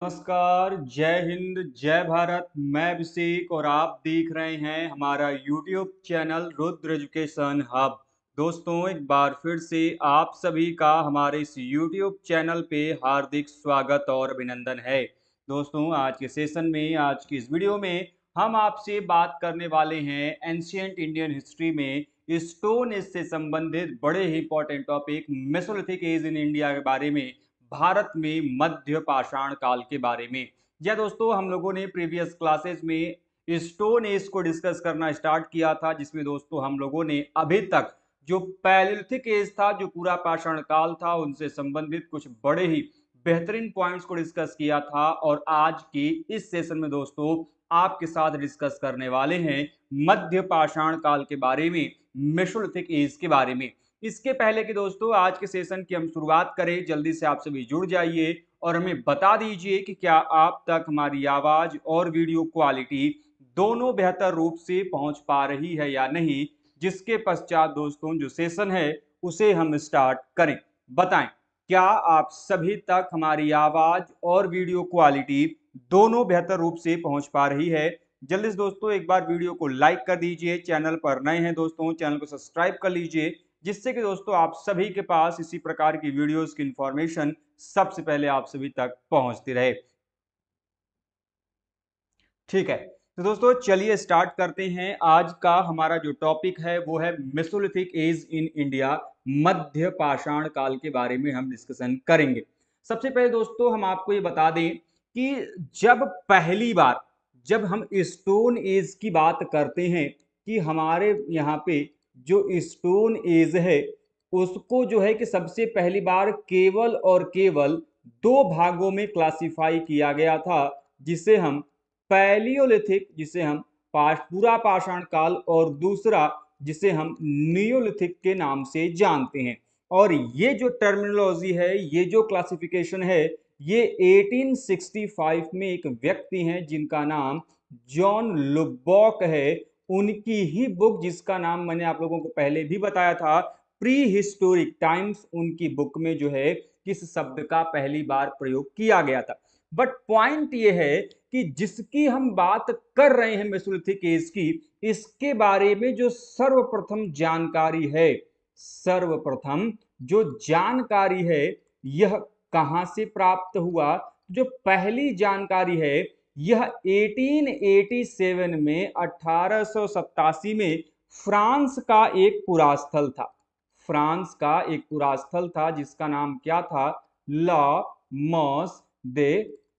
नमस्कार, जय हिंद, जय भारत। मैं अभिषेक और आप देख रहे हैं हमारा YouTube channel Rudra education hub. दोस्तों, एक बार फिर से आप सभी का हमारे इस यूट्यूब चैनल पे हार्दिक स्वागत और अभिनंदन है। दोस्तों, आज के सेशन में, आज की इस वीडियो में हम आपसे बात करने वाले हैं एंशिएंट इंडियन हिस्ट्री में स्टोन एज से संबंधित बड़े ही important topic mesolithic age in India के बारे में, भारत में मध्य पाषाण काल के बारे में। या दोस्तों, हम लोगों ने प्रीवियस क्लासेस में स्टोन एज को डिस्कस करना स्टार्ट किया था, जिसमें दोस्तों हम लोगों ने अभी तक जो पैलियोलिथिक एज था, जो पूरा पाषाण काल था, उनसे संबंधित कुछ बड़े ही बेहतरीन पॉइंट्स को डिस्कस किया था। और आज की इस सेशन में दोस्तों आपके साथ डिस्कस करने वाले हैं मध्य पाषाण काल के बारे में, मेसोलिथिक एज के बारे में। इसके पहले कि दोस्तों आज के सेशन की हम शुरुआत करें, जल्दी से आप सभी जुड़ जाइए और हमें बता दीजिए कि क्या आप तक हमारी आवाज और वीडियो क्वालिटी दोनों बेहतर रूप से पहुंच पा रही है या नहीं। जिसके पश्चात दोस्तों जो सेशन है उसे हम स्टार्ट करें। बताएं, क्या आप सभी तक हमारी आवाज और वीडियो क्वालिटी दोनों बेहतर रूप से पहुंच पा रही है? जल्दी से दोस्तों एक बार वीडियो को लाइक कर दीजिए, चैनल पर नए हैं दोस्तों चैनल को सब्सक्राइब कर लीजिए, जिससे कि दोस्तों आप सभी के पास इसी प्रकार की वीडियोस की इंफॉर्मेशन सबसे पहले आप सभी तक पहुंचती रहे। ठीक है, तो दोस्तों चलिए स्टार्ट करते हैं। आज का हमारा जो टॉपिक है वो है मेसोलिथिक एज इन इंडिया, मध्य पाषाण काल के बारे में हम डिस्कशन करेंगे। सबसे पहले दोस्तों हम आपको ये बता दें कि जब पहली बार जब हम स्टोन एज की बात करते हैं कि हमारे यहाँ पे जो स्टोन एज है उसको जो है कि सबसे पहली बार केवल और केवल दो भागों में क्लासिफाई किया गया था, जिसे हम पैलियोलिथिक, जिसे हम पूरा पाषाण काल, और दूसरा जिसे हम नियोलिथिक के नाम से जानते हैं। और ये जो टर्मिनोलॉजी है, ये जो क्लासिफिकेशन है, ये 1865 में एक व्यक्ति हैं जिनका नाम जॉन लुबॉक है। उनकी ही बुक, जिसका नाम मैंने आप लोगों को पहले भी बताया था, प्री हिस्टोरिक टाइम्स, उनकी बुक में जो है किस शब्द का पहली बार प्रयोग किया गया था। बट पॉइंट ये है कि जिसकी हम बात कर रहे हैं मेसोलिथिक एज की, इसके बारे में जो सर्वप्रथम जानकारी है, सर्वप्रथम जो जानकारी है, यह कहां से प्राप्त हुआ? जो पहली जानकारी है यह 1887 में, 1887 में फ्रांस का एक पुरास्थल था। फ्रांस का एक पुरास्थल था जिसका नाम क्या था? ला मॉस दे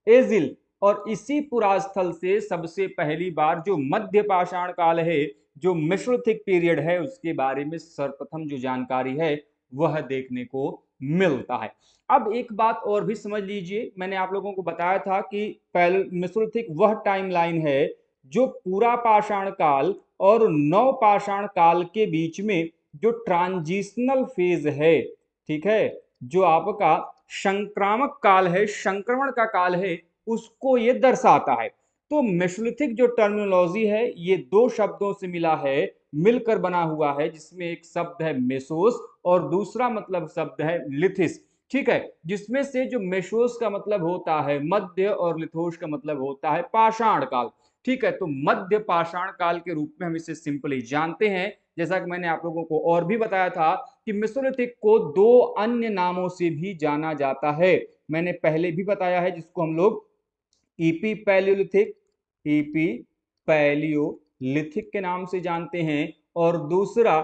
एजिल। और इसी पुरास्थल से सबसे पहली बार जो मध्य पाषाण काल है, जो मेसोलिथिक पीरियड है, उसके बारे में सर्वप्रथम जो जानकारी है वह देखने को मिलता है। अब एक बात और भी समझ लीजिए, मैंने आप लोगों को बताया था कि मेसोलिथिक वह टाइमलाइन है जो पूरा पाषाण काल और नव पाषाण काल के बीच में जो ट्रांजिशनल फेज है, ठीक है, जो आपका संक्रामक काल है, संक्रमण का काल है, उसको ये दर्शाता है। तो मेसोलिथिक जो टर्मिनोलॉजी है ये दो शब्दों से मिला है, मिलकर बना हुआ है, जिसमें एक शब्द है मेसोस और दूसरा मतलब शब्द है लिथिस। ठीक है, जिसमें से जो मेसोस का मतलब होता है मध्य और लिथोस का मतलब होता है पाषाण काल। ठीक है, तो मध्य पाषाण काल के रूप में हम इसे सिंपली जानते हैं। जैसा कि मैंने आप लोगों को और भी बताया था कि मेसोलिथिक को दो अन्य नामों से भी जाना जाता है। मैंने पहले भी बताया है, जिसको हम लोग ईपी पैलियोलिथिक, ईपी पैलियोलिथिक के नाम से जानते हैं, और दूसरा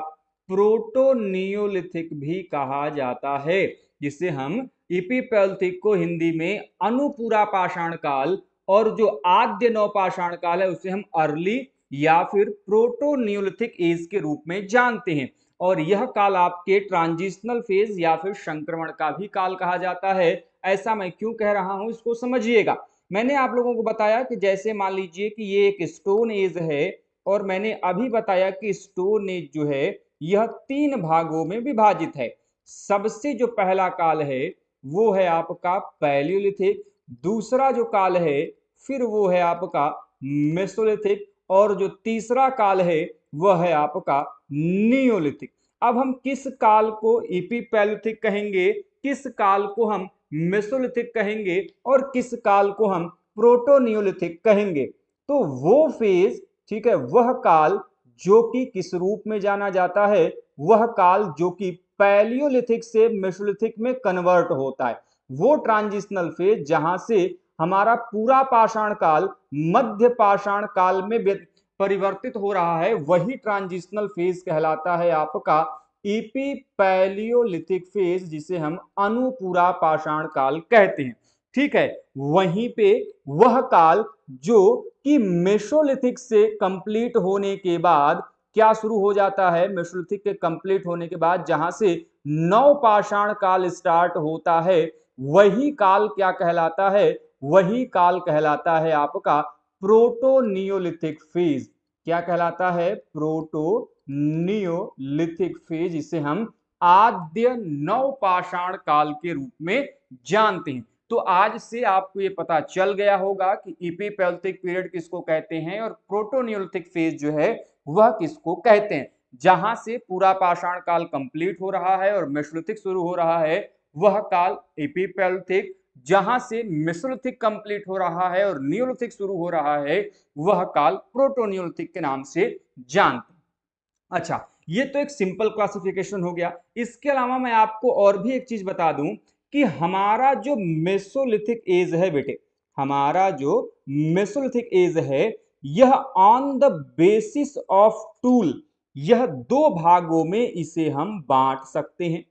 प्रोटोनियोलिथिक भी कहा जाता है, जिसे हम ईपी पैलियोलिथिक को हिंदी में अनुपूरा पाषाण काल, और जो आद्य नवपाषाण काल है उसे हम अर्ली या फिर प्रोटोनियोलिथिक एज के रूप में जानते हैं। और यह काल आपके ट्रांजिशनल फेज या फिर संक्रमण का भी काल कहा जाता है। ऐसा मैं क्यों कह रहा हूं इसको समझिएगा। मैंने आप लोगों को बताया कि जैसे मान लीजिए कि ये एक स्टोन एज है, और मैंने अभी बताया कि स्टोन एज जो है यह तीन भागों में विभाजित है। सबसे जो पहला काल है वो है आपका पैलियोलिथिक, दूसरा जो काल है फिर वो है आपका मेसोलिथिक, और जो तीसरा काल है वह है आपका नियोलिथिक। अब हम किस काल को इपीपैलियोलिथिक कहेंगे, किस काल को हम मेसोलिथिक कहेंगे और किस काल को हम प्रोटोनियोलिथिक कहेंगे। तो वो फेज, ठीक है, वह काल जो कि किस रूप में जाना जाता है, वह काल जो कि पैलियोलिथिक से मेसोलिथिक में कन्वर्ट होता है, वो ट्रांजिशनल फेज जहां से हमारा पूरा पाषाण काल मध्य पाषाण काल में परिवर्तित हो रहा है, वही ट्रांजिशनल फेज कहलाता है आपका इपी पैलियोलिथिक फेज, जिसे हम अनुपूरा पाषाण काल कहते हैं। ठीक है, वहीं पे वह काल जो कि मेसोलिथिक से कंप्लीट होने के बाद क्या शुरू हो जाता है, मेसोलिथिक के कंप्लीट होने के बाद जहां से नवपाषाण काल स्टार्ट होता है, वही काल क्या कहलाता है, वही काल कहलाता है आपका प्रोटोनियोलिथिक फेज। क्या कहलाता है, प्रोटोनियोलिथिक फेज, जिसे हम आद्य नवपाषाण काल के रूप में जानते हैं। तो आज से आपको ये पता चल गया होगा कि इपीपैलिथिक पीरियड किसको कहते हैं और प्रोटोनियोलिथिक फेज जो है वह किसको कहते हैं। जहां से पूरा पाषाण काल कंप्लीट हो रहा है और मेसोलिथिक शुरू हो रहा है, वह काल इपीपैलिथिक, जहां से मेसोलिथिक कंप्लीट हो रहा है और नियोलिथिक शुरू हो रहा है, वह काल प्रोटोनियोलिथिक के नाम से जानते हैं। अच्छा, ये तो एक सिंपल क्लासिफिकेशन हो गया। इसके अलावा मैं आपको और भी एक चीज बता दूं कि हमारा जो मेसोलिथिक एज है बेटे, हमारा जो मेसोलिथिक एज है, यह on the basis of tool, यह दो भागों में इसे हम बांट सकते हैं।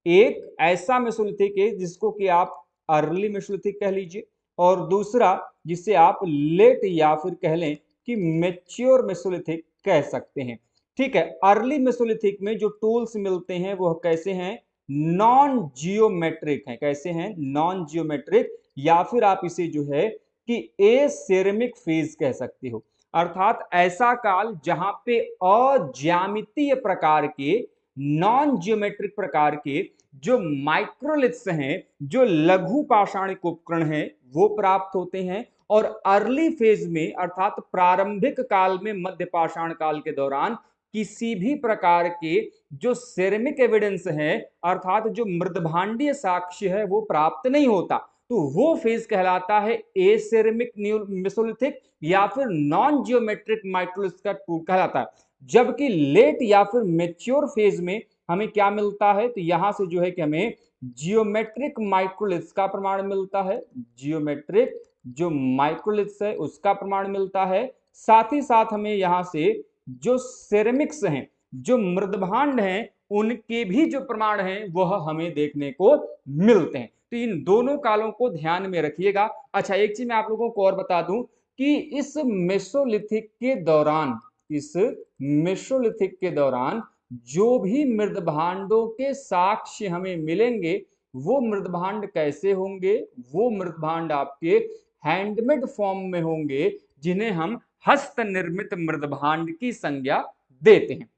एक ऐसा मेसोलिथिक एज जिसको कि आप अर्ली मेसोलिथिक कह लीजिए, और दूसरा जिसे आप लेट या फिर कह लें कि मेच्योर मेसोलिथिक कह सकते हैं। ठीक है, अर्ली मेसोलिथिक में जो टूल्स मिलते हैं वह कैसे हैं, नॉन जियोमेट्रिक हैं। कैसे हैं, नॉन जियोमेट्रिक, या फिर आप इसे जो है कि एसेरेमिक फेज कह सकते हो, अर्थात ऐसा काल जहां पे अज्यामितीय प्रकार के, नॉन जियोमेट्रिक प्रकार के जो माइक्रोलिथ्स हैं, जो लघु पाषाणिक उपकरण हैं, वो प्राप्त होते हैं। और अर्ली फेज में अर्थात प्रारंभिक काल में, मध्य पाषाण काल के दौरान किसी भी प्रकार के जो सेरेमिक एविडेंस है, अर्थात जो मृदभांडीय साक्ष्य है, वो प्राप्त नहीं होता। तो वो फेज कहलाता है एसेरेमिक मेसोलिथिक या फिर नॉन जियोमेट्रिक माइक्रोलिथ्स का टूल कहलाता है। जबकि लेट या फिर मेच्योर फेज में हमें क्या मिलता है, तो यहां से जो है कि हमें जियोमेट्रिक माइक्रोलिथ्स का प्रमाण मिलता है, जियोमेट्रिक जो माइक्रोलिथ्स है उसका प्रमाण मिलता है। साथ ही साथ हमें यहां से जो सेरेमिक्स हैं, जो मृदभांड हैं, उनके भी जो प्रमाण हैं वह हमें देखने को मिलते हैं। तो इन दोनों कालों को ध्यान में रखिएगा। अच्छा, एक चीज मैं आप लोगों को और बता दूं कि इस मेसोलिथिक के दौरान, इस मेसोलिथिक के दौरान जो भी मृदभांडों के साक्ष्य हमें मिलेंगे, वो मृदभांड कैसे होंगे, वो मृदभांड आपके हैंडमेड फॉर्म में होंगे, जिन्हें हम हस्त निर्मित मृदभांड की संज्ञा देते हैं।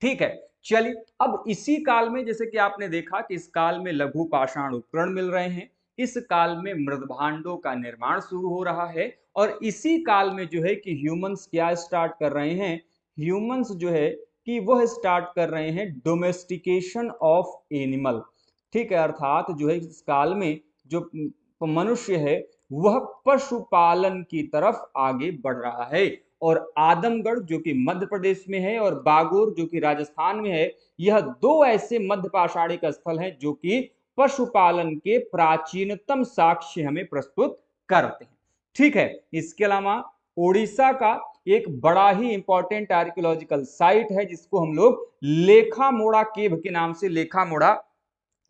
ठीक है, चलिए अब इसी काल में, जैसे कि आपने देखा कि इस काल में लघु पाषाण उपकरण मिल रहे हैं, इस काल में मृदभांडों का निर्माण शुरू हो रहा है, और इसी काल में जो है कि ह्यूमंस क्या स्टार्ट कर रहे हैं, ह्यूमंस जो है कि वह स्टार्ट कर रहे हैं डोमेस्टिकेशन ऑफ एनिमल। ठीक है, अर्थात जो है इस काल में जो मनुष्य है वह पशुपालन की तरफ आगे बढ़ रहा है। और आदमगढ़ जो कि मध्य प्रदेश में है और बागोर जो कि राजस्थान में है, यह दो ऐसे मध्य पाषाणिक स्थल हैं जो कि पशुपालन के प्राचीनतम साक्ष्य हमें प्रस्तुत करते हैं। ठीक है, इसके अलावा ओडिशा का एक बड़ा ही इंपॉर्टेंट आर्कियोलॉजिकल साइट है जिसको हम लोग लेखामोड़ा केव के नाम से, लेखामोड़ा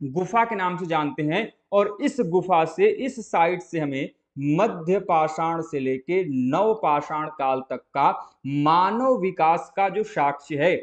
गुफा के नाम से जानते हैं। और इस गुफा से, इस साइट से हमें मध्य पाषाण से लेके नव पाषाण काल तक का मानव विकास का जो साक्ष्य है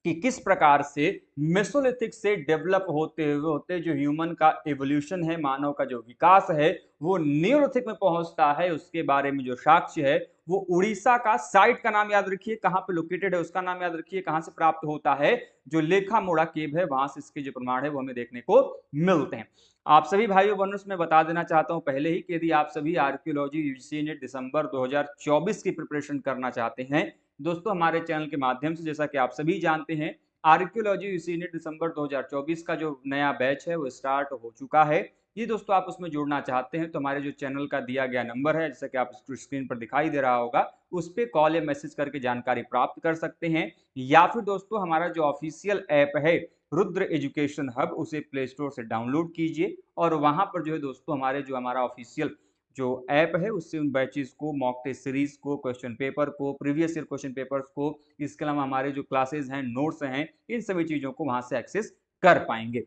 कि किस प्रकार से मेसोलिथिक से डेवलप होते होते जो ह्यूमन का एवोल्यूशन है, मानव का जो विकास है, वो नियोलिथिक में पहुंचता है, उसके बारे में जो साक्ष्य है वो उड़ीसा का साइट का नाम याद रखिए, कहां पे लोकेटेड है उसका नाम याद रखिए, कहां से प्राप्त होता है, जो लेखामोड़ा केव है वहां से इसके जो प्रमाण है वो हमें देखने को मिलते हैं। आप सभी भाइयों बहनों से मैं बता देना चाहता हूं पहले ही कि यदि आप सभी आर्कियोलॉजी यूजीसी नेट दिसंबर 2024 की प्रिपरेशन करना चाहते हैं, दोस्तों हमारे चैनल के माध्यम से, जैसा कि आप सभी जानते हैं, आर्कियोलॉजी यूजीसी नेट दिसंबर 2024 का जो नया बैच है वो स्टार्ट हो चुका है। ये दोस्तों आप उसमें जुड़ना चाहते हैं तो हमारे जो चैनल का दिया गया नंबर है, जैसा कि आप स्क्रीन पर दिखाई दे रहा होगा, उस पर कॉल या मैसेज करके जानकारी प्राप्त कर सकते हैं। या फिर दोस्तों हमारा जो ऑफिशियल ऐप है रुद्र एजुकेशन हब, उसे प्ले स्टोर से डाउनलोड कीजिए और वहां पर जो है दोस्तों हमारा ऑफिशियल जो ऐप है उससे उन बैचेस को, मॉक टेस्ट सीरीज को, क्वेश्चन पेपर को, प्रीवियस ईयर क्वेश्चन पेपर्स को, इसके अलावा हमारे जो क्लासेस हैं, नोट्स हैं, इन सभी चीजों को वहां से एक्सेस कर पाएंगे।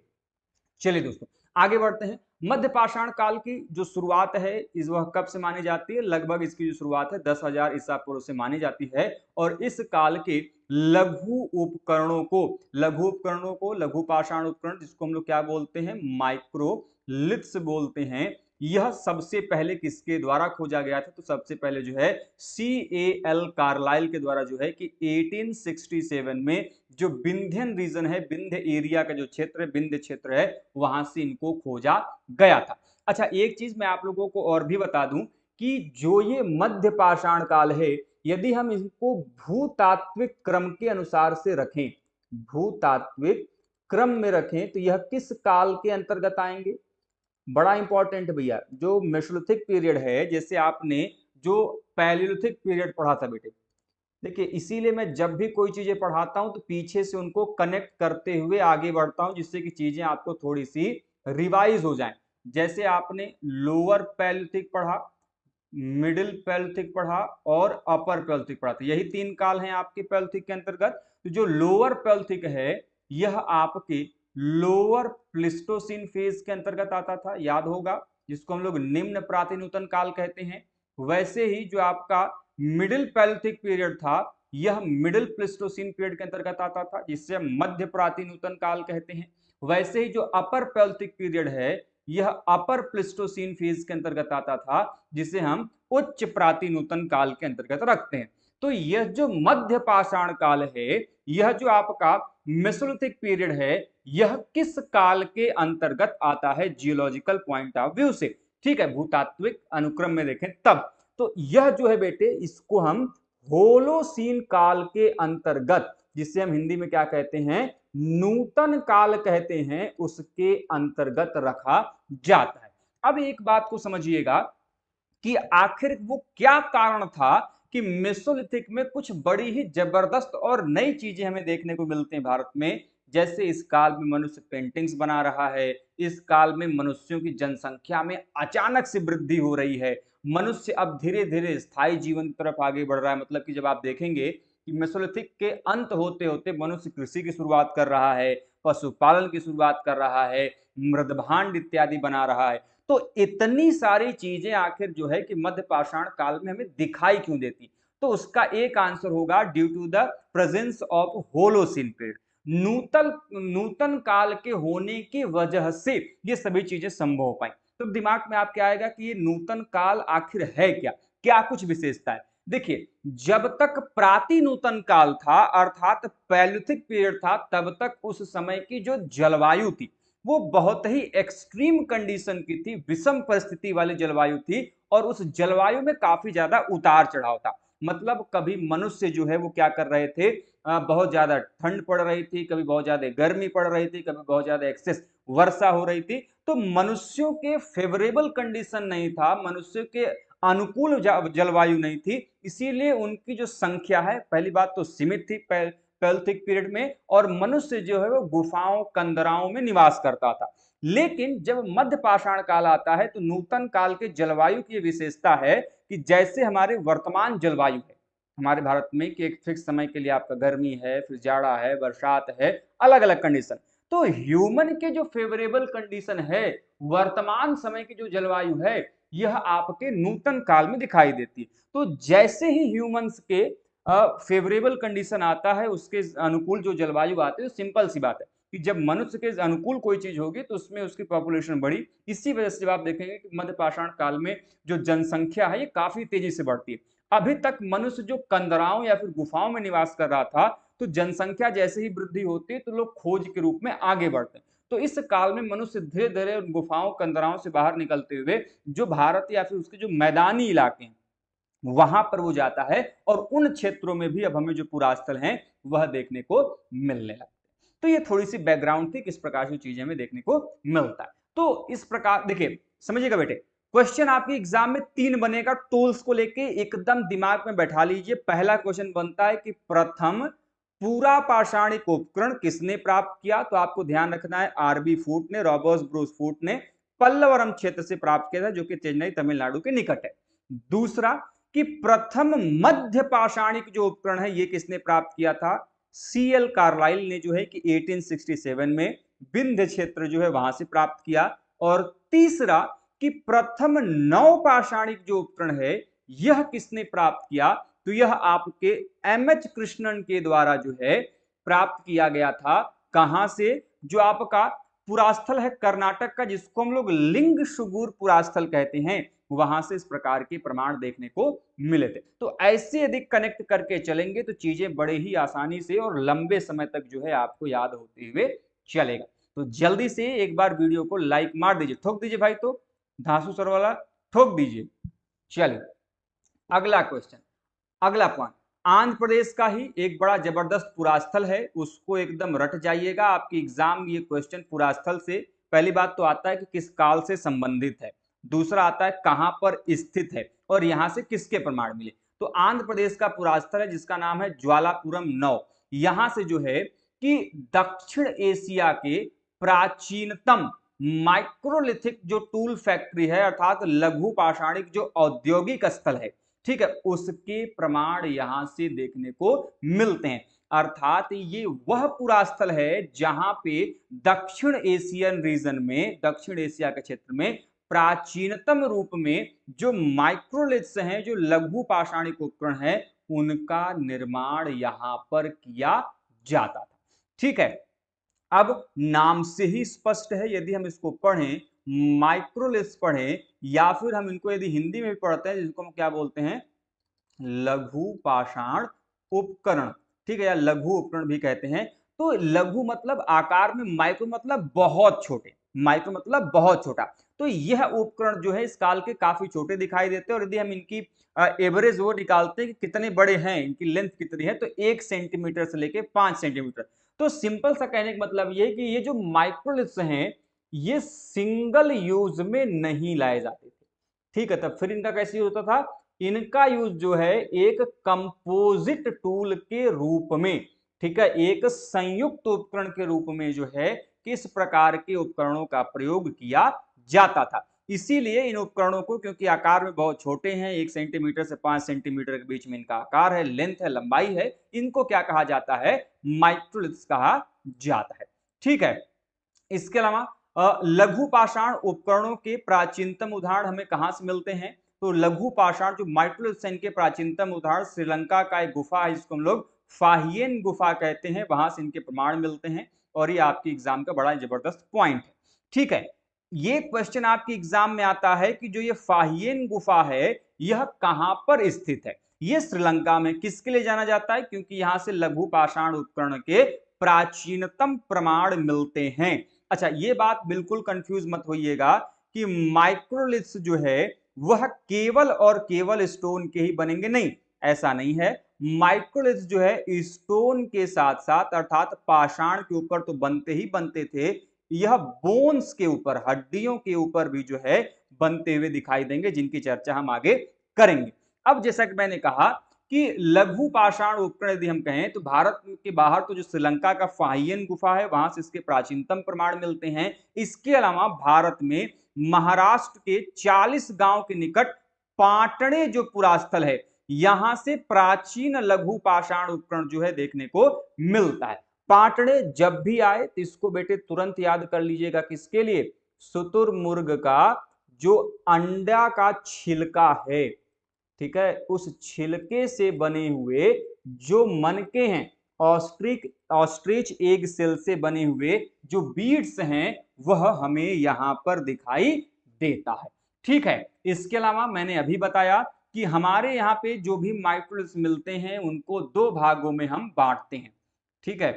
चलिए दोस्तों आगे बढ़ते हैं। मध्य पाषाण काल की जो शुरुआत है इस वह कब से मानी जाती है? लगभग इसकी जो शुरुआत है 10,000 ईसा पूर्व से मानी जाती है और इस काल के लघु पाषाण उपकरण, जिसको हम लोग क्या बोलते हैं, माइक्रोलिथ्स बोलते हैं, यह सबसे पहले किसके द्वारा खोजा गया था? तो सबसे पहले जो है CAL कार्लाइल के द्वारा जो है कि 1867 में जो विंध्यन रीजन है, विंध्य एरिया का जो क्षेत्र है, विंध्य क्षेत्र है, वहां से इनको खोजा गया था। अच्छा एक चीज मैं आप लोगों को और भी बता दूं कि जो ये मध्य पाषाण काल है, यदि हम इसको भूतात्विक क्रम के अनुसार से रखें, भूतात्विक क्रम में रखें, तो यह किस काल के अंतर्गत आएंगे? बड़ा इंपॉर्टेंट भैया, जो मेसोलिथिक पीरियड है, जैसे आपने जो पैलियोलिथिक पीरियड पढ़ा था बेटे, देखिए इसीलिए मैं जब भी कोई चीजें पढ़ाता हूं तो पीछे से उनको कनेक्ट करते हुए आगे बढ़ता हूं, जिससे कि चीजें आपको थोड़ी सी रिवाइज हो जाएं। जैसे आपने लोअर पैलियोलिथिक पढ़ा, मिडिल पैलियोलिथिक पढ़ा और अपर पैलियोलिथिक पढ़ा था, यही 3 काल हैं आपके पैलियोलिथिक के अंतर्गत। तो जो लोअर पैलियोलिथिक है यह आपके लोअर प्लिस्टोसिन फेज के अंतर्गत आता था, याद होगा, जिसको हम लोग निम्न प्रातिनूतन काल कहते हैं। वैसे ही जो आपका मिडिल पैलियोलिथिक पीरियड था यह मिडिल प्लिस्टोसिन पीरियड के अंतर्गत आता था, जिससे हम मध्य प्रातिनूतन काल कहते हैं। वैसे ही जो अपर पैलियोलिथिक पीरियड है यह अपर प्लिस्टोसिन फेज के अंतर्गत आता था, जिसे हम उच्च प्रातिनूतन काल के अंतर्गत रखते हैं। तो यह जो मध्य पाषाण काल है, यह जो आपका मेसोलिथिक पीरियड है, यह किस काल के अंतर्गत आता है जियोलॉजिकल पॉइंट ऑफ व्यू से? ठीक है, भूतात्विक अनुक्रम में देखें तब। तो यह जो है बेटे, इसको हम होलोसीन काल के अंतर्गत, जिसे हम हिंदी में क्या कहते हैं, नूतन काल कहते हैं, उसके अंतर्गत रखा जाता है। अब एक बात को समझिएगा कि आखिर वो क्या कारण था कि मेसोलिथिक में कुछ बड़ी ही जबरदस्त और नई चीजें हमें देखने को मिलती हैं भारत में। जैसे इस काल में मनुष्य पेंटिंग्स बना रहा है, इस काल में मनुष्यों की जनसंख्या में अचानक से वृद्धि हो रही है, मनुष्य अब धीरे धीरे स्थायी जीवन की तरफ आगे बढ़ रहा है। मतलब कि जब आप देखेंगे कि मेसोलिथिक के अंत होते होते मनुष्य कृषि की शुरुआत कर रहा है, पशुपालन की शुरुआत कर रहा है, मृदभांड इत्यादि बना रहा है। तो इतनी सारी चीजें आखिर जो है कि मध्य पाषाण काल में हमें दिखाई क्यों देती? तो उसका एक आंसर होगा due to the presence of holocene period. नूतन काल के होने की वजह से ये सभी चीजें संभव हो पाई। तो दिमाग में आपके आएगा कि ये नूतन काल आखिर है क्या, क्या कुछ विशेषता है? देखिए, जब तक प्रातिनूतन काल था अर्थात पैलियोलिथिक पीरियड था, तब तक उस समय की जो जलवायु थी वो बहुत ही एक्सट्रीम कंडीशन की थी, विषम परिस्थिति वाली जलवायु थी और उस जलवायु में काफी ज्यादा उतार चढ़ाव था। मतलब कभी मनुष्य जो है वो क्या कर रहे थे, बहुत ज्यादा ठंड पड़ रही थी, कभी बहुत ज्यादा गर्मी पड़ रही थी, कभी बहुत ज्यादा एक्सेस वर्षा हो रही थी। तो मनुष्यों के फेवरेबल कंडीशन नहीं था, मनुष्य के अनुकूल जलवायु नहीं थी, इसीलिए उनकी जो संख्या है पहली बात तो सीमित थी पैलियोलिथिक पीरियड में, और मनुष्य जो है वो गुफाओं कंदराओं में निवास करता था। लेकिन जब मध्य पाषाण काल आता है तो नूतन काल के जलवायु की विशेषता है कि जैसे हमारे वर्तमान जलवायु है हमारे भारत में कि एक फिक्स समय के लिए आपका गर्मी है, फिर जाड़ा है, बरसात है, अलग अलग कंडीशन। तो ह्यूमन के जो फेवरेबल कंडीशन है, वर्तमान समय की जो जलवायु है, यह आपके नूतन काल में दिखाई देती है। तो जैसे ही ह्यूमंस के फेवरेबल कंडीशन आता है, उसके अनुकूल जो जलवायु आती है, तो सिंपल सी बात है कि जब मनुष्य के अनुकूल कोई चीज होगी तो उसमें उसकी पॉपुलेशन बढ़ी। इसी वजह से जब आप देखेंगे कि मध्य पाषाण काल में जो जनसंख्या है ये काफी तेजी से बढ़ती है। अभी तक मनुष्य जो कंदराओं या फिर गुफाओं में निवास कर रहा था, तो जनसंख्या जैसे ही वृद्धि होती है तो लोग खोज के रूप में आगे बढ़ते हैं। तो इस काल में मनुष्य धीरे धीरे गुफाओं कंदराओं से बाहर निकलते हुए जो भारत या फिर उसके जो मैदानी इलाके हैं वहां पर वो जाता है, और उन क्षेत्रों में भी अब हमें जो पुरास्थल हैं वह देखने को मिलने लगते हैं। तो ये थोड़ी सी बैकग्राउंड थी, किस प्रकार की चीजें हमें देखने को मिलता है। तो इस प्रकार देखिए, समझिएगा बेटे, क्वेश्चन आपके एग्जाम में 3 बनेगा, टूल्स को लेके एकदम दिमाग में बैठा लीजिए। पहला क्वेश्चन बनता है कि प्रथम पूरा पाषाणिक उपकरण किसने प्राप्त किया, तो आपको ध्यान रखना है आरबी फूट ने, रॉबर्ट ब्रूस फूट ने पल्लवरम क्षेत्र से प्राप्त किया था, जो कि चेन्नई तमिलनाडु के निकट है। दूसरा कि प्रथम मध्य पाषाणिक जो उपकरण है ये किसने प्राप्त किया था, सीएल कार्लाइल ने जो है कि 1867 में विंध्य क्षेत्र जो है वहां से प्राप्त किया। और तीसरा कि प्रथम नवपाषाणिक जो उपकरण है यह किसने प्राप्त किया, तो यह आपके एमएच कृष्णन के द्वारा जो है प्राप्त किया गया था। कहां से, जो आपका पुरास्थल है कर्नाटक का, जिसको हम लोग लिंग शुगुर पुरास्थल कहते हैं, वहां से इस प्रकार के प्रमाण देखने को मिले थे। तो ऐसे यदि कनेक्ट करके चलेंगे तो चीजें बड़े ही आसानी से और लंबे समय तक जो है आपको याद होते हुए चलेगा। तो जल्दी से एक बार वीडियो को लाइक मार दीजिए, ठोक दीजिए भाई, तो धांसू सर वाला ठोक दीजिए। चलिए अगला क्वेश्चन, अगला पॉइंट, आंध्र प्रदेश का ही एक बड़ा जबरदस्त पुरास्थल है, उसको एकदम रट जाइएगा। आपकी एग्जाम ये क्वेश्चन पुरास्थल से पहली बात तो आता है कि किस काल से संबंधित है, दूसरा आता है कहां पर स्थित है, और यहां से किसके प्रमाण मिले। तो आंध्र प्रदेश का पुरास्थल है जिसका नाम है ज्वालापुरम 9। यहां से जो है कि दक्षिण एशिया के प्राचीनतम माइक्रोलिथिक जो टूल फैक्ट्री है, अर्थात लघु पाषाणिक जो औद्योगिक स्थल है, ठीक है, उसके प्रमाण यहां से देखने को मिलते हैं। अर्थात ये वह पुरास्थल है जहां पे दक्षिण एशियन रीजन में, दक्षिण एशिया के क्षेत्र में प्राचीनतम रूप में जो माइक्रोलिथ्स हैं, जो लघु पाषाणिक उपकरण है, उनका निर्माण यहां पर किया जाता था। ठीक है, अब नाम से ही स्पष्ट है, यदि हम इसको पढ़ें, माइक्रोलिथ्स पढ़ें, या फिर हम इनको यदि हिंदी में भी पढ़ते हैं, जिसको हम क्या बोलते हैं, लघु पाषाण उपकरण, ठीक है, या लघु उपकरण भी कहते हैं। तो लघु मतलब आकार में, माइक्रो मतलब बहुत छोटे, माइक्रो मतलब बहुत छोटा। तो यह उपकरण जो है इस काल के काफी छोटे दिखाई देते हैं, और यदि हम इनकी एवरेज वो निकालते हैं कि कितने बड़े हैं, इनकी लेंथ कितनी है, तो 1 सेंटीमीटर से लेके 5 सेंटीमीटर। तो सिंपल सा कहने का मतलब ये है कि ये जो माइक्रोलिथ्स हैं ये सिंगल यूज में नहीं लाए जाते थे। ठीक है, तब फिर इनका कैसे होता था, इनका यूज जो है एक कंपोजिट टूल के रूप में, ठीक है, एक संयुक्त उपकरण के रूप में जो है किस प्रकार के उपकरणों का प्रयोग किया जाता था। इसीलिए इन उपकरणों को, क्योंकि आकार में बहुत छोटे हैं, 1 सेंटीमीटर से 5 सेंटीमीटर के बीच में इनका आकार है, लेंथ है, लंबाई है, इनको क्या कहा जाता है, माइक्रोलिथ्स कहा जाता है। ठीक है, इसके अलावा लघु पाषाण उपकरणों के प्राचीनतम उदाहरण हमें कहां से मिलते हैं, तो लघु पाषाण जो माइक्रोलिथ्स के प्राचीनतम उदाहरण श्रीलंका का एक गुफा है जिसको हम लोग फाहियन गुफा कहते हैं, वहां से इनके प्रमाण मिलते हैं, और ये आपकी एग्जाम का बड़ा जबरदस्त पॉइंट है। ठीक है, ये क्वेश्चन आपकी एग्जाम में आता है कि जो ये फाहियन गुफा है यह कहां पर स्थित है। ये श्रीलंका में किसके लिए जाना जाता है, क्योंकि यहां से लघु पाषाण उपकरण के प्राचीनतम प्रमाण मिलते हैं। अच्छा, ये बात बिल्कुल कंफ्यूज मत होइएगा कि माइक्रोलिथ्स जो है वह केवल और केवल स्टोन के ही बनेंगे, नहीं, ऐसा नहीं है। माइक्रोलिथ्स जो है स्टोन के साथ साथ, अर्थात पाषाण के ऊपर तो बनते ही बनते थे, यह बोन्स के ऊपर, हड्डियों के ऊपर भी जो है बनते हुए दिखाई देंगे, जिनकी चर्चा हम आगे करेंगे। अब जैसा कि मैंने कहा कि लघु पाषाण उपकरण यदि हम कहें तो भारत के बाहर तो जो श्रीलंका का फाहियन गुफा है वहां से इसके प्राचीनतम प्रमाण मिलते हैं। इसके अलावा भारत में महाराष्ट्र के 40 गांव के निकट पाटणे जो पुरास्थल है, यहां से प्राचीन लघु पाषाण उपकरण जो है देखने को मिलता है। पाटणे जब भी आए तो इसको बेटे तुरंत याद कर लीजिएगा, किसके लिए, शुतुरमुर्ग का जो अंडा का छिलका है, ठीक है, उस छिलके से बने हुए जो मनके हैं, ऑस्ट्रिच एग सेल से बने हुए जो बीड्स हैं, वह हमें यहां पर दिखाई देता है। ठीक है, इसके अलावा मैंने अभी बताया कि हमारे यहाँ पे जो भी माइक्रोलिथ्स मिलते हैं उनको 2 भागों में हम बांटते हैं। ठीक है,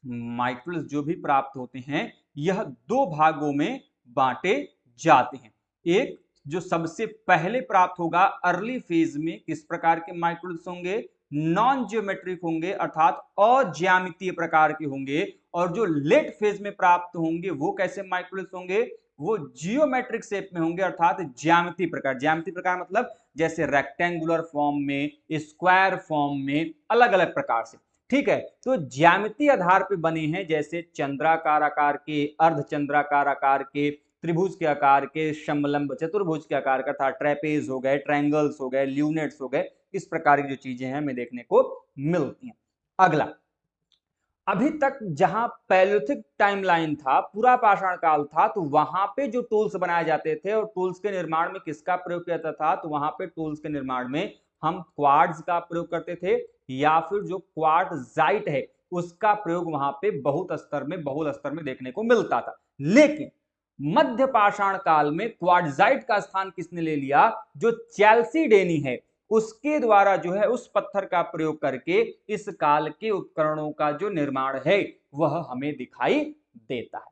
माइक्रोलिथ्स जो भी प्राप्त होते हैं यह 2 भागों में बांटे जाते हैं। एक जो सबसे पहले प्राप्त होगा अर्ली फेज में, किस प्रकार के माइक्रोलिथ्स होंगे, नॉन जियोमेट्रिक होंगे, अर्थात अज्यामितीय प्रकार के होंगे। और जो लेट फेज में प्राप्त होंगे वो कैसे माइक्रोलिथ्स होंगे, वो जियोमेट्रिक शेप में होंगे, अर्थात ज्यामितीय प्रकार। ज्यामितीय प्रकार मतलब जैसे रेक्टेंगुलर फॉर्म में, स्क्वायर फॉर्म में, अलग अलग प्रकार से। ठीक है, तो ज्यामितीय आधार पे बने हैं, जैसे चंद्राकार आकार के, अर्धचंद्राकार आकार के, त्रिभुज के आकार के, समलंब चतुर्भुज के आकार का था, ट्रेपेज हो गए, ट्रायंगल्स हो गए, ल्यूनेट्स हो गए, इस प्रकार की जो चीजें हैं हमें देखने को मिलती हैं। अगला, अभी तक जहां पैलियोलिथिक टाइमलाइन था, पूरा पाषाण काल था, तो वहां पे जो टूल्स बनाए जाते थे और टूल्स के निर्माण में किसका प्रयोग किया जाता था, तो वहां पे टूल्स के निर्माण में हम क्वार्ट्ज का प्रयोग करते थे, या फिर जो क्वार्टजाइट है उसका प्रयोग वहां पे बहुत स्तर में, बहुल स्तर में देखने को मिलता था। लेकिन मध्य पाषाण काल में क्वार्टजाइट का स्थान किसने ले लिया, जो चैल्सीडेनी है उसके द्वारा जो है उस पत्थर का प्रयोग करके इस काल के उपकरणों का जो निर्माण है वह हमें दिखाई देता है।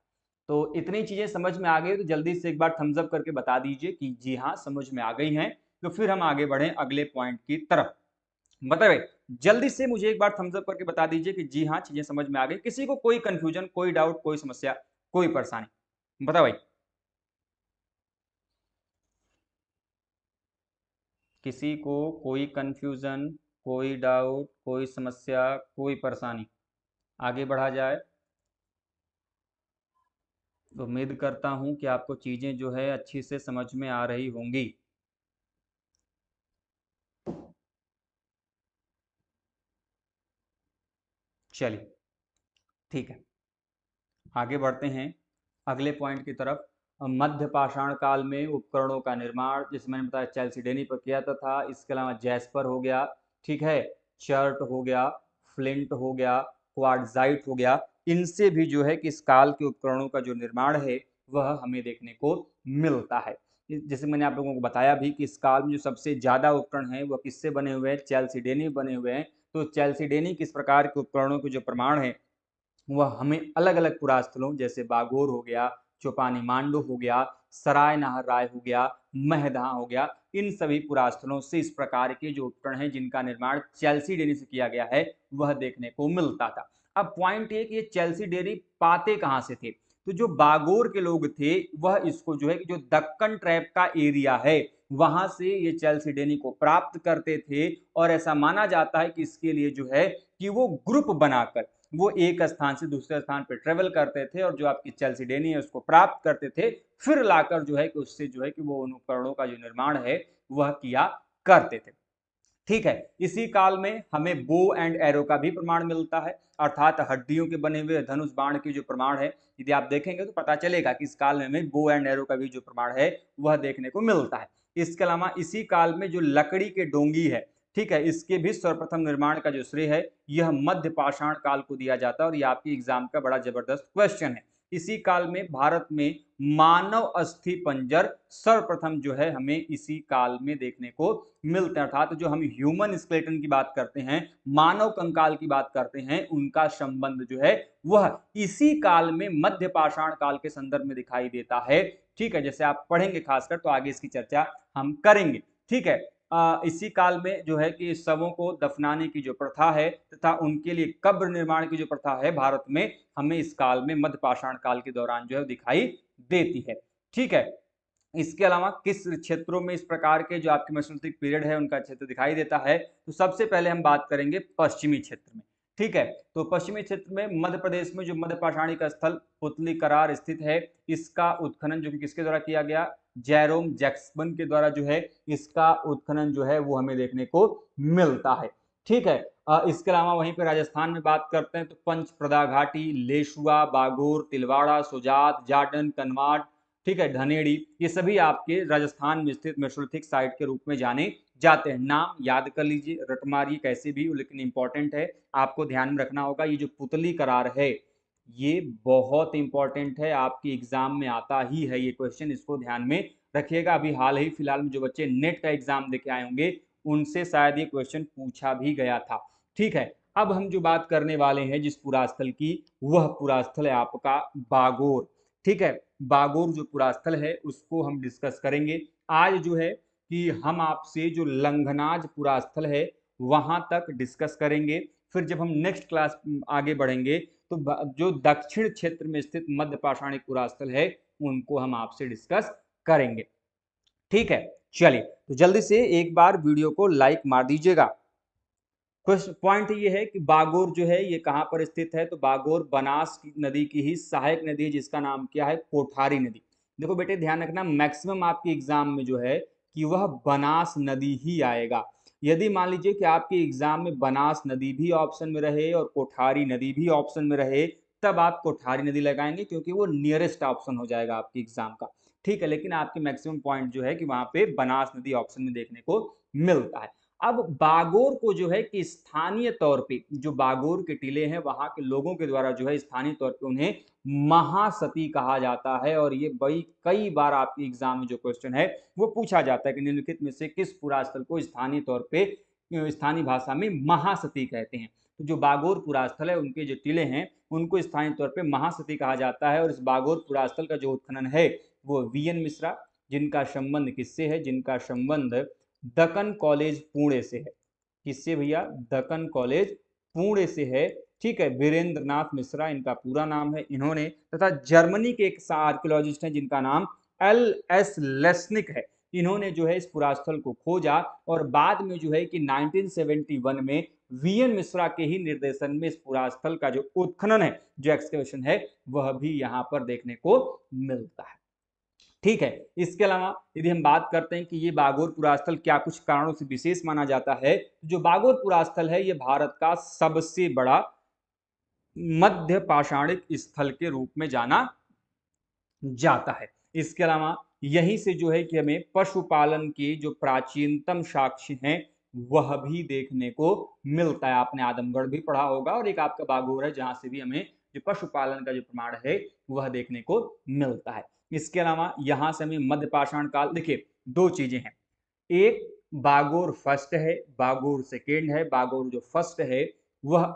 तो इतनी चीजें समझ में आ गई, तो जल्दी से एक बार थम्स अप करके बता दीजिए कि जी हाँ समझ में आ गई हैं। तो फिर हम आगे बढ़ें अगले पॉइंट की तरफ। बताइए, जल्दी से मुझे एक बार थम्स अप करके बता दीजिए कि जी हाँ चीजें समझ में आ गई। किसी को कोई कंफ्यूजन, कोई डाउट, कोई समस्या, कोई परेशानी, बताओ भाई। किसी को कोई कंफ्यूजन, कोई डाउट, कोई समस्या, कोई परेशानी, आगे बढ़ा जाए। तो उम्मीद करता हूं कि आपको चीजें जो है अच्छी से समझ में आ रही होंगी। चलिए ठीक है, आगे बढ़ते हैं अगले पॉइंट की तरफ। मध्य पाषाण काल में उपकरणों का निर्माण, जिसमें मैंने बताया चैल्सीडेनी पर किया था, इसके अलावा जैस्पर हो गया, ठीक है, चर्ट हो गया, फ्लिंट हो गया, क्वार्टजाइट हो गया, इनसे भी जो है कि इस काल के उपकरणों का जो निर्माण है वह हमें देखने को मिलता है। जैसे मैंने आप लोगों को बताया भी कि इस काल में जो सबसे ज्यादा उपकरण हैं वह किससे बने हुए हैं, चैल्सीडेनी बने हुए हैं। तो चैल्सीडेनी किस प्रकार के उपकरणों के जो प्रमाण है वह हमें अलग अलग पुरास्थलों, जैसे बागोर हो गया, चौपानी मांडू हो गया, सराय नाहर राय हो गया, महदहा हो गया, इन सभी पुरास्थलों से इस प्रकार के जो उपकरण हैं जिनका निर्माण चैल्सीडेनी से किया गया है वह देखने को मिलता था। अब पॉइंट ये कि ये चैल्सीडेनी पाते कहां से थे, तो जो बागोर के लोग थे वह इसको जो है कि जो दक्कन ट्रैप का एरिया है वहां से ये चैल्सीडेनी को प्राप्त करते थे, और ऐसा माना जाता है कि इसके लिए जो है कि वो ग्रुप बनाकर वो एक स्थान से दूसरे स्थान पर ट्रेवल करते थे, और जो आपकी चैल्सीडेनी है उसको प्राप्त करते थे, फिर लाकर जो है कि उससे जो है कि वो उन उपकरणों का जो निर्माण है वह किया करते थे। ठीक है, इसी काल में हमें बो एंड एरो का भी प्रमाण मिलता है, अर्थात हड्डियों के बने हुए धनुष बाण की जो प्रमाण है, यदि आप देखेंगे तो पता चलेगा कि इस काल में हमें बो एंड एरो का भी जो प्रमाण है वह देखने को मिलता है। इसके अलावा इसी काल में जो लकड़ी के डोंगी है, ठीक है, इसके भी सर्वप्रथम निर्माण का जो श्रेय है यह मध्य पाषाण काल को दिया जाता है, और यह आपकी एग्जाम का बड़ा जबरदस्त क्वेश्चन है। इसी काल में भारत में मानव अस्थि पंजर सर्वप्रथम जो है हमें इसी काल में देखने को मिलते हैं, अर्थात जो हम ह्यूमन स्केलेटन की बात करते हैं, मानव कंकाल की बात करते हैं, उनका संबंध जो है वह इसी काल में मध्य पाषाण काल के संदर्भ में दिखाई देता है। ठीक है, जैसे आप पढ़ेंगे खासकर तो आगे इसकी चर्चा हम करेंगे। ठीक है, इसी काल में जो है कि शवों को दफनाने की जो प्रथा है तथा उनके लिए कब्र निर्माण की जो प्रथा है भारत में, हमें इस काल में मध्य पाषाण काल के दौरान जो है दिखाई देती है। ठीक है, इसके अलावा किस क्षेत्रों में इस प्रकार के जो आपके मेसोलिथिक पीरियड है उनका क्षेत्र दिखाई देता है, तो सबसे पहले हम बात करेंगे पश्चिमी क्षेत्र में। ठीक है, तो पश्चिमी क्षेत्र में मध्य प्रदेश में जो मध्य पाषाणिक स्थल पुतली करार स्थित है, इसका उत्खनन जो कि किसके द्वारा किया गया, जैरोम जैक्सन के द्वारा जो है इसका उत्खनन जो है वो हमें देखने को मिलता है। ठीक है, इसके अलावा वहीं पर राजस्थान में बात करते हैं तो पंचप्रदा घाटी, लेशुआ, बागोर, तिलवाड़ा, सुजात, जाडन, कनवाट, ठीक है, धनेड़ी, ये सभी आपके राजस्थान में स्थित मेसोलिथिक साइट के रूप में जाने जाते हैं। नाम याद कर लीजिए, रट मारिए कैसे भी, लेकिन इंपॉर्टेंट है, आपको ध्यान में रखना होगा। ये जो पुतली करार है ये बहुत इंपॉर्टेंट है, आपकी एग्जाम में आता ही है ये क्वेश्चन, इसको ध्यान में रखिएगा। अभी हाल ही फिलहाल में जो बच्चे नेट का एग्जाम देके आए होंगे उनसे शायद ये क्वेश्चन पूछा भी गया था। ठीक है, अब हम जो बात करने वाले हैं जिस पुरास्थल की, वह पुरास्थल है आपका बागोर। ठीक है, बागोर जो पुरास्थल है उसको हम डिस्कस करेंगे आज। जो है कि हम आपसे जो लंघनाज पुरास्थल है वहां तक डिस्कस करेंगे, फिर जब हम नेक्स्ट क्लास आगे बढ़ेंगे तो जो दक्षिण क्षेत्र में स्थित मध्य पाषाणिक पुरास्थल है उनको हम आपसे डिस्कस करेंगे। ठीक है, चलिए तो जल्दी से एक बार वीडियो को लाइक मार दीजिएगा। क्वेश्चन पॉइंट ये है कि बागोर जो है ये कहाँ पर स्थित है, तो बागोर बनास नदी की ही सहायक नदी है जिसका नाम क्या है, कोठारी नदी। देखो बेटे ध्यान रखना, मैक्सिमम आपके एग्जाम में जो है कि वह बनास नदी ही आएगा। यदि मान लीजिए कि आपके एग्जाम में बनास नदी भी ऑप्शन में रहे और कोठारी नदी भी ऑप्शन में रहे, तब आप कोठारी नदी लगाएंगे क्योंकि वो नियरेस्ट ऑप्शन हो जाएगा आपके एग्जाम का। ठीक है, लेकिन आपके मैक्सिमम पॉइंट जो है कि वहां पे बनास नदी ऑप्शन में देखने को मिलता है। अब बागोर को जो है कि स्थानीय तौर पे जो बागोर के टिले हैं वहां के लोगों के द्वारा जो है स्थानीय तौर पे उन्हें महासती कहा जाता है। और ये बड़ी कई बार आपके एग्जाम में जो क्वेश्चन है वो पूछा जाता है कि निम्नलिखित में से किस पुरास्थल को स्थानीय तौर पे स्थानीय भाषा में महासती कहते हैं। तो जो बागोर पुरास्थल है उनके जो टिले हैं उनको स्थानीय तौर पे महासती कहा जाता है। और इस बागोर पुरास्थल का जो उत्खनन है वो वीएन मिश्रा, जिनका संबंध किससे है, जिनका संबंध दक्कन कॉलेज पुणे से है। किससे भैया, दक्कन कॉलेज पुणे से है। ठीक है, वीरेंद्र नाथ मिश्रा इनका पूरा नाम है। इन्होंने तथा जर्मनी के एक आर्कियोलॉजिस्ट हैं जिनका नाम एल.एस. लेस्निक है। इन्होंने जो है इस पुरास्थल को खोजा और बाद में जो है कि 1971 में वीएन मिश्रा के ही निर्देशन में इस पुरास्थल का जो उत्खनन है, जो एक्सकवेशन है, वह भी यहाँ पर देखने को मिलता है। ठीक है, इसके अलावा यदि हम बात करते हैं कि ये बागोर पुरास्थल क्या कुछ कारणों से विशेष माना जाता है, जो बागोर पुरास्थल है ये भारत का सबसे बड़ा मध्य पाषाणिक स्थल के रूप में जाना जाता है। इसके अलावा यहीं से जो है कि हमें पशुपालन के जो प्राचीनतम साक्ष्य हैं वह भी देखने को मिलता है। आपने आदमगढ़ भी पढ़ा होगा और एक आपका बागोर है जहां से भी हमें जो पशुपालन का जो प्रमाण है वह देखने को मिलता है। इसके अलावा यहां से हमें मध्य पाषाण काल, देखिए दो चीजें हैं, एक बागोर फर्स्ट है, बागोर सेकेंड है। बागोर जो फर्स्ट है वह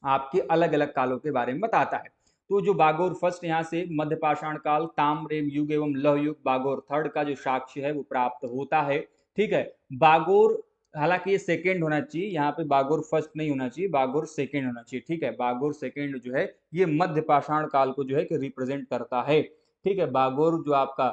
आपके अलग अलग कालों के बारे में बताता है। तो जो बागोर फर्स्ट यहाँ से मध्य पाषाण काल, ताम्ररेम युग एवं लौह युग, बागोर थर्ड का जो साक्ष्य है वो प्राप्त होता है। ठीक है, बागोर, हालांकि ये सेकेंड होना चाहिए, यहाँ पे बागोर फर्स्ट नहीं होना चाहिए, बागोर सेकेंड होना चाहिए। ठीक है, बागोर सेकेंड जो है ये मध्य पाषाण काल को जो है कि रिप्रेजेंट करता है। ठीक है, बागोर जो आपका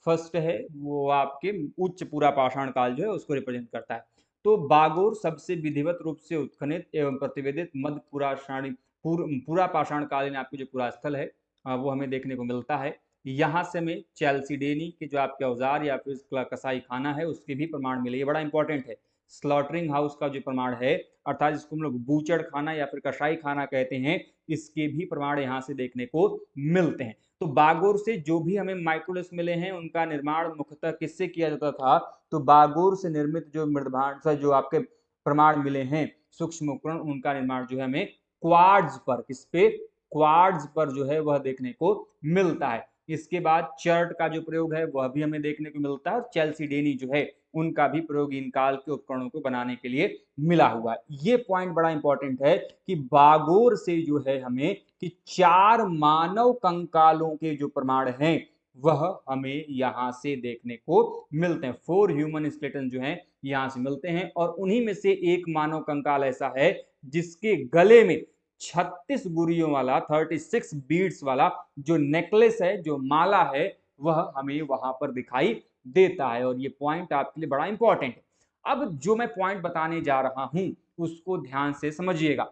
फर्स्ट है वो आपके उच्च पूरा पाषाण काल जो है उसको रिप्रेजेंट करता है। तो बागोर सबसे विधिवत रूप से उत्खनित एवं प्रतिवेदित मध्य पूरा पाषाण कालीन आपके जो पुरास्थल है वो हमें देखने को मिलता है। यहाँ से हमें चैल्सिडेनी के जो आपके औजार या फिर कसाई खाना है उसके भी प्रमाण मिले, ये बड़ा इंपॉर्टेंट है। स्लॉटरिंग हाउस का जो प्रमाण है, अर्थात जिसको हम लोग बूचड़ खाना या फिर कसाई खाना कहते हैं, इसके भी प्रमाण यहाँ से देखने को मिलते हैं। तो बागोर से जो भी हमें माइक्रोलिथ मिले हैं उनका निर्माण मुख्यतः किससे किया जाता था, तो बागोर से निर्मित जो मृदभांड से जो आपके प्रमाण मिले हैं सूक्ष्म उपकरण, उनका निर्माण जो है हमें क्वार्ट्ज पर, किस पे, क्वार्ट्ज पर जो है वह देखने को मिलता है। इसके बाद चर्ट का जो प्रयोग है वह भी हमें देखने को मिलता है और चैल्सिडेनी जो है उनका भी प्रयोग इन काल के उपकरणों को बनाने के लिए मिला हुआ है। ये पॉइंट बड़ा इंपॉर्टेंट है कि बागोर से जो है हमें कि 4 मानव कंकालों के जो प्रमाण हैं वह हमें यहाँ से देखने को मिलते हैं। 4 ह्यूमन स्केलेटन जो हैं यहाँ से मिलते हैं और उन्हीं में से एक मानव कंकाल ऐसा है जिसके गले में 36 गुरियों वाला, 36 बीड्स वाला जो नेकलेस है, जो माला है, वह हमें वहां पर दिखाई देता है। और ये पॉइंट आपके लिए बड़ा इंपॉर्टेंट है। अब जो मैं पॉइंट बताने जा रहा हूं उसको ध्यान से समझिएगा।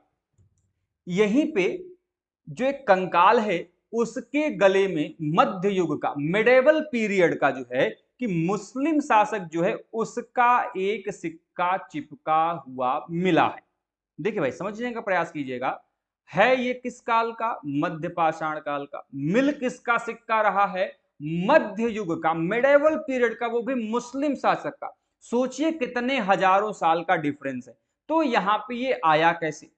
यहीं पे जो एक कंकाल है उसके गले में मध्य युग का, मिडेवल पीरियड का जो है कि मुस्लिम शासक जो है उसका एक सिक्का चिपका हुआ मिला है। देखिए भाई समझने का प्रयास कीजिएगा, है ये किस काल का, मध्य पाषाण काल का। मिल किसका सिक्का रहा है, मध्य युग का, मिडेवल पीरियड का, वो भी मुस्लिम शासक का। सोचिए कितने हजारों साल का डिफरेंस है। तो यहां पे ये आया कैसे,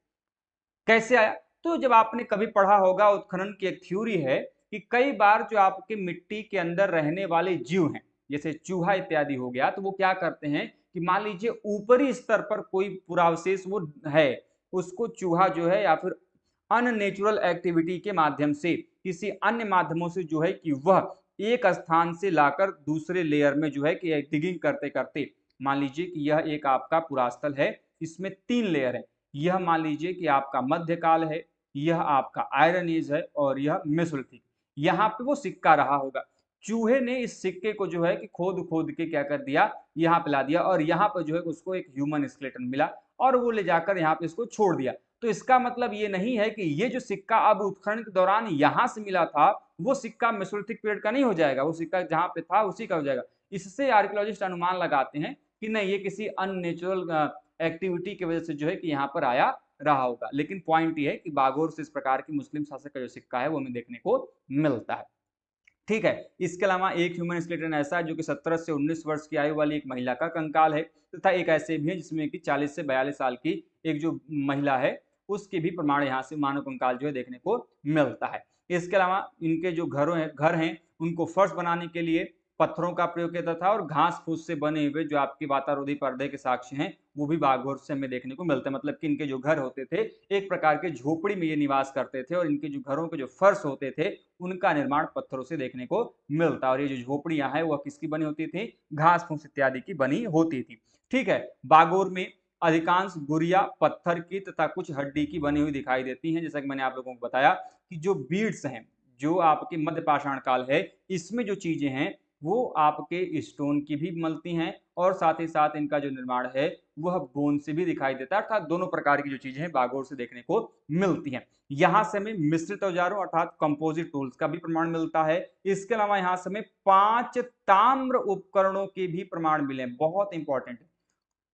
कैसे आया, तो जब आपने कभी पढ़ा होगा, उत्खनन की एक थ्योरी है कि कई बार जो आपके मिट्टी के अंदर रहने वाले जीव हैं, जैसे चूहा इत्यादि हो गया, तो वो क्या करते हैं कि मान लीजिए ऊपरी स्तर पर कोई पुरावशेष वो है, उसको चूहा जो है या फिर अननेचुरल एक्टिविटी के माध्यम से, किसी अन्य माध्यमों से जो है कि वह एक स्थान से लाकर दूसरे लेयर में जो है कि डिगिंग करते करते, मान लीजिए कि यह एक आपका पुरास्थल है, इसमें 3 लेयर है। यह मान लीजिए कि आपका मध्यकाल है, यह आपका आयरन एज है और यह मेसोलिथिक। यहाँ पे वो सिक्का रहा होगा। चूहे ने इस सिक्के को जो है कि खोद खोद के क्या कर दिया, यहाँ पे ला दिया और यहाँ पर जो है उसको एक ह्यूमन स्केलेटन मिला और वो ले जाकर यहाँ पे इसको छोड़ दिया। तो इसका मतलब ये नहीं है कि ये जो सिक्का अब उत्खनन के दौरान यहाँ से मिला था वो सिक्का मेसोलिथिक पीरियड का नहीं हो जाएगा, वो सिक्का जहाँ पे था उसी का हो जाएगा। इससे आर्कियोलॉजिस्ट अनुमान लगाते हैं कि नहीं, ये किसी अननेचुरल एक्टिविटी की वजह से जो है कि यहाँ पर आया रहा होगा। लेकिन पॉइंट ये है कि बागोर से इस प्रकार की मुस्लिम शासक का जो सिक्का है वो हमें देखने को मिलता है। ठीक है, इसके अलावा एक ह्यूमन स्केलेटन ऐसा है जो कि 17 से 19 वर्ष की आयु वाली एक महिला का कंकाल है, तथा एक ऐसे भी है जिसमें कि 40 से 42 साल की एक जो महिला है उसके भी प्रमाण यहाँ से मानव कंकाल जो है देखने को मिलता है। इसके अलावा इनके जो घर हैं उनको फर्श बनाने के लिए पत्थरों का प्रयोग किया था और घास फूस से बने हुए जो आपके वातारोधी पर्दे के साक्ष्य हैं वो भी बागोर से हमें देखने को मिलते हैं। मतलब कि इनके जो घर होते थे एक प्रकार के झोपड़ी में ये निवास करते थे और इनके जो घरों के जो फर्श होते थे उनका निर्माण पत्थरों से देखने को मिलता है। और ये जो झोपड़ियां हैं वह किसकी बनी होती थी, घास फूस इत्यादि की बनी होती थी। ठीक है, बागोर में अधिकांश गुड़िया पत्थर की तथा कुछ हड्डी की बनी हुई दिखाई देती हैं। जैसा कि मैंने आप लोगों को बताया कि जो बीड्स हैं, जो आपके मध्य पाषाण काल है, इसमें जो चीजें हैं वो आपके स्टोन की भी मिलती हैं और साथ ही साथ इनका जो निर्माण है वह बोन से भी दिखाई देता है। अर्थात दोनों प्रकार की जो चीजें हैं बागोर से देखने को मिलती हैं। यहां से हमें मिश्रित औजारों अर्थात कंपोजिट टूल्स का भी प्रमाण मिलता है। इसके अलावा यहां से हमें 5 ताम्र उपकरणों के भी प्रमाण मिले, बहुत इंपॉर्टेंट।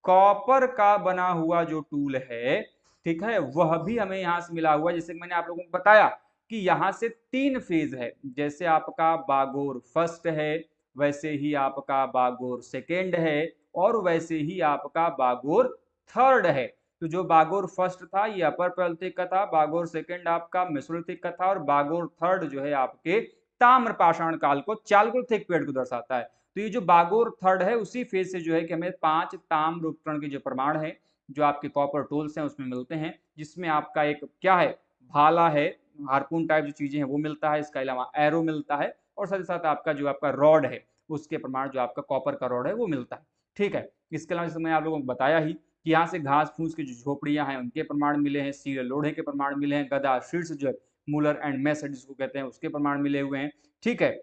कॉपर का बना हुआ जो टूल है, ठीक है, वह भी हमें यहां से मिला हुआ है। जैसे मैंने आप लोगों को बताया कि यहां से 3 फेज है, जैसे आपका बागोर फर्स्ट है, वैसे ही आपका बागोर सेकेंड है और वैसे ही आपका बागोर थर्ड है। तो जो बागोर फर्स्ट था ये अपर पैलियोलिथिक का था, बागोर सेकेंड आपका मेसोलिथिक का था और बागोर थर्ड जो है आपके ताम्र पाषाण काल को, चालकोलिथिक पीरियड को दर्शाता है। तो ये जो बागोर थर्ड है उसी फेज से जो है कि हमें 5 ताम्र उपकरण के जो प्रमाण है जो आपके कॉपर टूल्स हैं उसमें मिलते हैं, जिसमें आपका एक क्या है, भाला है, हार्पून टाइप जो चीजें हैं वो मिलता है, इसके अलावा एरो मिलता है और साथ ही साथ आपका जो आपका रॉड है उसके प्रमाण जो आपका कॉपर का रॉड है वो मिलता है। ठीक है, इसके अलावा जैसे मैंने आप लोगों को बताया ही कि यहाँ से घास फूस की जो झोपड़ियां हैं उनके प्रमाण मिले हैं, सील लोढ़े के प्रमाण मिले हैं, गदा शीर्ष जो है मूलर एंड मेस जिसको कहते हैं उसके प्रमाण मिले हुए हैं। ठीक है,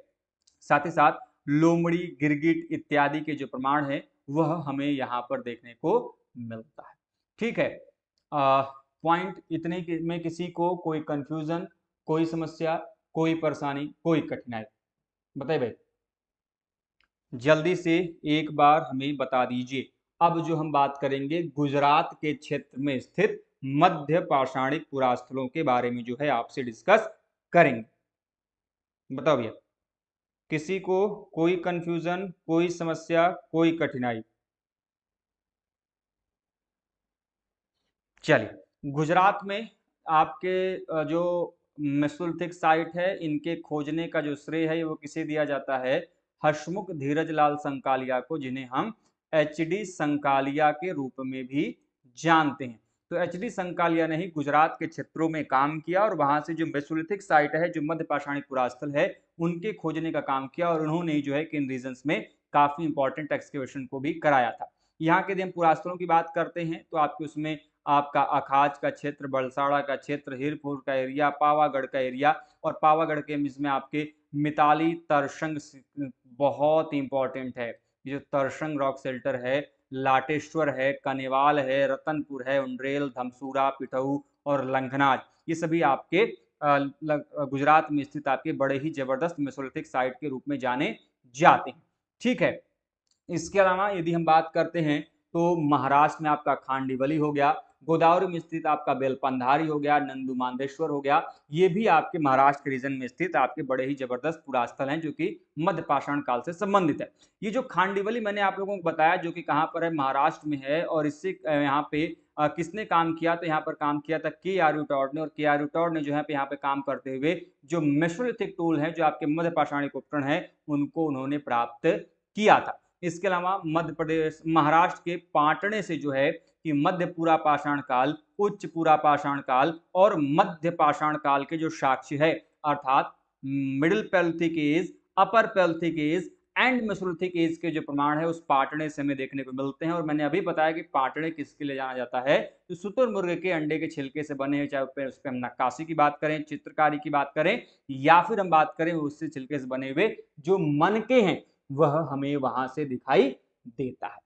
साथ ही साथ लोमड़ी, गिरगिट इत्यादि के जो प्रमाण है वह हमें यहाँ पर देखने को मिलता है। ठीक है, पॉइंट इतने में किसी को कोई कंफ्यूजन, कोई समस्या, कोई परेशानी, कोई कठिनाई बताइए भाई, जल्दी से एक बार हमें बता दीजिए। अब जो हम बात करेंगे गुजरात के क्षेत्र में स्थित मध्य पाषाणिक पुरास्थलों के बारे में जो है आपसे डिस्कस करेंगे। बताओ भैया, किसी को कोई कंफ्यूजन, कोई समस्या, कोई कठिनाई? चलिए, गुजरात में आपके जो मेसोलिथिक साइट है इनके खोजने का जो श्रेय है वो किसे दिया जाता है? हसमुख धीरजलाल संकालिया को, जिन्हें हम एच.डी. संकालिया के रूप में भी जानते हैं। तो एच.डी. संकालिया ने ही गुजरात के क्षेत्रों में काम किया और वहां से जो मेसोलिथिक साइट है, जो मध्य पाषाणिक पुरास्थल है, उनके खोजने का काम किया और उन्होंने जो है कि इन रीजन्स में काफी इंपॉर्टेंट एक्सकेवेशन को भी कराया था। यहाँ के यदि हम पुरास्थलों की बात करते हैं तो आपके उसमें आपका अखाज का क्षेत्र, बलसाड़ा का क्षेत्र, हिरपुर का एरिया, पावागढ़ का एरिया और पावागढ़ के इसमें आपके मिताली तरसंग बहुत इंपॉर्टेंट है। ये जो तरसंग रॉक शेल्टर है, लाटेश्वर है, कनेवाल है, रतनपुर है, उंड्रेल, धमसूरा, पिठऊ और लंघनाज, ये सभी आपके गुजरात में स्थित आपके बड़े ही जबरदस्त मेसोलिथिक साइट के रूप में जाने जाते हैं। ठीक है, इसके अलावा यदि हम बात करते हैं तो महाराष्ट्र में आपका खांडीवली हो गया, गोदावरी में स्थित आपका बेलपंधारी हो गया, नंदू मांदेश्वर हो गया, ये भी आपके महाराष्ट्र के रीजन में स्थित आपके बड़े ही जबरदस्त पुरास्थल हैं जो कि मध्य पाषाण काल से संबंधित है। ये जो खांडीवली मैंने आप लोगों को बताया जो कि कहाँ पर है, महाराष्ट्र में है और इससे यहाँ पे किसने काम किया, तो यहाँ पर काम किया था के.आर.यू. टॉड ने, और के.आर.यू. टॉड ने जो है यहाँ पे काम करते हुए जो मेसोलिथिक टूल है, जो आपके मध्य पाषाणिक उपकरण है, उनको उन्होंने प्राप्त किया था। इसके अलावा मध्य प्रदेश, महाराष्ट्र के पाटने से जो है कि मध्य पूरा पाषाण काल, उच्च पूरा पाषाण काल और मध्य पाषाण काल के जो साक्ष्य है, अर्थात middle palaeolithic age, upper palaeolithic age and mesolithic age के जो प्रमाण है उस पाटने से हमें देखने को मिलते हैं। और मैंने अभी बताया कि पाटने किसके लिए जाना जाता है, तो शुतुरमुर्ग के अंडे के छिलके से बने हैं, चाहे उस पर हम नक्काशी की बात करें, चित्रकारी की बात करें, या फिर हम बात करें उससे छिलके से बने हुए जो मनके हैं, वह हमें वहां से दिखाई देता है।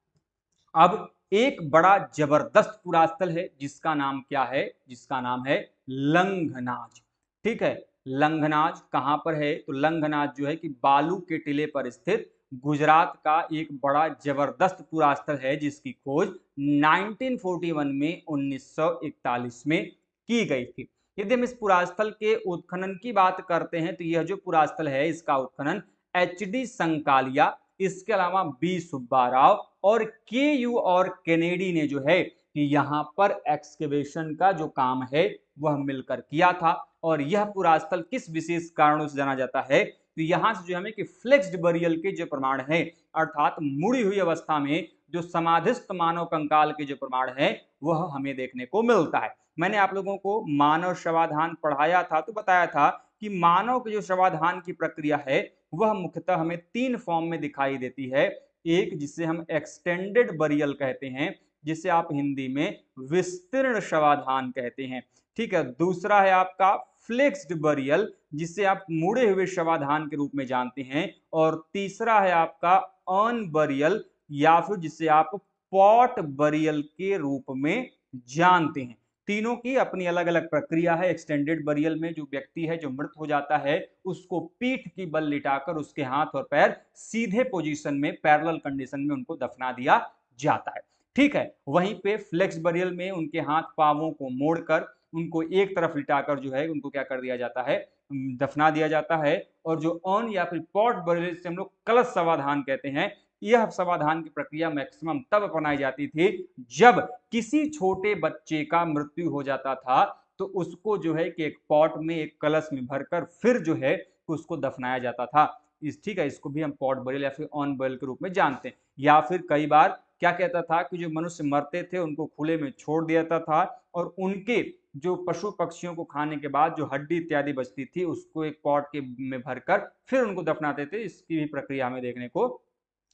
अब एक बड़ा जबरदस्त पुरास्थल है जिसका नाम क्या है, जिसका नाम है लंघनाज। ठीक है, लंघनाज कहां पर है, तो लंघनाज जो है कि बालू के टीले पर स्थित गुजरात का एक बड़ा जबरदस्त पुरास्थल है जिसकी खोज 1941 में 1941 में की गई थी। यदि हम इस पुरास्थल के उत्खनन की बात करते हैं तो यह जो पुरास्थल है इसका उत्खनन HD संकालिया, इसके अलावा बी सुब्बा राव और KU और केनेडी ने जो है कि यहाँ पर एक्सकेवेशन का जो काम है वह मिलकर किया था। और यह पुरास्थल किस विशेष कारणों से जाना जाता है, तो यहाँ से जो हमें कि फ्लेक्स्ड बरियल के जो प्रमाण है, अर्थात मुड़ी हुई अवस्था में जो समाधिस्थ मानव कंकाल के जो प्रमाण है वह हमें देखने को मिलता है। मैंने आप लोगों को मानव शवाधान पढ़ाया था तो बताया था कि मानव के जो शवाधान की प्रक्रिया है वह मुख्यतः हमें 3 फॉर्म में दिखाई देती है। एक जिसे हम एक्सटेंडेड बरियल कहते हैं, जिसे आप हिंदी में विस्तीर्ण शवाधान कहते हैं। ठीक है, दूसरा है आपका फ्लेक्स्ड बरियल जिसे आप मुड़े हुए शवाधान के रूप में जानते हैं, और तीसरा है आपका अर्न बरियल या फिर जिसे आप पॉट बरियल के रूप में जानते हैं। तीनों की अपनी अलग अलग प्रक्रिया है। एक्सटेंडेड बरियल में जो व्यक्ति है जो मृत हो जाता है उसको पीठ की बल लिटाकर उसके हाथ और पैर सीधे पोजीशन में पैरेलल कंडीशन में उनको दफना दिया जाता है। ठीक है, वहीं पे फ्लेक्स बरियल में उनके हाथ पांवों को मोड़कर उनको एक तरफ लिटाकर जो है उनको क्या कर दिया जाता है, दफना दिया जाता है। और जो अर्न या फिर पॉट बरियल से हम लोग कलश समाधान कहते हैं, यह समाधान की प्रक्रिया मैक्सिमम तब अपनाई जाती थी जब किसी छोटे बच्चे का मृत्यु हो जाता था, तो उसको जो है कि एक पॉट में एक कलश में भरकर फिर जो है उसको दफनाया जाता था। ठीक है, इसको भी हम पॉट बरियल या फिर ऑन बरियल के रूप में जानते हैं। या फिर कई बार क्या कहता था कि जो मनुष्य मरते थे उनको खुले में छोड़ दिया जाता था और उनके जो पशु पक्षियों को खाने के बाद जो हड्डी इत्यादि बचती थी उसको एक पॉट के में भरकर फिर उनको दफनाते थे। इसकी भी प्रक्रिया हमें देखने को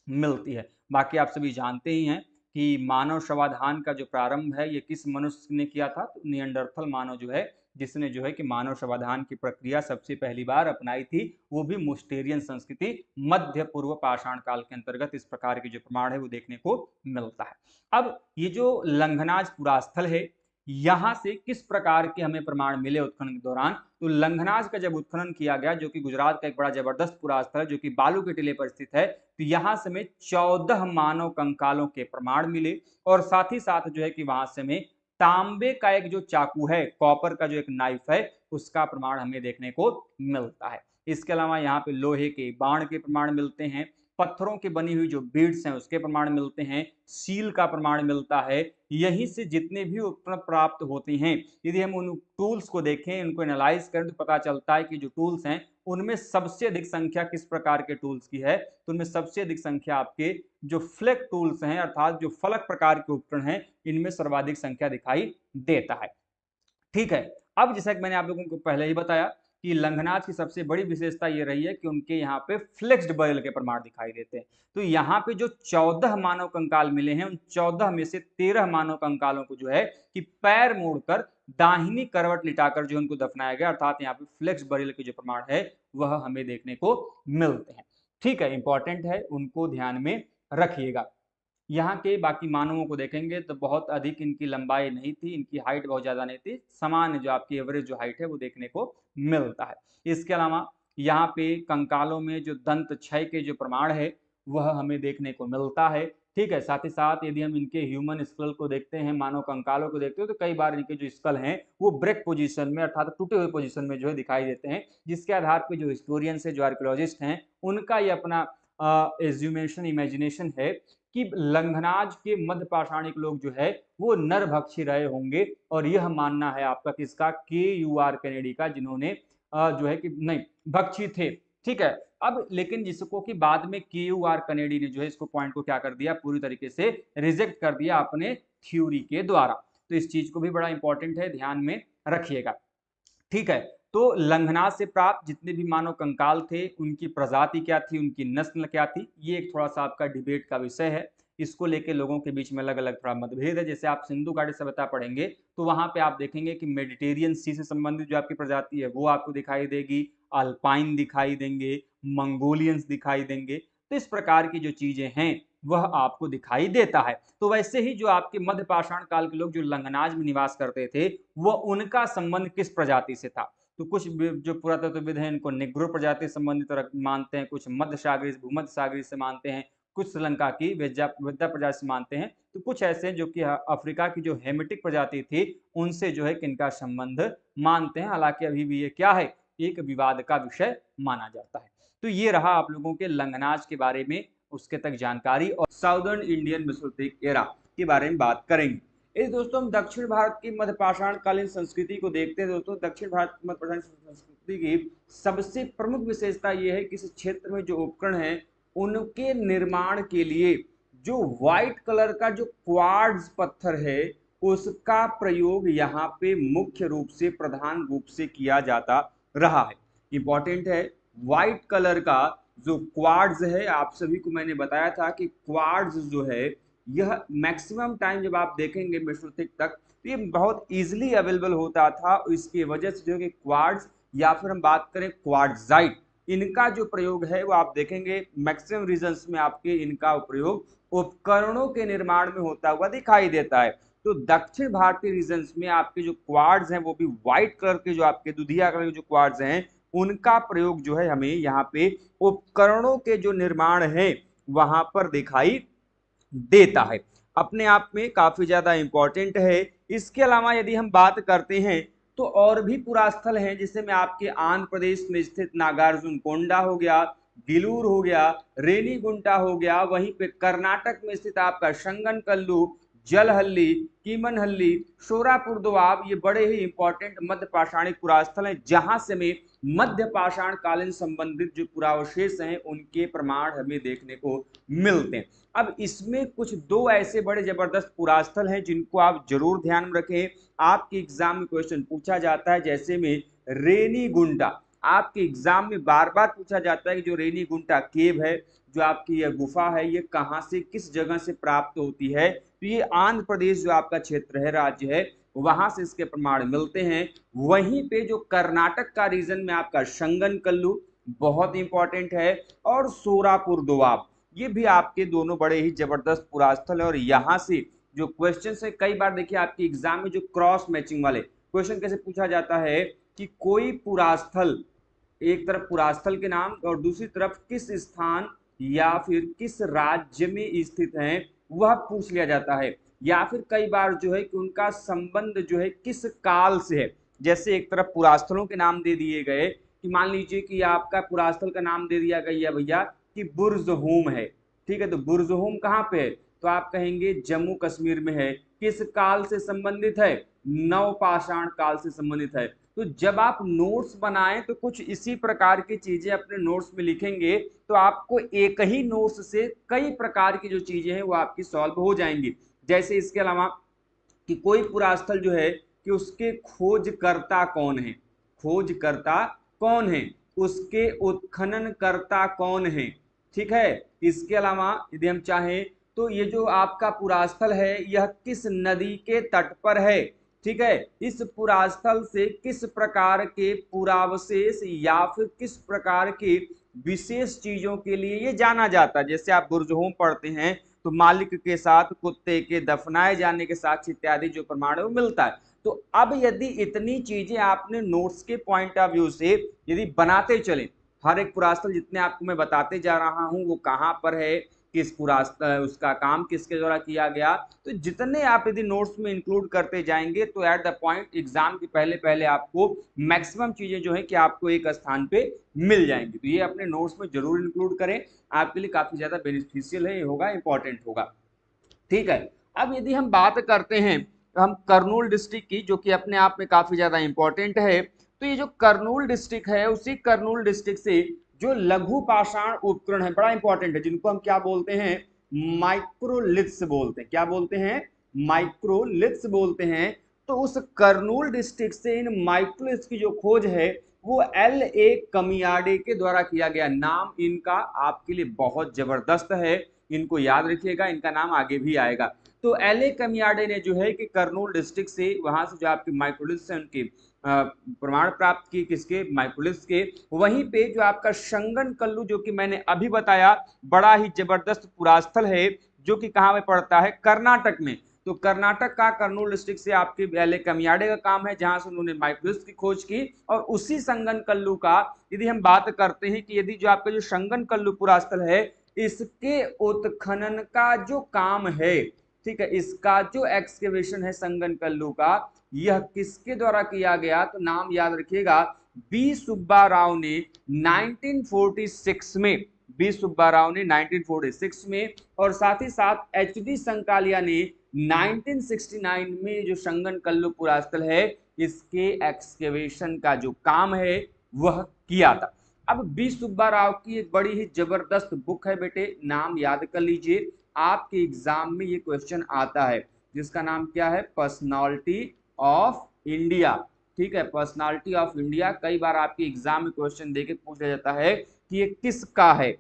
मिलती है। बाकी आप सभी जानते ही हैं कि मानव शवाधान का जो प्रारंभ है ये किस मनुष्य ने किया था, तो निएंडरथल मानव जो है जिसने जो है कि मानव शवाधान की प्रक्रिया सबसे पहली बार अपनाई थी, वो भी मुस्टेरियन संस्कृति मध्य पूर्व पाषाण काल के अंतर्गत इस प्रकार के जो प्रमाण है वो देखने को मिलता है। अब ये जो लंघनाज पुरास्थल है यहाँ से किस प्रकार के हमें प्रमाण मिले उत्खनन के दौरान, तो लंघनाज का जब उत्खनन किया गया जो कि गुजरात का एक बड़ा जबरदस्त पुरास्थल है जो कि बालू के टीले पर स्थित है, तो यहाँ से हमें 14 मानव कंकालों के प्रमाण मिले। और साथ ही साथ जो है कि वहां से हमें तांबे का एक जो चाकू है, कॉपर का जो एक नाइफ है, उसका प्रमाण हमें देखने को मिलता है। इसके अलावा यहाँ पे लोहे के बाण के प्रमाण मिलते हैं, पत्थरों की बनी हुई जो बीड्स हैं उसके प्रमाण मिलते हैं, सील का प्रमाण मिलता है। यहीं से जितने भी उपकरण प्राप्त होते हैं, यदि हम उन टूल्स को देखें, इनको एनालाइज करें तो पता चलता है कि जो टूल्स हैं उनमें सबसे अधिक संख्या किस प्रकार के टूल्स की है, तो उनमें सबसे अधिक संख्या आपके जो फ्लेक टूल्स हैं अर्थात जो फलक प्रकार के उपकरण हैं इनमें सर्वाधिक संख्या दिखाई देता है। ठीक है, अब जैसा कि मैंने आप लोगों को पहले ही बताया कि लंघनाज की सबसे बड़ी विशेषता ये रही है कि उनके यहाँ पे फ्लेक्स्ड बरियल के प्रमाण दिखाई देते हैं। तो यहाँ पे जो 14 मानव कंकाल मिले हैं उन 14 में से 13 मानव कंकालों को जो है कि पैर मोड़कर दाहिनी करवट लिटाकर जो उनको दफनाया गया, अर्थात यहाँ पे फ्लेक्स बरियल के जो प्रमाण है वह हमें देखने को मिलते हैं। ठीक है, इंपॉर्टेंट है, उनको ध्यान में रखिएगा। यहाँ के बाकी मानवों को देखेंगे तो बहुत अधिक इनकी लंबाई नहीं थी, इनकी हाइट बहुत ज्यादा नहीं थी, सामान्य जो आपकी एवरेज जो हाइट है वो देखने को मिलता है। इसके अलावा यहाँ पे कंकालों में जो दंत क्षय के जो प्रमाण है वह हमें देखने को मिलता है। ठीक है, साथ ही साथ यदि हम इनके ह्यूमन स्कल को देखते हैं, मानव कंकालों को देखते हैं, तो कई बार इनके जो स्कल हैं वो ब्रेक पोजीशन में अर्थात टूटे हुए पोजीशन में जो है दिखाई देते हैं, जिसके आधार पर जो हिस्टोरियंस है, जो आर्कियोलॉजिस्ट हैं, उनका ये अपना एज्यूमेशन इमेजिनेशन है कि लंघनाज के मध्य पाषाणिक लोग जो है वो नरभक्षी रहे होंगे। और यह मानना है आपका किसका, KUR केनेडी का, जिन्होंने जो है कि नहीं भक्षी थे। ठीक है, अब लेकिन जिसको कि बाद में KUR केनेडी ने जो है इसको पॉइंट को क्या कर दिया, पूरी तरीके से रिजेक्ट कर दिया अपने थ्योरी के द्वारा। तो इस चीज को भी बड़ा इंपॉर्टेंट है, ध्यान में रखिएगा। ठीक है, तो लंघनाज से प्राप्त जितने भी मानव कंकाल थे उनकी प्रजाति क्या थी, उनकी नस्ल क्या थी, ये एक थोड़ा सा आपका डिबेट का विषय है। इसको लेके लोगों के बीच में अलग अलग थोड़ा मतभेद है। जैसे आप सिंधु घाटी सभ्यता पढ़ेंगे तो वहां पे आप देखेंगे कि मेडिटेरियन सी से संबंधित जो आपकी प्रजाति है वो आपको दिखाई देगी, अल्पाइन दिखाई देंगे, मंगोलियंस दिखाई देंगे। तो इस प्रकार की जो चीजें हैं वह आपको दिखाई देता है। तो वैसे ही जो आपके मध्य पाषाण काल के लोग जो लंघनाज में निवास करते थे वह उनका संबंध किस प्रजाति से था। तो कुछ जो पुरातत्वविद हैं इनको निग्रो प्रजाति संबंधित मानते हैं, कुछ मध्य सागरी भूमध्य सागरी से मानते हैं, कुछ श्रीलंका की विद्या प्रजाति से मानते हैं, तो कुछ ऐसे जो कि अफ्रीका की जो हेमिटिक प्रजाति थी उनसे जो है किनका संबंध मानते हैं। हालांकि अभी भी ये क्या है, एक विवाद का विषय माना जाता है। तो ये रहा आप लोगों के लंघनाज के बारे में उसके तक जानकारी, और साउदर्न इंडियन मेसोलिथिक एरा के बारे में बात करेंगे। इस दोस्तों हम दक्षिण भारत की मध्यपाषाण कालीन संस्कृति को देखते हैं। दोस्तों दक्षिण भारत की मध्यपाषाण संस्कृति की सबसे प्रमुख विशेषता यह है कि इस क्षेत्र में जो उपकरण हैं उनके निर्माण के लिए जो व्हाइट कलर का जो क्वार्ट्ज पत्थर है उसका प्रयोग यहाँ पे मुख्य रूप से प्रधान रूप से किया जाता रहा है। इंपॉर्टेंट है, व्हाइट कलर का जो क्वार्ट्ज है, आप सभी को मैंने बताया था कि क्वार्ट्ज जो है यह मैक्सिमम टाइम जब आप देखेंगे मेसोलिथिक तक तो ये बहुत इजीली अवेलेबल होता था। इसकी वजह से जो कि क्वार्ट्ज या फिर हम बात करें क्वार्ट्जाइट, इनका जो प्रयोग है वो आप देखेंगे मैक्सिमम रीजन्स में आपके इनका प्रयोग उपकरणों के निर्माण में होता हुआ दिखाई देता है। तो दक्षिण भारतीय रीजन्स में आपके जो क्वार्ट्ज हैं वो भी व्हाइट कलर के, जो आपके दुधिया कलर के जो क्वार्ट्ज हैं उनका प्रयोग जो है हमें यहाँ पे उपकरणों के जो निर्माण है वहां पर दिखाई देता है। अपने आप में काफी ज्यादा इंपॉर्टेंट है। इसके अलावा यदि हम बात करते हैं तो और भी पुरास्थल हैं, जिससे में आपके आंध्र प्रदेश में स्थित नागार्जुन कोंडा हो गया, गिलूर हो गया, रेनीगुंटा हो गया, वहीं पे कर्नाटक में स्थित आपका शंगनकल्लू, जलहल्ली, कीमनहल्ली, शोरापुर दोआब, ये बड़े ही इंपॉर्टेंट मध्य पाषाणिक पुरास्थल हैं जहां से में मध्य पाषाण कालीन संबंधित जो पुरावशेष हैं उनके प्रमाण हमें देखने को मिलते हैं। अब इसमें कुछ दो ऐसे बड़े जबरदस्त पुरास्थल हैं जिनको आप जरूर ध्यान में रखें, आपके एग्जाम में क्वेश्चन पूछा जाता है। जैसे में रेनीगुंटा, आपके एग्जाम में बार बार पूछा जाता है कि जो रेनीगुंटा केव है, जो आपकी यह गुफा है, ये कहां से किस जगह से प्राप्त होती है। तो ये आंध्र प्रदेश जो आपका क्षेत्र है, राज्य है, वहां से इसके प्रमाण मिलते हैं। वहीं पे जो कर्नाटक का रीजन में आपका शंगनकल्लू बहुत इंपॉर्टेंट है, और सोरापुर दोआब, ये भी आपके दोनों बड़े ही जबरदस्त पुरास्थल है। और यहाँ से जो क्वेश्चन है कई बार देखिए आपके एग्जाम में जो क्रॉस मैचिंग वाले क्वेश्चन कैसे पूछा जाता है कि कोई पुरास्थल, एक तरफ पुरास्थल के नाम और दूसरी तरफ किस स्थान या फिर किस राज्य में स्थित है वह पूछ लिया जाता है, या फिर कई बार जो है कि उनका संबंध जो है किस काल से है। जैसे एक तरफ पुरास्थलों के नाम दे दिए गए कि मान लीजिए कि आपका पुरास्थल का नाम दे दिया गया भैया कि बुर्ज़होम है, ठीक है, तो बुर्ज़होम कहाँ पे है, तो आप कहेंगे जम्मू कश्मीर में है। किस काल से संबंधित है, नवपाषाण काल से संबंधित है। तो जब आप नोट्स बनाएं तो कुछ इसी प्रकार की चीजें अपने नोट्स में लिखेंगे तो आपको एक ही नोट्स से कई प्रकार की जो चीजें हैं वो आपकी सॉल्व हो जाएंगी। जैसे इसके अलावा कि कोई पुरास्थल जो है कि उसके खोजकर्ता कौन है, खोजकर्ता कौन है, उसके उत्खननकर्ता कौन है, ठीक है। इसके अलावा यदि हम चाहें तो ये जो आपका पुरास्थल है यह किस नदी के तट पर है, ठीक है। इस पुरास्थल से किस प्रकार के पुरावशेष या फिर किस प्रकार के विशेष चीजों के लिए ये जाना जाता है। जैसे आप बुर्ज़होम पढ़ते हैं तो मालिक के साथ कुत्ते के दफनाए जाने के साक्ष्य इत्यादि जो प्रमाण है वो मिलता है। तो अब यदि इतनी चीजें आपने नोट्स के पॉइंट ऑफ व्यू से यदि बनाते चले, हर एक पुरास्थल जितने आपको मैं बताते जा रहा हूं वो कहाँ पर है, किस पुरास्थल, उसका काम किसके द्वारा किया गया, तो जितने आप यदि नोट्स में इंक्लूड करते जाएंगे तो एट द पॉइंट एग्जाम के पहले पहले आपको मैक्सिमम चीजें जो है कि आपको एक स्थान पे मिल जाएंगी। तो ये अपने नोट्स में जरूर इंक्लूड करें, आपके लिए काफी ज्यादा बेनिफिशियल है, ये होगा, इंपॉर्टेंट होगा, ठीक है। अब यदि हम बात करते हैं हम कर्नूल डिस्ट्रिक्ट की, जो कि अपने आप में काफी ज्यादा इंपॉर्टेंट है, तो ये जो कर्नूल डिस्ट्रिक्ट है उसी कर्नूल डिस्ट्रिक्ट से जो लघु पाषाण उपकरण है, बड़ा इंपॉर्टेंट है, जिनको हम क्या बोलते हैं, माइक्रोलिथ्स बोलते हैं। क्या बोलते हैं, माइक्रोलिथ्स बोलते हैं। तो उस कर्नूल डिस्ट्रिक्ट से इन माइक्रोलिथ्स की जो खोज है वो L.A. कमियाडे के द्वारा किया गया। नाम इनका आपके लिए बहुत जबरदस्त है, इनको याद रखिएगा, इनका नाम आगे भी आएगा। तो L.A. कमियाडे ने जो है कि कर्नूल डिस्ट्रिक्ट से वहां से जो आपके माइक्रोलिथ्स हैं उनके प्रमाण प्राप्त किए, किसके, माइक्रोलिथ्स के। वहीं पे जो आपका शंगन कल्लू, जो कि मैंने अभी बताया, बड़ा ही जबरदस्त पुरास्थल है, जो कि कहाँ में पड़ता है, कर्नाटक में। तो कर्नाटक का कर्नूल डिस्ट्रिक्ट से आपके L.A. कमियाडे का काम है, जहां से उन्होंने माइक्रोलिथ्स की खोज की। और उसी संगन कल्लू का यदि हम बात करते हैं कि यदि जो आपका जो शंगन कल्लू पुरास्थल है, इसके उत्खनन का जो काम है, ठीक है, इसका जो एक्सकेवेशन है संगन कल्लू का, यह किसके द्वारा किया गया, तो नाम याद रखिएगा, बी सुब्बा राव ने 1946 में, बी सुब्बा राव ने 1946 में, और साथ ही साथ H.D. संकालिया ने 1969 में जो शंगन कल्लू पुरास्थल है इसके एक्सकेवेशन का जो काम है वह किया था। अब बी सुब्बा राव की एक बड़ी ही जबरदस्त बुक है बेटे, नाम याद कर लीजिए, आपके एग्जाम में ये क्वेश्चन आता है, जिसका नाम क्या है, पर्सनालिटी ऑफ इंडिया। ठीक है, पर्सनालिटी ऑफ इंडिया कई बार आपके एग्जाम में क्वेश्चन देके पूछा जाता है कि ये किसका है।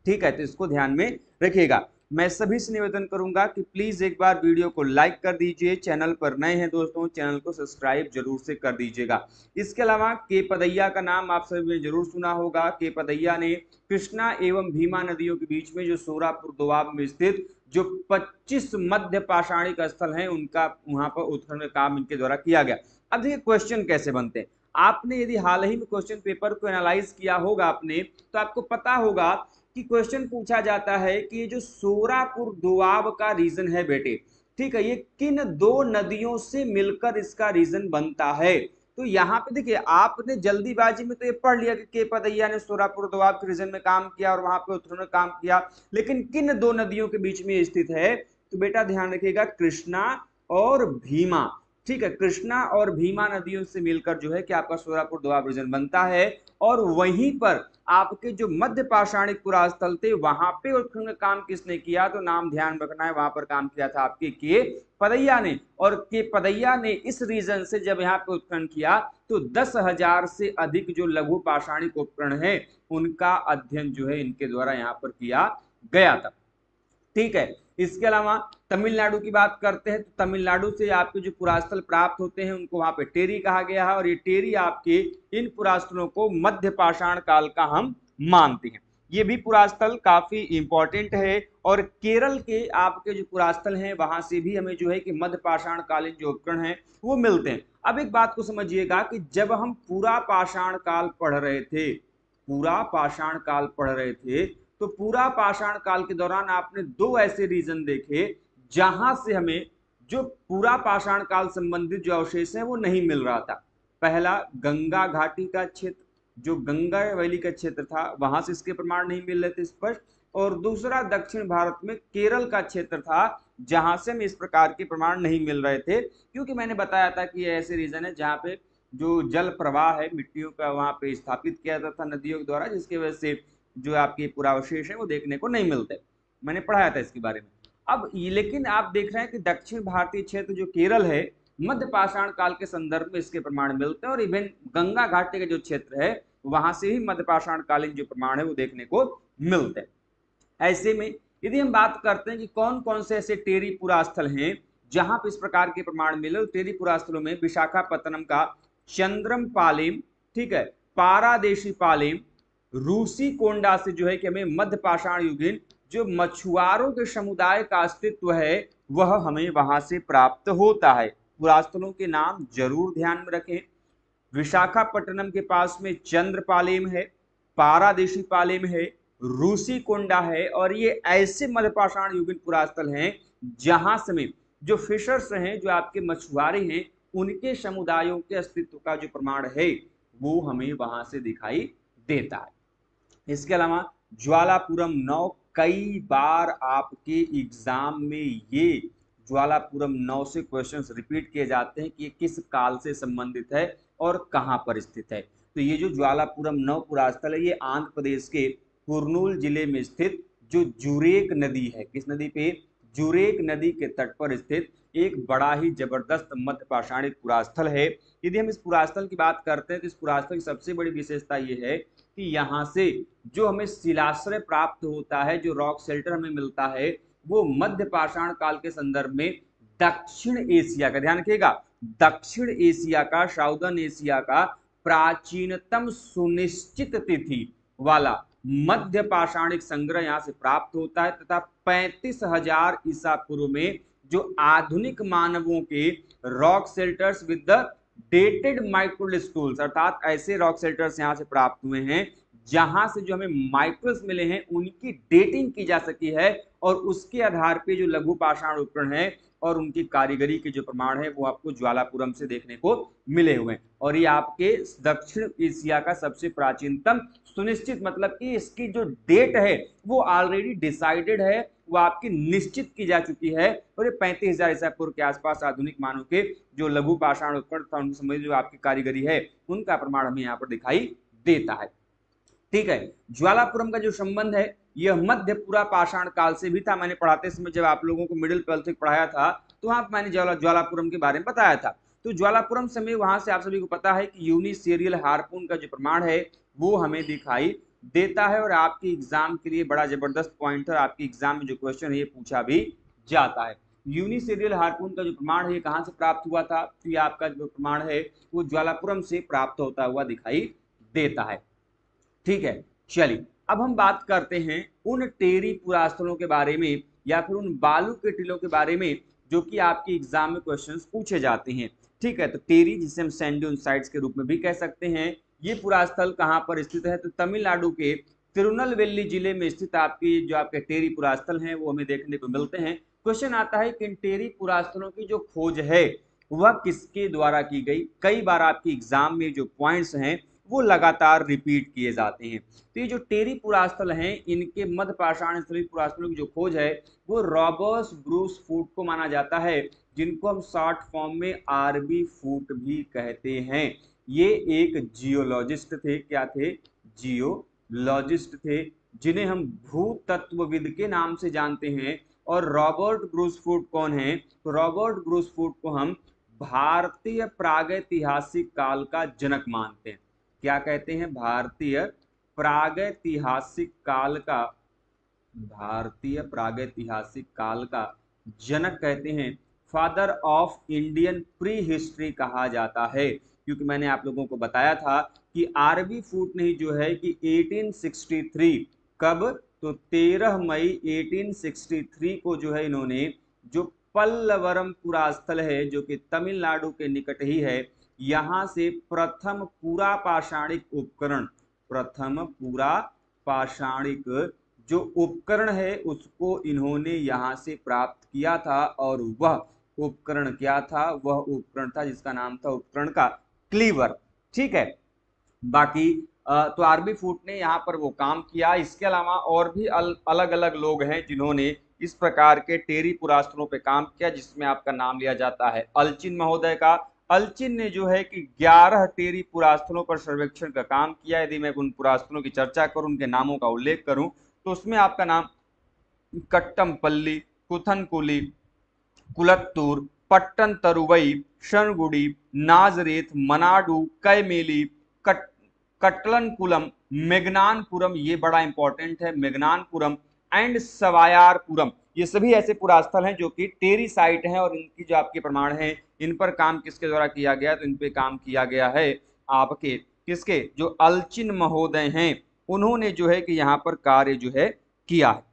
ठीक है, तो इसको ध्यान में रखिएगा। मैं सभी से निवेदन करूंगा कि प्लीज एक बार वीडियो को लाइक कर दीजिए, चैनल पर नए हैं दोस्तों चैनल को सब्सक्राइब जरूर से कर दीजिएगा। इसके अलावा के पदैया का नाम आप सभी ने जरूर सुना होगा। के पदैया ने कृष्णा एवं भीमा नदियों के बीच में जो सोरापुर दोआब में स्थित जो 25 मध्य पाषाणिक स्थल हैं उनका वहां पर उत्खनन काम इनके द्वारा किया गया। अब देखिए क्वेश्चन कैसे बनते हैं, आपने यदि हाल ही में क्वेश्चन पेपर को एनालाइज किया होगा आपने, तो आपको पता होगा कि क्वेश्चन पूछा जाता है कि ये जो सोरापुर दोआब का रीजन है बेटे, ठीक है, ये किन दो नदियों से मिलकर इसका रीजन बनता है। तो यहाँ पे देखिए आपने जल्दीबाजी में तो ये पढ़ लिया कि के पदैया ने सोरापुर दोआब के रीजन में काम किया और वहां पे उत्खनन काम किया, लेकिन किन दो नदियों के बीच में स्थित है, तो बेटा ध्यान रखिएगा, कृष्णा और भीमा। ठीक है, कृष्णा और भीमा नदियों से मिलकर जो है कि आपका सोरापुर दोआब रीजन बनता है। और वहीं पर आपके जो मध्य पाषाणिक पुरास्थल थे वहां पे उत्खनन काम किसने किया, तो नाम ध्यान रखना है, वहां पर काम किया था आपके के पदैया ने। और के पदैया ने इस रीजन से जब यहाँ पे उत्खनन किया तो 10,000 से अधिक जो लघु पाषाणिक उपकरण है उनका अध्ययन जो है इनके द्वारा यहाँ पर किया गया था। ठीक है, इसके अलावा तमिलनाडु की बात करते हैं तो तमिलनाडु से आपके जो पुरास्थल प्राप्त होते हैं उनको वहां पे टेरी कहा गया है, और ये टेरी आपके इन पुरास्थलों को मध्य पाषाण काल का हम मानते हैं। ये भी पुरास्थल काफी इंपॉर्टेंट है। और केरल के आपके जो पुरास्थल हैं वहां से भी हमें जो है कि मध्य पाषाण कालीन जो उपकरण हैं वो मिलते हैं। अब एक बात को समझिएगा कि जब हम पूरा पाषाण काल पढ़ रहे थे, पूरा पाषाण काल पढ़ रहे थे, तो पूरा पाषाण काल के दौरान आपने दो ऐसे रीजन देखे जहां से हमें जो पूरा पाषाण काल संबंधित जो अवशेष है वो नहीं मिल रहा था। पहला गंगा घाटी का क्षेत्र, जो गंगा वैली का क्षेत्र था वहां से इसके प्रमाण नहीं मिल रहे थे स्पष्ट। और दूसरा दक्षिण भारत में केरल का क्षेत्र था जहां से हमें इस प्रकार के प्रमाण नहीं मिल रहे थे, क्योंकि मैंने बताया था कि ऐसे रीजन है जहां पे जो जल प्रवाह है मिट्टियों का वहां पे स्थापित किया जाता था नदियों के द्वारा, जिसकी वजह से जो आपके पुरावशेष है वो देखने को नहीं मिलते। मैंने पढ़ाया था इसके बारे में। अब लेकिन आप देख रहे हैं कि दक्षिण भारतीय क्षेत्र जो केरल है मध्य पाषाण काल के संदर्भ में इसके प्रमाण मिलते हैं, और इवन गंगा घाटी का जो क्षेत्र है वहां से ही मध्य पाषाण कालीन जो प्रमाण है वो देखने को मिलते हैं। ऐसे में यदि हम बात करते हैं कि कौन कौन से ऐसे टेरी पुरास्थल हैं जहां पर इस प्रकार के प्रमाण मिले, टेरी पुरास्थलों में विशाखापत्तनम का चंद्रम पालेम, ठीक है, पारादेशी पालेम, रूसी कोंडा से जो है कि हमें मध्य पाषाण युगीन जो मछुआरों के समुदाय का अस्तित्व है वह हमें वहां से प्राप्त होता है। पुरास्थलों के नाम जरूर ध्यान में रखें। विशाखापट्टनम के पास में चंद्रपालेम है, पारादेशी पालेम है, रूसी कोंडा है, और ये ऐसे मध्यपाषाण युगीन पुरास्थल हैं जहां समेत जो फिशर्स हैं, जो आपके मछुआरे हैं, उनके समुदायों के अस्तित्व का जो प्रमाण है वो हमें वहां से दिखाई देता है। इसके अलावा ज्वालापुरम 9, कई बार आपके एग्जाम में ये ज्वालापुरम 9 से क्वेश्चंस रिपीट किए जाते हैं कि ये किस काल से संबंधित है और कहां पर स्थित है। तो ये जो ज्वालापुरम 9 पुरास्थल है ये आंध्र प्रदेश के कुर्नूल जिले में स्थित जो जुरेक नदी है, किस नदी पे, जुरेक नदी के तट पर स्थित एक बड़ा ही जबरदस्त मध्य पाषाणिक पुरास्थल है। यदि हम इस पुरास्थल की बात करते हैं तो इस पुरास्थल की सबसे बड़ी विशेषता यह है कि यहाँ से जो हमें शिलाश्रय प्राप्त होता है, जो रॉक शेल्टर हमें मिलता है, वो मध्य पाषाण काल के संदर्भ में दक्षिण एशिया का, ध्यान रखिएगा, दक्षिण एशिया का, साउदर्न एशिया का प्राचीनतम सुनिश्चित तिथि वाला मध्य पाषाणिक संग्रह यहां से प्राप्त होता है तथा 35,000 ईसा पूर्व में जो आधुनिक मानवों के rock shelters with the dated microlith tools, अर्थात ऐसे रॉक शेल्टर्स यहां से प्राप्त हुए हैं जहां से जो हमें माइक्रोस मिले हैं उनकी डेटिंग की जा सकी है और उसके आधार पे जो लघु पाषाण उपकरण है और उनकी कारीगरी के जो प्रमाण है वो आपको ज्वालापुरम से देखने को मिले हुए हैं। और ये आपके दक्षिण एशिया का सबसे प्राचीनतम सुनिश्चित, मतलब कि इसकी जो डेट है वो ऑलरेडी डिसाइडेड है, वो आपकी निश्चित की जा चुकी है और ये 35,000 ईसा पूर्व के आसपास आधुनिक मानव के जो लघु पाषाण उपकरण था उनसे संबंधित जो आपकी कारीगरी है उनका प्रमाण हमें यहाँ पर दिखाई देता है। ठीक है, ज्वालापुरम का जो संबंध है यह मध्य पूरा पाषाण काल से भी था। मैंने पढ़ाते समय जब आप लोगों को मिडिल ट्वेल्थ तक पढ़ाया था तो वहां मैंने ज्वालापुरम के बारे में बताया था। तो ज्वालापुरम समय वहां से आप सभी को पता है कि यूनिसेरियल हार्पून का जो प्रमाण है वो हमें दिखाई देता है और आपके एग्जाम के लिए बड़ा जबरदस्त पॉइंट है, आपके एग्जाम में जो क्वेश्चन है ये पूछा भी जाता है। यूनिसेरियल हार्पून का जो प्रमाण है कहां से प्राप्त हुआ था, तो ये आपका जो प्रमाण है वो ज्वालापुरम से प्राप्त होता हुआ दिखाई देता है। ठीक है, चलिए अब हम बात करते हैं उन टेरी पुरास्थलों के बारे में या फिर उन बालू के टीलों के बारे में जो कि आपके एग्जाम में क्वेश्चंस पूछे जाते हैं। ठीक है, तो टेरी जिसे हम सैंड ड्यून साइट्स के रूप में भी कह सकते हैं, ये पुरास्थल कहां पर स्थित है, तो तमिलनाडु के तिरुनलवेली जिले में स्थित आपकी जो आपके टेरी पुरास्थल हैं वो हमें देखने को मिलते हैं। क्वेश्चन आता है कि इन टेरी पुरास्थलों की जो खोज है वह किसके द्वारा की गई। कई बार आपके एग्जाम में जो पॉइंट्स हैं वो लगातार रिपीट किए जाते हैं। तो ये जो टेरी पुरास्थल हैं इनके मध्य पाषाण स्थलीय पुरास्थलों की जो खोज है वो रॉबर्ट ब्रूस फूट को माना जाता है, जिनको हम शॉर्ट फॉर्म में आरबी फूट भी कहते हैं। ये एक जियोलॉजिस्ट थे, क्या थे, जियोलॉजिस्ट थे, जिन्हें हम भूतत्वविद के नाम से जानते हैं। और रॉबर्ट ब्रूस फूट कौन है, तो रॉबर्ट ब्रूस फूट को हम भारतीय प्रागैतिहासिक काल का जनक मानते हैं। क्या कहते हैं, भारतीय प्रागैतिहासिक काल का, भारतीय प्रागैतिहासिक काल का जनक कहते हैं। Father of Indian pre history कहा जाता है, क्योंकि मैंने आप लोगों को बताया था कि आरबी फूट ने जो है कि 1863, कब, तो 13 मई 1863 को जो है इन्होंने जो पल्लवरम पुरास्थल है जो कि तमिलनाडु के निकट ही है, यहां से प्रथम पूरा पाषाणिक उपकरण, प्रथम पूरा पाषाणिक जो उपकरण है उसको इन्होंने यहां से प्राप्त किया था। और वह उपकरण क्या था, वह उपकरण था जिसका नाम था उपकरण का क्लीवर। ठीक है, बाकी तो आरबी फूट ने यहाँ पर वो काम किया। इसके अलावा और भी अलग अलग लोग हैं जिन्होंने इस प्रकार के टेरी पुरास्थलों पे काम किया, जिसमें आपका नाम लिया जाता है अल्चिन महोदय का। अल्चिन ने जो है कि 11 टेरी पुरास्थलों पर सर्वेक्षण का काम किया। यदि मैं उन पुरास्थलों की चर्चा करूं, उनके नामों का उल्लेख करूं, तो उसमें आपका नाम कट्टमपल्ली, कुथनकुली, कुलत्तूर, पट्टन तरुवई, शनगुड़ी, नाजरेथ, मनाडू, कैमेली, कटलनकुलम, मेघनानपुरम, ये बड़ा इंपॉर्टेंट है, मेघनानपुरम एंड सवायारपुरम, ये सभी ऐसे पुरास्थल हैं जो कि टेरी साइट हैं और इनकी जो आपके प्रमाण हैं इन पर काम किसके द्वारा किया गया, तो इन पे काम किया गया है आपके किसके, जो अल्चिन महोदय हैं उन्होंने जो है कि यहाँ पर कार्य जो है किया है।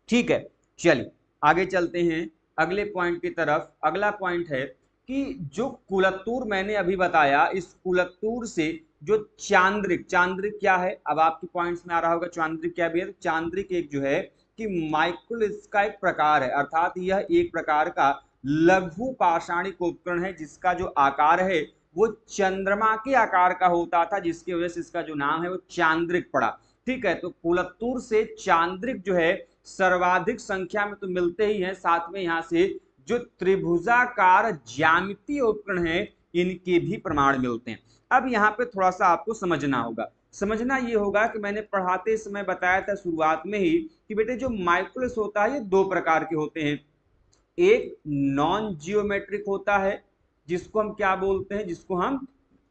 ठीक है, चलिए आगे चलते हैं अगले पॉइंट की तरफ। अगला पॉइंट है कि जो कुलत्तूर मैंने अभी बताया, इस कुलत्तूर से जो चांद्रिक, चांद्रिक क्या है, अब आपके पॉइंट्स में आ रहा होगा चांद्रिक क्या भी है। चांद्रिक एक जो है कि माइक्रोलिथ का एक प्रकार है, अर्थात यह एक प्रकार का लघु पाषाणिक उपकरण है जिसका जो आकार है वो चंद्रमा के आकार का होता था, जिसकी वजह से इसका जो नाम है वो चांद्रिक पड़ा। ठीक है, तो कुलत्तूर से चांद्रिक जो है सर्वाधिक संख्या में तो मिलते ही हैं, साथ में यहाँ से जो त्रिभुजाकार ज्यामितीय उपकरण हैं इनके भी प्रमाण मिलते हैं। अब यहाँ पे थोड़ा सा आपको समझना होगा। समझना ये होगा कि मैंने पढ़ाते समय बताया था शुरुआत में ही कि बेटे जो माइक्रोलिथ होता है ये दो प्रकार के होते हैं। एक नॉन जियोमेट्रिक होता है जिसको हम क्या बोलते हैं, जिसको हम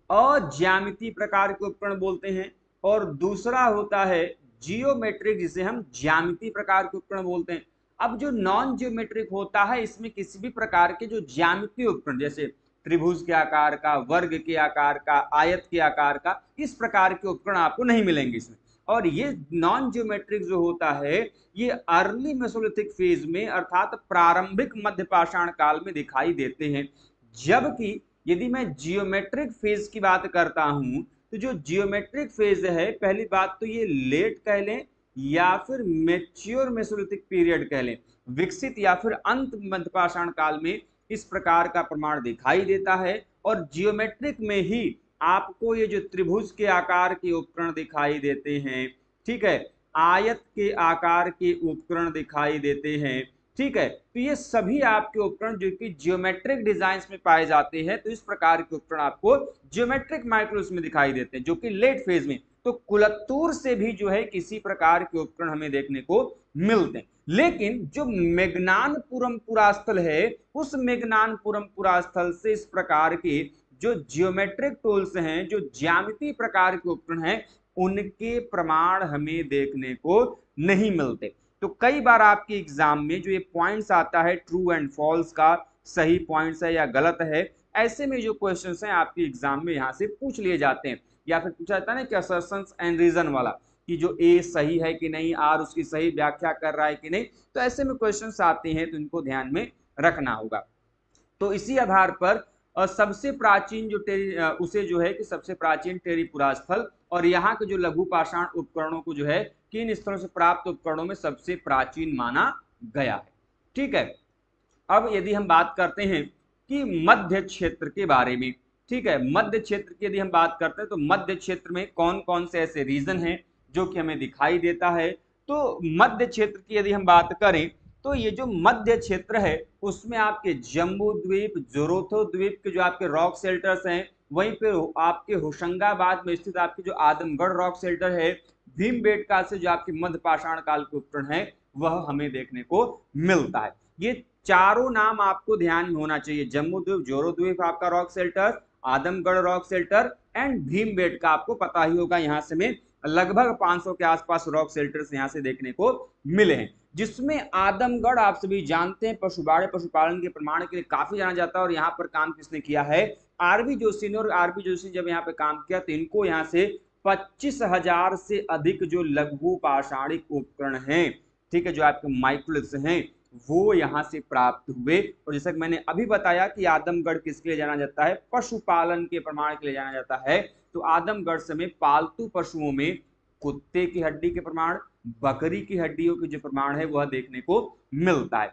अज्यामितीय प्रकार के उपकरण बोलते हैं, और दूसरा होता है जियोमेट्रिक जिसे हम ज्यामितीय प्रकार के उपकरण बोलते हैं। अब जो नॉन जियोमेट्रिक होता है इसमें किसी भी प्रकार के जो ज्यामितीय उपकरण जैसे त्रिभुज के आकार का, वर्ग के आकार का, आयत के आकार का, इस प्रकार के उपकरण आपको नहीं मिलेंगे इसमें। और ये नॉन जियोमेट्रिक जो होता है ये अर्ली मेसोलिथिक फेज में अर्थात प्रारंभिक मध्य पाषाण काल में दिखाई देते हैं। जबकि यदि मैं जियोमेट्रिक फेज की बात करता हूं तो जो जियोमेट्रिक फेज है, पहली बात तो ये लेट कह लें या फिर मेच्योर मेसोलिथिक पीरियड कह लें, विकसित या फिर अंत मध्य पाषाण काल में इस प्रकार का प्रमाण दिखाई देता है। और जियोमेट्रिक में ही आपको ये जो त्रिभुज के आकार के उपकरण दिखाई देते हैं, ठीक है, आयत के आकार के उपकरण दिखाई देते हैं, ठीक है, तो ये सभी आपके उपकरण जो कि जियोमेट्रिक डिजाइन में पाए जाते हैं, तो इस प्रकार के उपकरण आपको जियोमेट्रिक माइक्रोलिथ में दिखाई देते हैं जो कि लेट फेज में। तो कुलत्तूर से भी जो है किसी प्रकार के उपकरण हमें देखने को मिलते हैं। लेकिन जो मेघनानपुरम पुरास्थल है उस मेघनानपुरम पुरास्थल से इस प्रकार के जो जियोमेट्रिक टूल्स हैं, जो ज्यामितीय प्रकार के उपकरण हैं, उनके प्रमाण हमें देखने को नहीं मिलते। तो कई बार आपके एग्जाम में जो ये पॉइंट्स आता है ट्रू एंड फॉल्स का, सही पॉइंट्स है या गलत है, ऐसे में जो क्वेश्चंस हैं आपके एग्जाम में यहाँ से पूछ लिए जाते हैं, या फिर पूछा जाता है ना कि असर्शंस एंड रीजन वाला, कि जो ए सही है कि नहीं, आर उसकी सही व्याख्या कर रहा है कि नहीं, तो ऐसे में क्वेश्चंस आते हैं तो इनको ध्यान में रखना होगा। तो इसी आधार पर सबसे प्राचीन जो उसे जो है कि सबसे प्राचीन टेरीपुरा स्थल और यहाँ के जो लघु पाषाण उपकरणों को जो है किन स्थलों से प्राप्त उपकरणों में सबसे प्राचीन माना गया है। ठीक है, अब यदि हम बात करते हैं कि मध्य क्षेत्र के बारे में, ठीक है, मध्य क्षेत्र की यदि हम बात करते हैं तो मध्य क्षेत्र में कौन कौन से ऐसे रीजन हैं जो कि हमें दिखाई देता है। तो मध्य क्षेत्र की यदि हम बात करें तो ये जो मध्य क्षेत्र है उसमें आपके जम्बू द्वीप, जोरोथो द्वीप के जो आपके रॉक शेल्टर्स हैं, वहीं पे आपके होशंगाबाद में स्थित आपके जो आदमगढ़ रॉक शेल्टर है, भीमबेटका से जो आपके मध्य पाषाण काल के उपकरण है वह हमें देखने को मिलता है। ये चारों नाम आपको ध्यान में होना चाहिए, जम्बू द्वीप, जोरो द्वीप आपका rock shelter, Adamgarh rock shelter and Bhimbetka, आपको पता ही होगा यहाँ से में लगभग 500 के आसपास रॉक शेल्टर्स यहाँ से देखने को मिले हैं, जिसमें आदमगढ़ आप सभी जानते हैं पशुबाड़े पशुपालन के प्रमाण के लिए काफी जाना जाता है। और यहाँ पर काम किसने किया है, आरबी जोशी ने। और आरबी जोशी जब यहाँ पे काम किया तो इनको यहाँ से 25,000 से अधिक जो लघु पाषाणिक उपकरण हैं, ठीक है, जो आपके माइक्रोलिथ्स हैं, वो यहाँ से प्राप्त हुए। और जैसा कि मैंने अभी बताया कि आदमगढ़ किसके लिए जाना जाता है, पशुपालन के प्रमाण के लिए जाना जाता है। तो आदमगढ़ समय पालतू पशुओं में कुत्ते की हड्डी के प्रमाण, बकरी की हड्डियों के जो प्रमाण है वह देखने को मिलता है।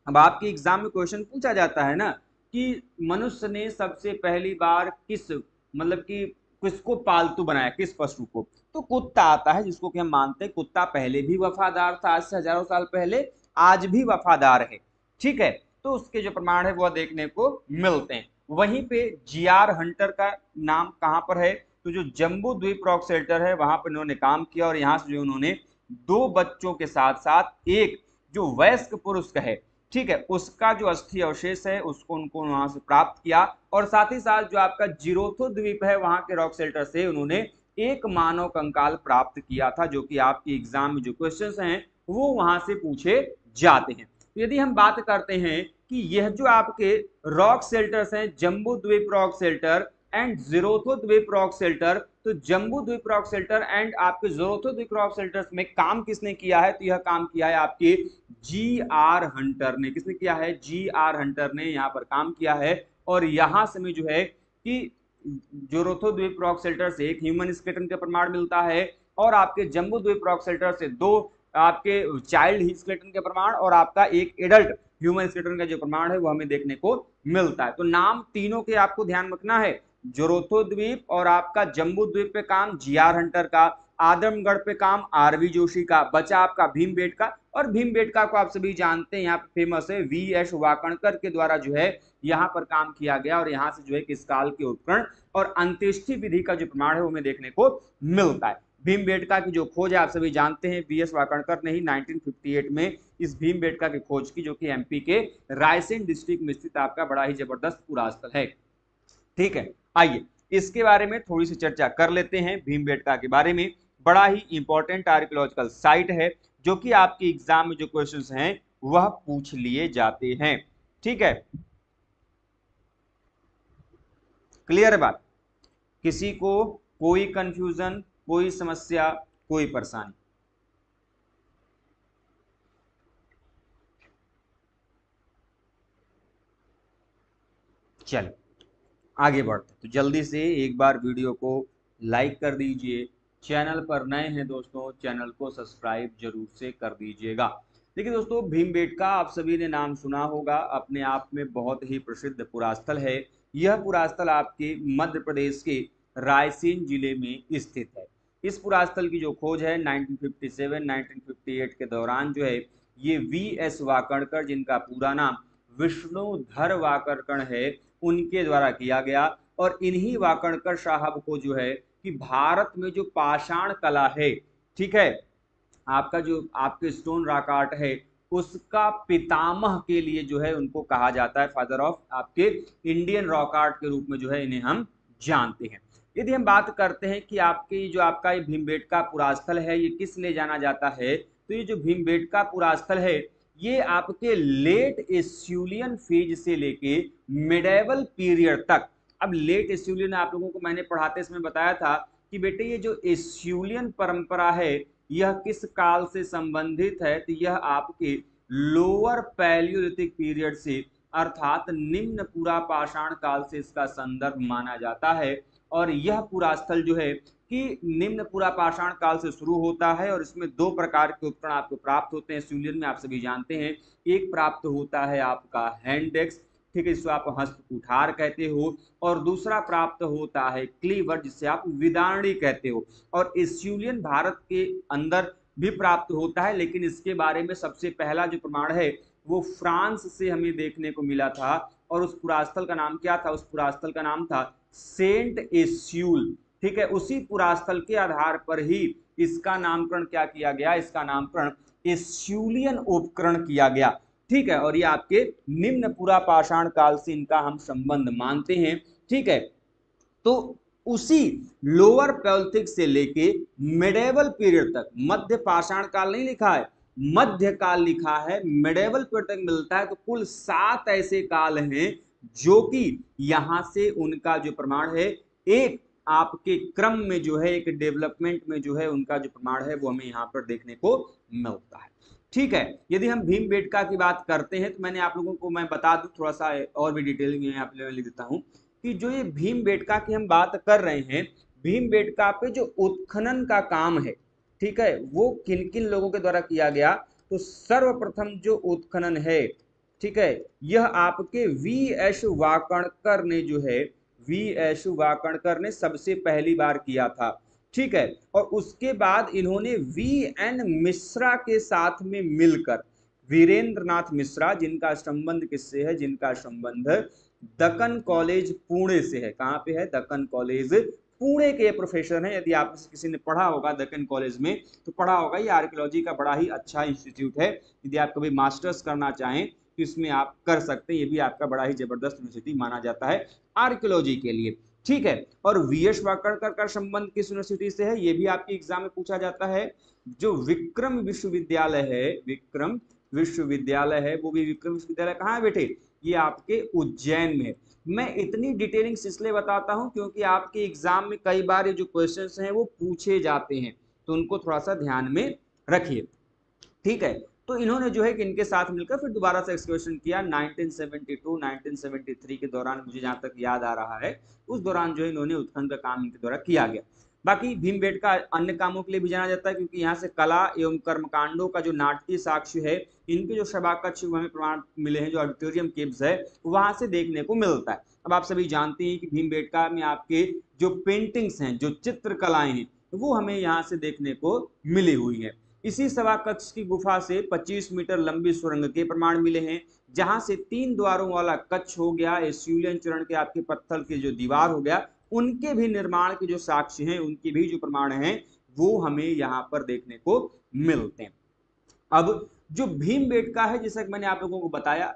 अब आपके एग्जाम में क्वेश्चन पूछा जाता है ना कि मनुष्य ने सबसे पहली बार किस मतलब कि किसको पालतू बनाया, किस पशु को, तो कुत्ता आता है, जिसको कि हम मानते हैं कुत्ता पहले भी वफादार था, आज से हजारों साल पहले, आज भी वफादार है, ठीक है, तो उसके जो प्रमाण है वह देखने को मिलते हैं। वहीं पे जीआर हंटर का नाम कहां पर है, तो जो जम्बू द्वीप रॉक शेल्टर है वहां पर उन्होंने काम किया और यहाँ से जो उन्होंने 2 बच्चों के साथ साथ एक जो वयस्क पुरुष का है, ठीक है, उसका जो अस्थि अवशेष है उसको उनको वहां से प्राप्त किया। और साथ ही साथ जो आपका जीरोथो द्वीप है वहां के रॉक शेल्टर से उन्होंने एक मानव कंकाल प्राप्त किया था, जो कि आपके एग्जाम में जो क्वेश्चंस हैं वो वहां से पूछे जाते हैं। तो यदि हम बात करते हैं कि यह जो आपके रॉक शेल्टर्स हैं, जम्बू द्वीप रॉक शेल्टर एंड जीरोथो द्वीप रॉक शेल्टर, तो जम्बू द्वीप रॉक शेल्टर एंड आपके जीरोथो द्वीप रॉक शेल्टर्स में काम किसने किया है, तो यह काम किया है आपके जीआर हंटर ने। किसने किया है, जीआर हंटर ने यहाँ पर काम किया है। और यहाँ से में जो है कि जोरोथो द्वीप रॉक शेल्टर से एक ह्यूमन स्केलेटन का प्रमाण मिलता है और आपके जम्बू द्वीप रॉक शेल्टर से 2 आपके चाइल्ड स्केलेटन के प्रमाण और आपका एक एडल्ट ह्यूमन स्केलेटन का जो प्रमाण है वो हमें देखने को मिलता है। तो नाम तीनों के आपको ध्यान रखना है, जोरोथो द्वीप और आपका जम्बू द्वीप पे काम जीआर हंटर का, आदमगढ़ पे काम आरवी जोशी का, बचा आपका भीमबेटका, और भीमबेटका को आप सभी जानते हैं, यहाँ पे फेमस है वी.एस. वाकणकर के द्वारा जो है यहाँ पर काम किया गया, और यहाँ से जो है किस काल के उपकरण और अंत्येष्टि विधि का जो प्रमाण है वो हमें देखने को मिलता है। भीमबेटका की जो खोज है आप सभी जानते हैं वी.एस. वाकणकर ने ही 1958 में इस भीमबेटका की खोज की, जो कि एमपी के रायसेन डिस्ट्रिक्ट में स्थित आपका बड़ा ही जबरदस्त पुरास्थल है। ठीक है, आइए इसके बारे में थोड़ी सी चर्चा कर लेते हैं। भीमबेटका के बारे में बड़ा ही इंपॉर्टेंट आर्कियोलॉजिकल साइट है, जो कि आपके एग्जाम में जो क्वेश्चंस हैं वह पूछ लिए जाते हैं। ठीक है, क्लियर है बात? किसी को कोई कंफ्यूजन, कोई समस्या, कोई परेशानी? चलिए आगे बढ़ते, तो जल्दी से एक बार वीडियो को लाइक कर दीजिए। चैनल पर नए हैं दोस्तों, चैनल को सब्सक्राइब जरूर से कर दीजिएगा। देखिए दोस्तों, भीमबेटका आप सभी ने नाम सुना होगा, अपने आप में बहुत ही प्रसिद्ध पुरास्थल है। यह पुरास्थल आपके मध्य प्रदेश के रायसेन जिले में स्थित है। इस पुरास्थल की जो खोज है 1957-1958 के दौरान जो है ये वी.एस. वाकणकर, जिनका पूरा नाम विष्णुधर वाकणकर है, उनके द्वारा किया गया। और इन्हीं वाकणकर साहब को जो है कि भारत में जो पाषाण कला है, ठीक है, आपका जो आपके स्टोन रॉक आर्ट है, उसका पितामह के लिए जो है उनको कहा जाता है, फादर ऑफ आपके इंडियन रॉक आर्ट के रूप में जो है इन्हें हम जानते हैं। यदि हम बात करते हैं कि आपकी जो आपका ये भीमबेटका पुरास्थल है ये किस लिए जाना जाता है, तो ये जो भीमबेटका पुरास्थल है ये आपके लेट एस्यूलियन फेज से लेके मिडेवल पीरियड तक। अब लेट एस्यूलियन आप लोगों को मैंने पढ़ाते समय बताया था कि बेटे ये जो एस्यूलियन परंपरा है यह किस काल से संबंधित है, तो यह आपके लोअर पैलियोलिथिक पीरियड से अर्थात निम्न पूरा पाषाण काल से इसका संदर्भ माना जाता है। और यह पुरास्थल जो है कि निम्न पूरा पाषाण काल से शुरू होता है, और इसमें दो प्रकार के उपकरण आपको प्राप्त होते हैं एस्यूलियन में, आप सभी जानते हैं। एक प्राप्त होता है आपका हैंडेक्स, ठीक है, जिसको आप हस्त कुठार कहते हो, और दूसरा प्राप्त होता है क्लीवर, जिसे आप विदारणी कहते हो। और एस्यूलियन भारत के अंदर भी प्राप्त होता है, लेकिन इसके बारे में सबसे पहला जो प्रमाण है वो फ्रांस से हमें देखने को मिला था। और उस पुरास्थल का नाम क्या था? उस पुरास्थल का नाम था सेंट एस्यूल। ठीक है, उसी पुरास्थल के आधार पर ही इसका नामकरण क्या किया गया? इसका नामकरण एस्यूलियन उपकरण किया गया। ठीक है, और ये आपके निम्न पूरा पाषाण काल से इनका हम संबंध मानते हैं। ठीक है, तो उसी लोअर पैलियोलिथिक से लेके मिडेवल पीरियड तक, मध्य पाषाण काल नहीं लिखा है, मध्य काल लिखा है, मिडेवल पीरियड तक मिलता है। तो कुल 7 ऐसे काल हैं जो कि यहां से उनका जो प्रमाण है एक आपके क्रम में जो है, एक डेवलपमेंट में जो है उनका जो प्रमाण है वो हमें यहाँ पर देखने को मिलता है। ठीक है, यदि हम भीमबेटका की बात करते हैं तो मैंने आप लोगों को मैं बता दूं थोड़ा सा और भी डिटेलिंग में आप लिख देता हूं कि जो ये भीमबेटका की हम बात कर रहे हैं, भीमबेटका पे जो उत्खनन का काम है, ठीक है, वो किन किन लोगों के द्वारा किया गया? तो सर्वप्रथम जो उत्खनन है, ठीक है, यह आपके वी.एस. वाकणकर ने जो है, वी.एस. वाकणकर ने सबसे पहली बार किया था। ठीक है, और उसके बाद इन्होंने वी.एन. मिश्रा के साथ में मिलकर, वीरेंद्रनाथ मिश्रा, जिनका संबंध किससे है? जिनका संबंध दक्कन कॉलेज पुणे से है। कहां पे है? दक्कन कॉलेज पुणे के प्रोफेसर हैं। यदि आप किसी ने पढ़ा होगा दक्कन कॉलेज में तो पढ़ा होगा, ये आर्कियोलॉजी का बड़ा ही अच्छा इंस्टीट्यूट है। यदि आप कभी मास्टर्स करना चाहें तो इसमें आप कर सकते हैं, ये भी आपका बड़ा ही जबरदस्त यूनिवर्सिटी माना जाता है आर्कियोलॉजी के लिए। ठीक है, और वी.एस. वाकणकर का संबंध किस यूनिवर्सिटी से है? ये भी आपके एग्जाम में पूछा जाता है। जो विक्रम विश्वविद्यालय है, विक्रम विश्वविद्यालय है, वो भी विक्रम विश्वविद्यालय कहाँ है बेटे? ये आपके उज्जैन में। मैं इतनी डिटेलिंग इसलिए बताता हूं क्योंकि आपके एग्जाम में कई बार ये जो क्वेश्चंस हैं वो पूछे जाते हैं, तो उनको थोड़ा सा ध्यान में रखिए। ठीक है, तो इन्होंने जो है कि इनके साथ मिलकर फिर दोबारा से एक्सकर्शन किया 1972 1973 के दौरान, मुझे जहां तक याद आ रहा है उस दौरान जो है इन्होंने उत्खनन का काम इनके द्वारा किया गया। बाकी भीमबेटका अन्य कामों के लिए भी जाना जाता है क्योंकि यहाँ से कला एवं कर्मकांडों का जो नाटकीय साक्ष्य है, इनके जो सभाकक्ष हमें प्रमाण मिले हैं, जो ऑडिटोरियम केव्स है वहां से देखने को मिलता है। अब आप सभी जानते हैं कि भीमबेटका में आपके जो पेंटिंग्स हैं, जो चित्रकलाएं हैं, वो हमें यहाँ से देखने को मिली हुई है। इसी सभा कक्ष की गुफा से 25 मीटर लंबी सुरंग के प्रमाण मिले हैं, जहां से 3 द्वारों वाला कक्ष हो गया, एस्यूलियन चरण के आपके पत्थर की जो दीवार हो गया, उनके भी निर्माण के जो साक्ष्य हैं, उनके भी जो प्रमाण हैं, वो हमें यहाँ पर देखने को मिलते हैं। अब जो भीमबेटका है, जैसा कि मैंने आप लोगों को बताया,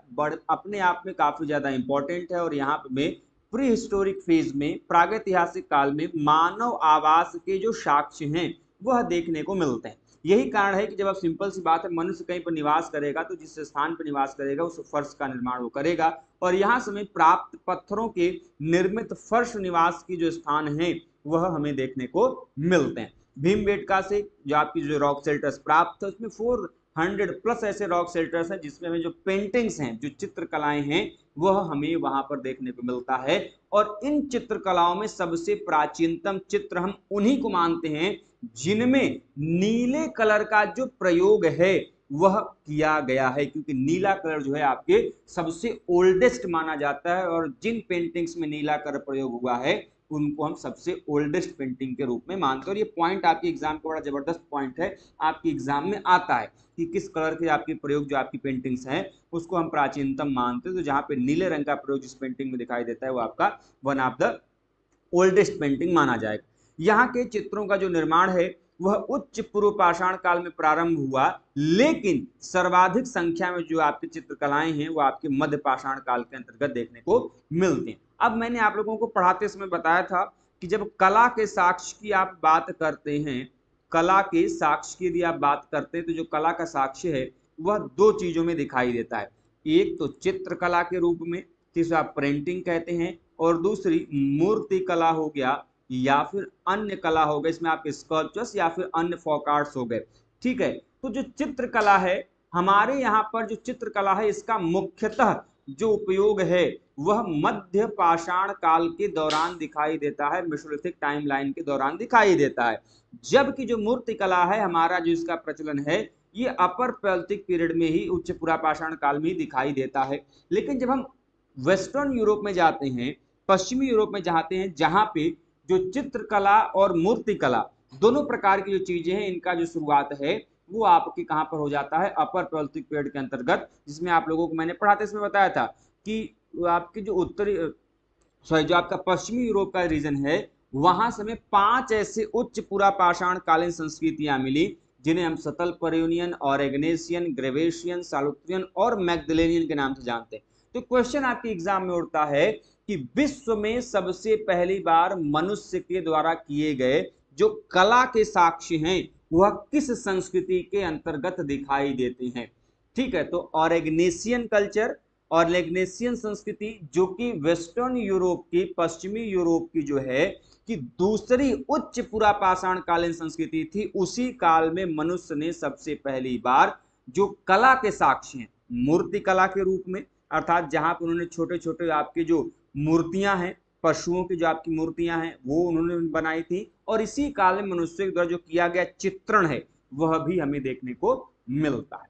अपने आप में काफी ज्यादा इंपॉर्टेंट है और यहाँ पे में प्री हिस्टोरिक फेज में, प्रागैतिहासिक काल में मानव आवास के जो साक्ष्य हैं वह देखने को मिलते हैं। यही कारण है कि जब आप, सिंपल सी बात है, मनुष्य कहीं पर निवास करेगा तो जिस स्थान पर निवास करेगा उस फर्श का निर्माण वो करेगा, और यहाँ समय प्राप्त पत्थरों के निर्मित फर्श निवास की जो स्थान है वह हमें देखने को मिलते हैं। भीमबेटका से जो आपकी जो रॉक शेल्टर्स प्राप्त है उसमें 400 प्लस ऐसे रॉक शेल्टर्स हैं जिसमें हमें जो पेंटिंग्स हैं, जो चित्रकलाएं हैं, वह हमें वहां पर देखने को मिलता है। और इन चित्रकलाओं में सबसे प्राचीनतम चित्र हम उन्हीं को मानते हैं जिनमें नीले कलर का जो प्रयोग है वह किया गया है, क्योंकि नीला कलर जो है आपके सबसे ओल्डेस्ट माना जाता है, और जिन पेंटिंग्स में नीला कलर प्रयोग हुआ है उनको हम सबसे ओल्डेस्ट पेंटिंग के रूप में मानते हैं। और ये पॉइंट आपके एग्जाम का बड़ा जबरदस्त पॉइंट है, आपके एग्जाम में आता है कि किस कलर के आपके प्रयोग जो आपकी पेंटिंग्स हैं उसको हम प्राचीनतम मानते हैं। तो जहां पे नीले रंग का प्रयोग जिस पेंटिंग में दिखाई देता है वो आपका one of the oldest painting माना जाएगा। यहाँ के चित्रों का जो निर्माण है वह उच्च पूर्व पाषाण काल में प्रारंभ हुआ, लेकिन सर्वाधिक संख्या में जो आपकी चित्रकलाएं हैं वो आपके मध्य पाषाण काल के अंतर्गत देखने को मिलती हैं। अब मैंने आप लोगों को पढ़ाते समय बताया था कि जब कला के साक्ष्य की आप बात करते हैं, कला के साक्ष्य की यदि आप बात करते हैं तो जो कला का साक्ष्य है वह दो चीजों में दिखाई देता है। एक तो चित्रकला के रूप में, जिसे आप प्रिंटिंग कहते हैं, और दूसरी मूर्ति कला हो गया या फिर अन्य कला हो गए, इसमें आपके स्कल्पचर्स या फिर अन्य फोक आर्ट्स हो गए। ठीक है, तो जो चित्रकला है, हमारे यहाँ पर जो चित्रकला है इसका मुख्यतः जो उपयोग है वह मध्य पाषाण काल के दौरान दिखाई देता है, मेसोलिथिक टाइमलाइन के दौरान दिखाई देता है। जबकि जो मूर्ति कला है हमारा, जो इसका प्रचलन है, ये अपर पैलियोलिथिक पीरियड में ही, उच्च पुरापाषाण काल में ही दिखाई देता है। लेकिन जब हम वेस्टर्न यूरोप में जाते हैं, पश्चिमी यूरोप में जाते हैं, जहां पे जो चित्रकला और मूर्तिकला दोनों प्रकार की जो चीजें हैं, इनका जो शुरुआत है वो आपके कहां पर हो जाता है, अपर पैलियोलिथिक पीरियड के अंतर्गत, जिसमें आप लोगों को मैंने पढ़ाते समय बताया था कि आपकी जो उत्तरी, सॉरी, जो आपका पश्चिमी यूरोप का रीजन है, वहां से हमें 5 ऐसे उच्च पुरापाषाण कालीन संस्कृतियां मिली, जिन्हें हम सतल परयूनियन, ऑरेगनेसियन, ग्रेवेशियन, सालुत्रियन और मैग्दलेनियन के नाम से जानते हैं। तो क्वेश्चन आपके एग्जाम में उठता है कि विश्व में सबसे पहली बार मनुष्य के द्वारा किए गए जो कला के साक्ष्य हैं वह किस संस्कृति के अंतर्गत दिखाई देते हैं। ठीक है, तो ऑरेगनेसियन कल्चर और लेग्नेसियन संस्कृति, जो कि वेस्टर्न यूरोप की, पश्चिमी यूरोप की जो है कि दूसरी उच्च पुरापाषाण कालीन संस्कृति थी, उसी काल में मनुष्य ने सबसे पहली बार जो कला के साक्ष्य हैं मूर्ति कला के रूप में, अर्थात जहां पर उन्होंने छोटे छोटे आपके जो मूर्तियां हैं, पशुओं की जो आपकी मूर्तियां हैं वो उन्होंने बनाई थी, और इसी काल में मनुष्य के द्वारा जो किया गया चित्रण है वह भी हमें देखने को मिलता है।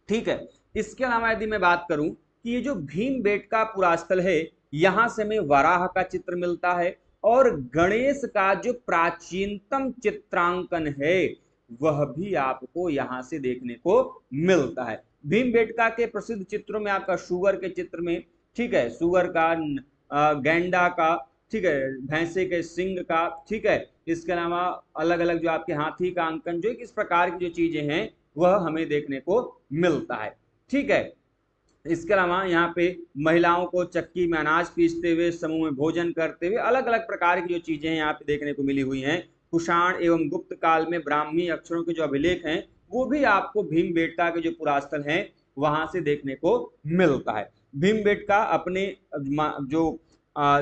ठीक है, इसके अलावा यदि मैं बात करूं कि ये जो भीमबेटका पुरास्थल है, यहां से हमें वराह का चित्र मिलता है, और गणेश का जो प्राचीनतम चित्रांकन है वह भी आपको यहां से देखने को मिलता है। भीमबेटका के प्रसिद्ध चित्रों में आपका शुगर के चित्र में, ठीक है, शुगर का, गैंडा का, ठीक है, भैंसे के सिंग का, ठीक है, इसके अलावा अलग अलग जो आपके हाथी का अंकन, जो इस प्रकार की जो चीजें हैं वह हमें देखने को मिलता है। ठीक है, इसके अलावा यहाँ पे महिलाओं को चक्की में अनाज पीसते हुए, समूह में भोजन करते हुए, अलग अलग प्रकार की जो चीजें हैं यहाँ पे देखने को मिली हुई हैं। कुषाण एवं गुप्त काल में ब्राह्मी अक्षरों के जो अभिलेख हैं वो भी आपको भीमबेटका के जो पुरास्थल हैं वहां से देखने को मिलता है। भीमबेटका अपने जो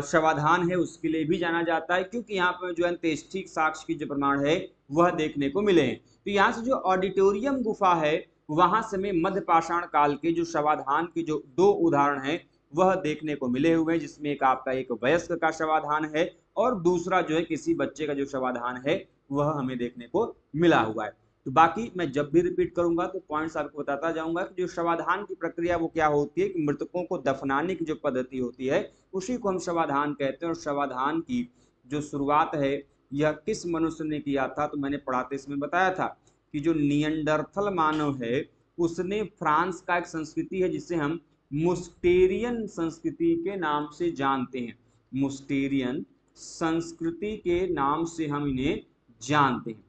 शवाधान है उसके लिए भी जाना जाता है, क्योंकि यहाँ पर जो अंत्येष्टि साक्ष्य की जो प्रमाण है वह देखने को मिले हैं। तो यहाँ से जो ऑडिटोरियम गुफा है वहां से हमें मध्य पाषाण काल के जो शवाधान के जो 2 उदाहरण हैं वह देखने को मिले हुए हैं, जिसमें एक आपका एक वयस्क का शवाधान है और दूसरा जो है किसी बच्चे का जो शवाधान है वह हमें देखने को मिला हुआ है। तो बाकी मैं जब भी रिपीट करूंगा तो पॉइंट्स आपको बताता जाऊंगा कि जो शवाधान की प्रक्रिया वो क्या होती है, कि मृतकों को दफनाने की जो पद्धति होती है उसी को हम शवाधान कहते हैं, और शवाधान की जो शुरुआत है यह किस मनुष्य ने किया था? तो मैंने पढ़ाते समय बताया था कि जो नियंडरथल मानव है उसने फ्रांस का एक संस्कृति है जिसे हम मुस्टेरियन संस्कृति के नाम से जानते हैं। मुस्टेरियन संस्कृति के नाम से हम इन्हें जानते हैं।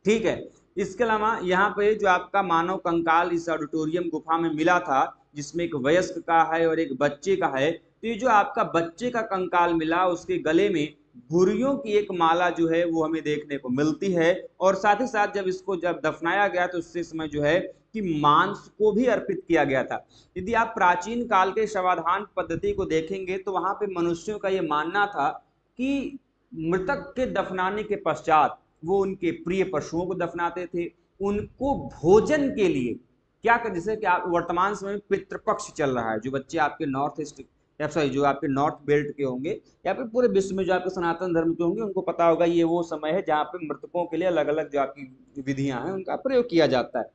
ठीक है, इसके अलावा यहाँ पे जो आपका मानव कंकाल इस ऑडिटोरियम गुफा में मिला था, जिसमें एक वयस्क का है और एक बच्चे का है, तो ये जो आपका बच्चे का कंकाल मिला उसके गले में घुरियों की एक माला जो है वो हमें देखने को मिलती है। और साथ ही साथ जब दफनाया गया तो उससे समय जो है कि मांस को भी अर्पित किया गया था। यदि आप प्राचीन काल के शवाधान पद्धति को देखेंगे तो वहां पे मनुष्यों का ये मानना था कि मृतक के दफनाने के पश्चात वो उनके प्रिय पशुओं को दफनाते थे, उनको भोजन के लिए क्या कर, जैसे कि आप वर्तमान समय में पितृपक्ष चल रहा है, जो बच्चे आपके नॉर्थ ईस्ट या सॉरी जो आपके नॉर्थ बेल्ट के होंगे या फिर पूरे विश्व में जो आपके सनातन धर्म के होंगे उनको पता होगा, ये वो समय है जहाँ पे मृतकों के लिए अलग अलग जो आपकी विधियां हैं उनका प्रयोग किया जाता है।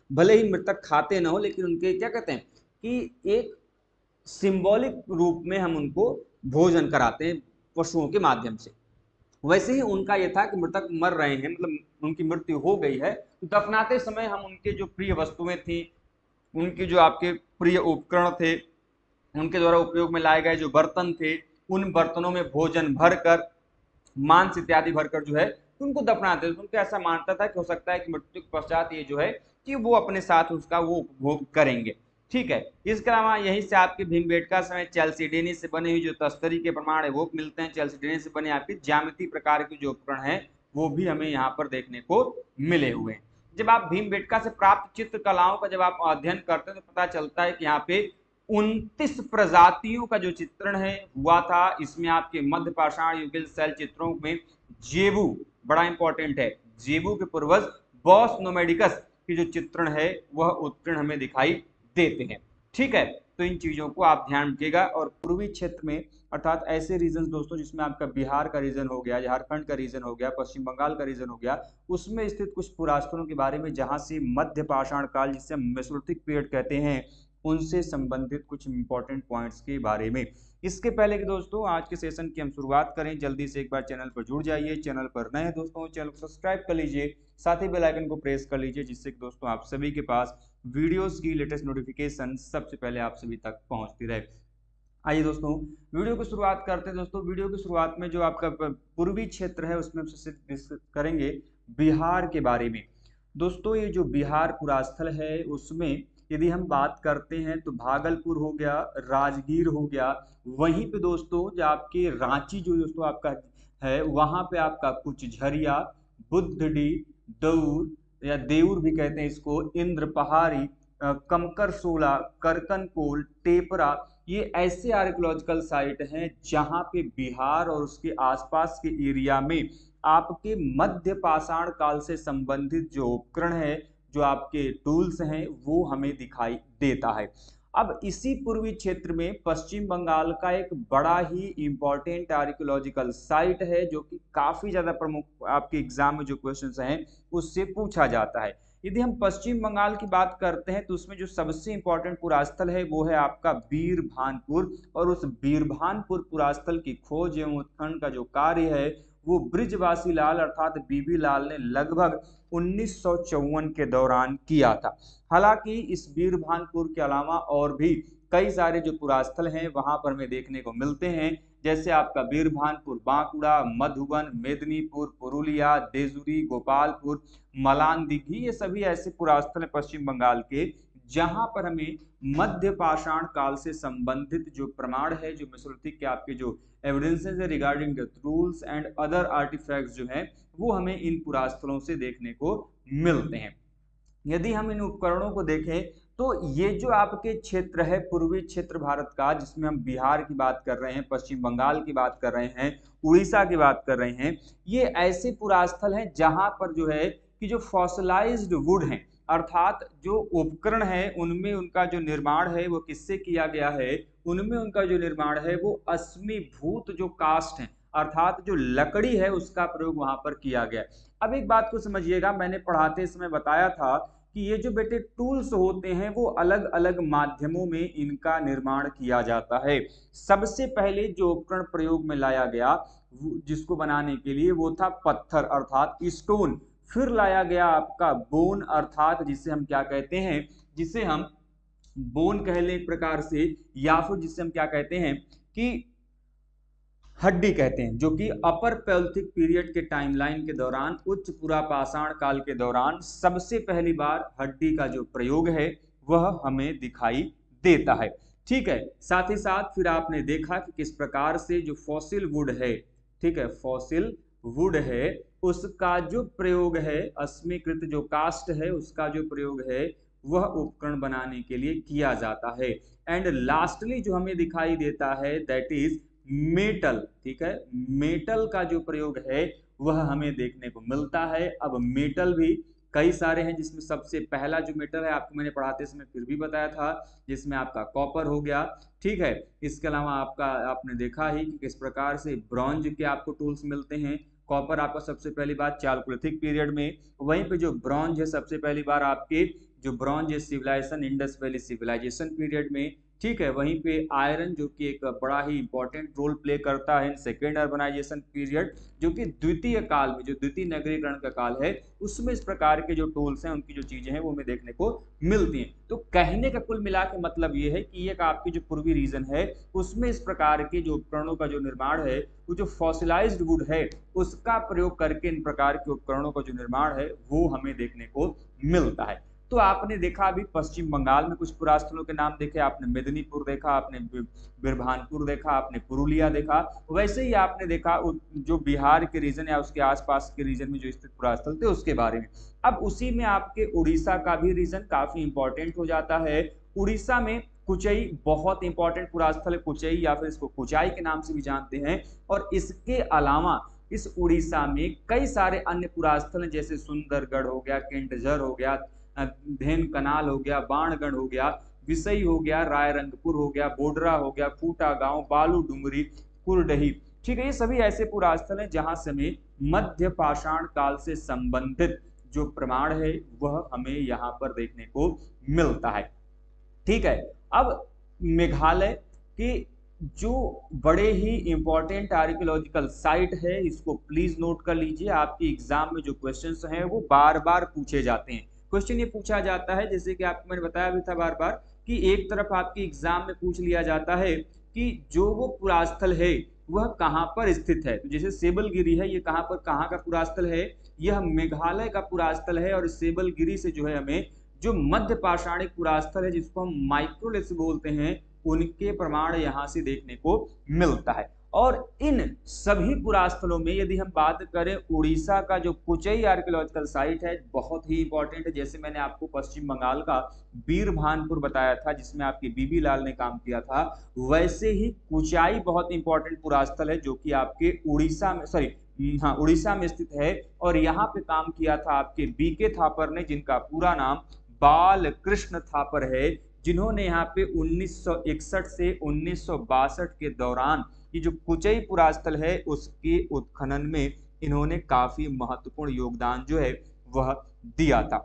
भले ही मृतक खाते ना हो लेकिन उनके क्या कहते हैं कि एक सिंबॉलिक रूप में हम उनको भोजन कराते हैं पशुओं के माध्यम से। वैसे ही उनका यह था कि मृतक मर रहे हैं, मतलब उनकी मृत्यु हो गई है, तो दफनाते समय हम उनके जो प्रिय वस्तुएं थी, उनके जो आपके प्रिय उपकरण थे, उनके द्वारा उपयोग में लाए गए जो बर्तन थे, उन बर्तनों में भोजन भरकर, मांस इत्यादि भरकर जो है उनको दफनाते थे। उनको ऐसा मानता था कि हो सकता है कि मृत्यु के पश्चात ये जो है कि वो अपने साथ उसका वो उपभोग करेंगे। ठीक है, इसके अलावा यहीं से आपके भीमबेटका समय चैल्सिडेनी से बने हुई जो तस्तरी के प्रमाण है वो मिलते हैं। चैल्सिडेनी से बने आपके ज्यामिति प्रकार के जो उपकरण है वो भी हमें यहाँ पर देखने को मिले हुए हैं। जब आप भीमबेटका से प्राप्त चित्रकलाओं का जब आप अध्ययन करते हैं तो पता चलता है कि यहाँ पे 29 प्रजातियों का जो चित्रण है हुआ था। इसमें आपके मध्य पाषाण युगीन शैल चित्रों में जेबू बड़ा इंपॉर्टेंट है, जेबू के पूर्वज बॉस नोमेडिकस की जो चित्रण है वह उत्कीर्ण हमें दिखाई देते हैं। ठीक है, तो इन चीजों को आप ध्यान रखिएगा। और पूर्वी क्षेत्र में अर्थात ऐसे रीजन दोस्तों जिसमें आपका बिहार का रीजन हो गया, झारखंड का रीजन हो गया, पश्चिम बंगाल का रीजन हो गया, उसमें स्थित कुछ पुरास्थलों के बारे में जहां से मध्य पाषाण काल जिसे मेसोलिथिक पीरियड कहते हैं उनसे संबंधित कुछ इंपॉर्टेंट पॉइंट्स के बारे में। इसके पहले कि दोस्तों आज के सेशन की हम शुरुआत करें, जल्दी से एक बार चैनल पर जुड़ जाइए। चैनल पर नए हैं दोस्तों चैनल को सब्सक्राइब कर लीजिए, साथ ही बेल आइकन को प्रेस कर लीजिए जिससे कि दोस्तों आप सभी के पास वीडियोस की लेटेस्ट नोटिफिकेशन सबसे पहले आप सभी तक पहुंचती रहे। आइए दोस्तों वीडियो की शुरुआत करते हैं। दोस्तों वीडियो की शुरुआत में जो आपका पूर्वी क्षेत्र है उसमें हम डिस्कस करेंगे बिहार के बारे में। दोस्तों ये जो बिहार पुरास्थल है उसमें यदि हम बात करते हैं तो भागलपुर हो गया, राजगीर हो गया, वहीं पे दोस्तों जो आपके रांची जो दोस्तों आपका है वहां पे आपका कुछ झरिया, बुद्धडी, दौर या देउर भी कहते हैं इसको, इंद्र पहाड़ी, कमकरसोला, करकनकोल, टेपरा, ये ऐसे आर्कियोलॉजिकल साइट हैं जहां पे बिहार और उसके आसपास के एरिया में आपके मध्य पाषाण काल से संबंधित जो उपकरण है, जो आपके टूल्स हैं वो हमें दिखाई देता है। अब इसी पूर्वी क्षेत्र में पश्चिम बंगाल का एक बड़ा ही इंपॉर्टेंट आर्कियोलॉजिकल साइट है जो कि काफी ज्यादा प्रमुख आपके एग्जाम में जो क्वेश्चंस हैं उससे पूछा जाता है। यदि हम पश्चिम बंगाल की बात करते हैं तो उसमें जो सबसे इंपॉर्टेंट पुरास्थल है वो है आपका बीरभानपुर। और उस बीरभानपुर पुरास्थल की खोज एवं उत्खनन का जो कार्य है वो बृजवासी लाल अर्थात बीबी लाल ने लगभग 1954 के दौरान किया था। हालांकि इस बीरभानपुर के अलावा और भी कई सारे जो पुरास्थल हैं वहां पर हमें देखने को मिलते हैं, जैसे आपका बीरभानपुर बांकुड़ा, मधुबन, मेदिनीपुर, पुरुलिया, देजुरी, गोपालपुर, मलान दिघी, ये सभी ऐसे पुरास्थल पश्चिम बंगाल के जहां पर हमें मध्य पाषाण काल से संबंधित जो प्रमाण है, जो मेसोलिथिक के आपके जो एविडेंसेस है regarding the rules and other artefacts जो हैं वो हमें इन पुरास्थलों से देखने को मिलते हैं। यदि हम इन उपकरणों को देखें तो ये जो आपके क्षेत्र है पूर्वी क्षेत्र भारत का, जिसमें हम बिहार की बात कर रहे हैं, पश्चिम बंगाल की बात कर रहे हैं, उड़ीसा की बात कर रहे हैं, ये ऐसे पुरास्थल हैं जहां पर जो है कि जो फॉसिलाइज्ड वुड हैं अर्थात जो उपकरण है उनमें उनका जो निर्माण है वो किससे किया गया है, उनमें उनका जो निर्माण है वो अश्मीभूत जो कास्ट है अर्थात जो लकड़ी है उसका प्रयोग वहां पर किया गया। अब एक बात को समझिएगा, मैंने पढ़ाते समय बताया था कि ये जो बेटे टूल्स होते हैं वो अलग अलग माध्यमों में इनका निर्माण किया जाता है। सबसे पहले जो उपकरण प्रयोग में लाया गया जिसको बनाने के लिए वो था पत्थर अर्थात स्टोन। फिर लाया गया आपका बोन अर्थात जिसे हम क्या कहते हैं, जिसे हम बोन कह लें एक प्रकार से, या फिर जिसे हम क्या कहते हैं कि हड्डी कहते हैं, जो कि अपर पैलियोलिथिक पीरियड के टाइमलाइन के दौरान उच्च पुरापाषाण काल के दौरान सबसे पहली बार हड्डी का जो प्रयोग है वह हमें दिखाई देता है। ठीक है, साथ ही साथ फिर आपने देखा कि किस प्रकार से जो फॉसिल वुड है, ठीक है, फॉसिल वुड है उसका जो प्रयोग है, अस्मीकृत जो कास्ट है उसका जो प्रयोग है वह उपकरण बनाने के लिए किया जाता है। एंड लास्टली जो हमें दिखाई देता है दैट इज मेटल। ठीक है, मेटल का जो प्रयोग है वह हमें देखने को मिलता है। अब मेटल भी कई सारे हैं, जिसमें सबसे पहला जो मेटल है आपको मैंने पढ़ाते समय फिर भी बताया था, जिसमें आपका कॉपर हो गया। ठीक है, इसके अलावा आपका आपने देखा ही कि किस प्रकार से ब्रॉन्ज के आपको टूल्स मिलते हैं। कॉपर आपका सबसे पहली बार चालकोलिथिक पीरियड में, वहीं पे जो ब्रॉन्ज है सबसे पहली बार आपके जो bronze civilisation Indus valley civilisation period में। ठीक है, वहीं पे आयरन जो कि एक बड़ा ही इंपॉर्टेंट रोल प्ले करता है सेकेंड अर्बनाइजेशन पीरियड, जो कि द्वितीय काल में, जो द्वितीय नगरीकरण का काल है उसमें इस प्रकार के जो टूल्स हैं उनकी जो चीजें हैं वो हमें देखने को मिलती हैं। तो कहने का कुल मिला के मतलब ये है कि एक आपकी जो पूर्वी रीजन है उसमें इस प्रकार के जो उपकरणों का जो निर्माण है वो जो फॉसिलाइज्ड वुड है उसका प्रयोग करके इन प्रकार के उपकरणों का जो निर्माण है वो हमें देखने को मिलता है। तो आपने देखा अभी पश्चिम बंगाल में कुछ पुरास्थलों के नाम देखे, आपने मेदिनीपुर देखा, आपने बिरभानपुर देखा, आपने पुरुलिया देखा। वैसे ही आपने देखा जो बिहार के रीजन या उसके आसपास के रीजन में जो स्थित पुरास्थल थे उसके बारे में। अब उसी में आपके उड़ीसा का भी रीजन काफी इंपॉर्टेंट हो जाता है। उड़ीसा में कुचई बहुत इंपॉर्टेंट पुरास्थल है, कुचई या फिर इसको कुचाई के नाम से भी जानते हैं। और इसके अलावा इस उड़ीसा में कई सारे अन्य पुरास्थल हैं, जैसे सुंदरगढ़ हो गया, केंटझर हो गया, धेन कनाल हो गया, बाणगढ़ हो गया, विसई हो गया, रायरंगपुर हो गया, बोडरा हो गया, फूटा गांव, बालू डुंगरी, कुरडही। ठीक है, ये सभी ऐसे पुरास्थल हैं जहां से हमें मध्य पाषाण काल से संबंधित जो प्रमाण है वह हमें यहाँ पर देखने को मिलता है। ठीक है, अब मेघालय की जो बड़े ही इंपॉर्टेंट आर्कियोलॉजिकल साइट है, इसको प्लीज नोट कर लीजिए। आपके एग्जाम में जो क्वेश्चंस हैं वो बार बार पूछे जाते हैं। क्वेश्चन ये पूछा जाता है, जैसे कि आपको मैंने बताया भी था बार बार, कि एक तरफ आपके एग्जाम में पूछ लिया जाता है कि जो वो पुरास्थल है वह कहाँ पर स्थित है। तो जैसे सेबलगिरी है, ये कहाँ पर, कहाँ का पुरास्थल है, यह मेघालय का पुरास्थल है। और सेबलगिरी से जो है हमें जो मध्य पाषाणिक पुरास्थल है जिसको हम माइक्रोलिथ्स बोलते हैं उनके प्रमाण यहाँ से देखने को मिलता है। और इन सभी पुरास्थलों में यदि हम बात करें, उड़ीसा का जो कुचई आर्कियोलॉजिकल साइट है बहुत ही इंपॉर्टेंट है। जैसे मैंने आपको पश्चिम बंगाल का बीरभानपुर बताया था जिसमें आपके बीबी लाल ने काम किया था, वैसे ही कुचाई बहुत इंपॉर्टेंट पुरास्थल है जो कि आपके उड़ीसा में, उड़ीसा में स्थित है। और यहाँ पे काम किया था आपके बीके थापर ने, जिनका पूरा नाम बाल कृष्ण थापर है, जिन्होंने यहाँ पे 1961 से 1962 के दौरान ये जो कुचई पुरास्थल है उसके उत्खनन में इन्होंने काफी महत्वपूर्ण योगदान जो है वह दिया था।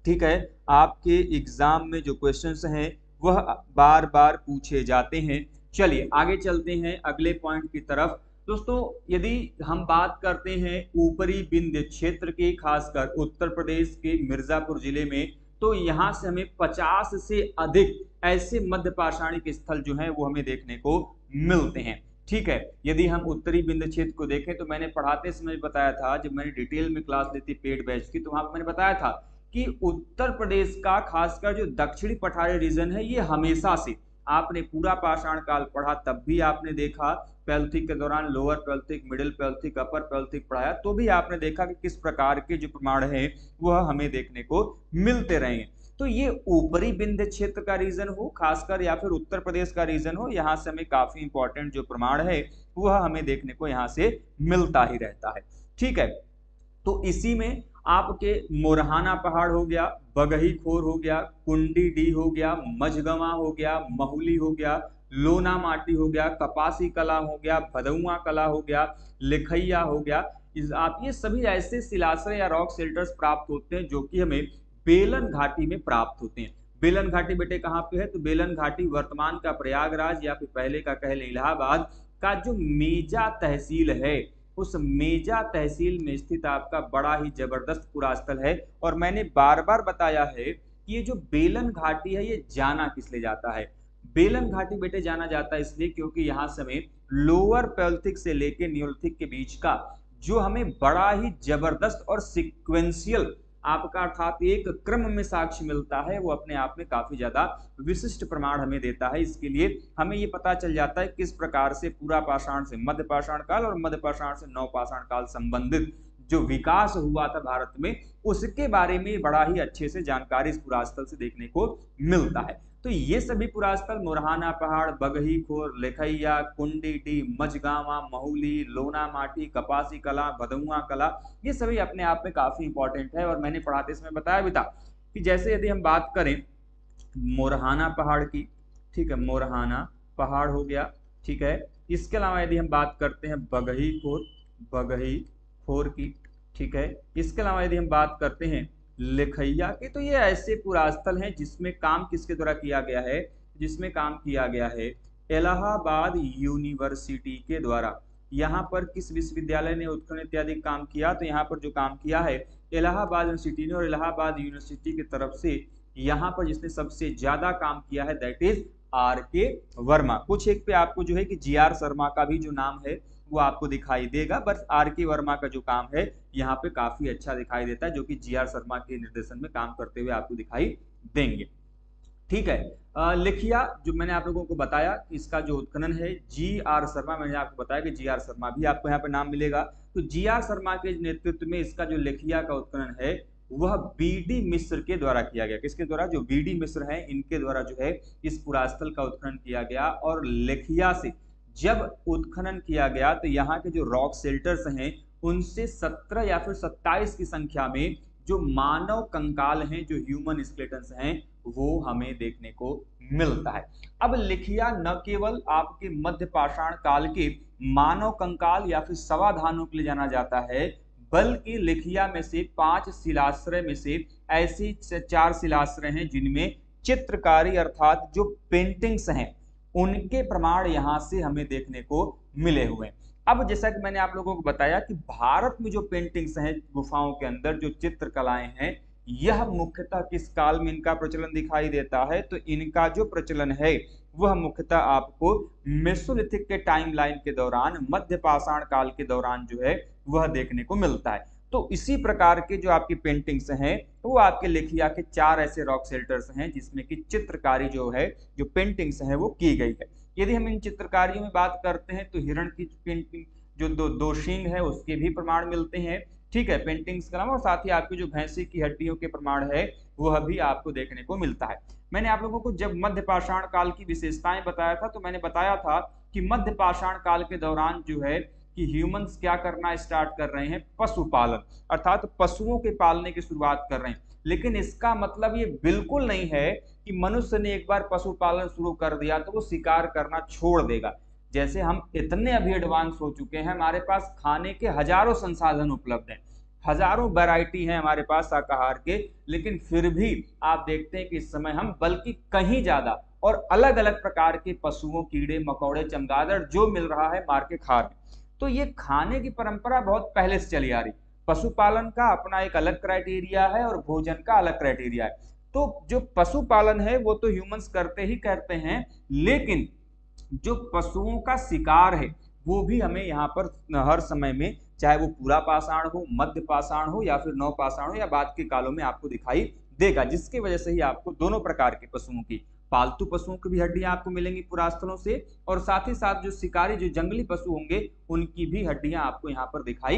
ठीक है, आपके एग्जाम में जो क्वेश्चंस हैं वह बार बार पूछे जाते हैं। चलिए आगे चलते हैं अगले पॉइंट की तरफ। दोस्तों, यदि हम बात करते हैं ऊपरी विंध्य क्षेत्र की, खासकर उत्तर प्रदेश के मिर्जापुर जिले में, तो यहाँ से हमें 50 से अधिक ऐसे मध्य पाषाणिक स्थल जो हैं वो हमें देखने को मिलते हैं। ठीक है, यदि हम उत्तरी विंध्य क्षेत्र को देखें तो मैंने पढ़ाते समय बताया था, जब मैंने डिटेल में क्लास ली थी पेड बैच की, तो वहां पर मैंने बताया था कि उत्तर प्रदेश का खासकर जो दक्षिणी पठारी रीजन है ये हमेशा से, आपने पूरा पाषाण काल पढ़ा तब भी आपने देखा, पैलियोलिथिक के दौरान लोअर पैलियोलिथिक, मिडिल पैलियोलिथिक, अपर पैलियोलिथिक पढ़ाया तो भी आपने देखा कि किस प्रकार के जो प्रमाण है वह हमें देखने को मिलते रहे हैं। तो ये ऊपरी विंध्य क्षेत्र का रीजन हो खासकर या फिर उत्तर प्रदेश का रीजन हो, यहाँ से हमें काफी इंपॉर्टेंट जो प्रमाण है वह हमें देखने को यहाँ से मिलता ही रहता है। ठीक है, तो इसी में आपके मोरहाना पहाड़ हो गया, बगही खोर हो गया, कुंडी डी हो गया, मझगवा हो गया, महुली हो गया, लोना माटी हो गया, कपासी कला हो गया, भदौआ कला हो गया, लिखैया हो गया। आप ये सभी ऐसे शिलाश्रय या रॉक शेल्टर्स प्राप्त होते हैं जो कि हमें बेलन घाटी में प्राप्त होते हैं। बेलन घाटी बेटे कहाँ पे है? तो बेलन घाटी वर्तमान का प्रयागराज या फिर पहले का कह लें इलाहाबाद का जो मेजा तहसील है, उस मेजा तहसील में स्थित आपका बड़ा ही जबरदस्त पुरास्थल है। और मैंने बार बार बताया है कि ये जो बेलन घाटी है ये जाना किस लिए जाता है? बेलन घाटी बेटे जाना जाता है इसलिए क्योंकि यहाँ समय लोअर पैलियोलिथिक से लेके नियोलिथिक के बीच का जो हमें बड़ा ही जबरदस्त और सिक्वेंशियल आपका अर्थात एक क्रम में साक्ष्य मिलता है, वो अपने आप में काफी ज्यादा विशिष्ट प्रमाण हमें देता है। इसके लिए हमें ये पता चल जाता है किस प्रकार से पूरा पाषाण से मध्य पाषाण काल और मध्य पाषाण से नव पाषाण काल संबंधित जो विकास हुआ था भारत में, उसके बारे में बड़ा ही अच्छे से जानकारी इस पुरास्थल से देखने को मिलता है। तो ये सभी पुरास्थल मोरहाना पहाड़, बगही खोर, लेखैया, कुंडी, मझगावा, महुली, लोना माटी, कपासी कला, भदुआ कला, ये सभी अपने आप में काफी इंपॉर्टेंट है। और मैंने पढ़ाते समय बताया भी था कि जैसे यदि हम बात करें मोरहाना पहाड़ की, ठीक है, मोरहाना पहाड़ हो गया, ठीक है। इसके अलावा यदि हम बात करते हैं बगही खोर की, ठीक है। इसके अलावा यदि हम बात करते हैं लेखैया के, तो ये ऐसे पुरास्थल हैं जिसमें काम किसके द्वारा किया गया है? जिसमें काम किया गया है इलाहाबाद यूनिवर्सिटी के द्वारा। यहाँ पर किस विश्वविद्यालय ने उत्खनन इत्यादि काम किया? तो यहाँ पर जो काम किया है इलाहाबाद यूनिवर्सिटी ने, और इलाहाबाद यूनिवर्सिटी की तरफ से यहाँ पर जिसने सबसे ज्यादा काम किया है दैट इज R.K. वर्मा। कुछ एक पे आपको जो है कि G.R. शर्मा का भी जो नाम है वो आपको दिखाई देगा, बस R.K. वर्मा का जो काम है यहाँ पे काफी अच्छा दिखाई देता है, जो कि G.R. शर्मा के निर्देशन में काम करते हुए आपको दिखाई देंगे, ठीक है। लिखिया जो मैंने आप लोगों को बताया इसका जो उत्खनन है G.R. शर्मा, मैंने आपको बताया कि G.R. शर्मा भी आपको यहाँ पे नाम मिलेगा। तो G.R. शर्मा के नेतृत्व में इसका जो लिखिया का उत्खनन है वह B.D. मिश्र के द्वारा किया गया। किसके द्वारा? जो B.D. मिश्र हैं इनके द्वारा जो है इस पुरास्थल का उत्खनन किया गया। और लेखिया से जब उत्खनन किया गया तो यहाँ के जो रॉक शेल्टर्स हैं उनसे 17 या फिर 27 की संख्या में जो मानव कंकाल हैं, जो ह्यूमन स्केलेटन्स हैं, वो हमें देखने को मिलता है। अब लिखिया न केवल आपके मध्य पाषाण काल के मानव कंकाल या फिर समाधानों के लिए जाना जाता है, बल्कि लिखिया में से 5 शिलाश्रय में से ऐसी 4 शिलाश्रय हैं जिनमें चित्रकारी अर्थात जो पेंटिंग्स हैं उनके प्रमाण यहां से हमें देखने को मिले हुए हैं। अब जैसा कि मैंने आप लोगों को बताया कि भारत में जो पेंटिंग्स हैं गुफाओं के अंदर जो चित्रकलाएं हैं, यह मुख्यतः किस काल में इनका प्रचलन दिखाई देता है? तो इनका जो प्रचलन है वह मुख्यतः आपको मेसोलिथिक के टाइमलाइन के दौरान, मध्य पाषाण काल के दौरान जो है वह देखने को मिलता है। तो इसी प्रकार के जो आपकी पेंटिंग्स हैं वो आपके लिखिया के 4 ऐसे रॉक शेल्टर्स हैं जिसमें कि चित्रकारी जो है, जो पेंटिंग्स हैं वो की गई है। यदि हम इन चित्रकारियों में बात करते हैं तो हिरण की पेंटिंग जो दो शींग है उसके भी प्रमाण मिलते हैं, ठीक है, पेंटिंग्स के अलावा। और साथ ही आपकी जो भैंसे की हड्डियों के प्रमाण है वह भी आपको देखने को मिलता है। मैंने आप लोगों को जब मध्य पाषाण काल की विशेषताएं बताया था तो मैंने बताया था कि मध्य पाषाण काल के दौरान जो है कि ह्यूमंस क्या करना स्टार्ट कर रहे हैं? पशुपालन, अर्थात पशुओं के पालने की शुरुआत कर रहे हैं। लेकिन इसका मतलब ये बिल्कुल नहीं है कि मनुष्य ने एक बार पशुपालन शुरू कर दिया तो वो शिकार करना छोड़ देगा। जैसे हम इतने अभी एडवांस हो चुके हैं, हमारे पास खाने के हजारों संसाधन उपलब्ध हैं, हजारों वैरायटी है हमारे पास शाकाहार के, लेकिन फिर भी आप देखते हैं कि इस समय हम बल्कि कहीं ज्यादा और अलग अलग प्रकार के पशुओं, कीड़े मकोड़े, चमगादड़ जो मिल रहा है मार के खा रहे। तो ये खाने की परंपरा बहुत पहले से चली आ रही। पशुपालन का अपना एक अलग क्राइटेरिया है और भोजन का अलग क्राइटेरिया है। तो जो पशुपालन है वो तो ह्यूमंस करते ही करते हैं, लेकिन जो पशुओं का शिकार है वो भी हमें यहाँ पर हर समय में, चाहे वो पूरा पाषाण हो, मध्य पाषाण हो या फिर नव पाषाण हो या बाद के कालों में आपको दिखाई देगा, जिसकी वजह से ही आपको दोनों प्रकार के पशुओं की, पालतू पशुओं की भी हड्डियां आपको मिलेंगी पुरास्थलों से, और साथ ही साथ जो शिकारी जो जंगली पशु होंगे उनकी भी हड्डियां आपको यहाँ पर दिखाई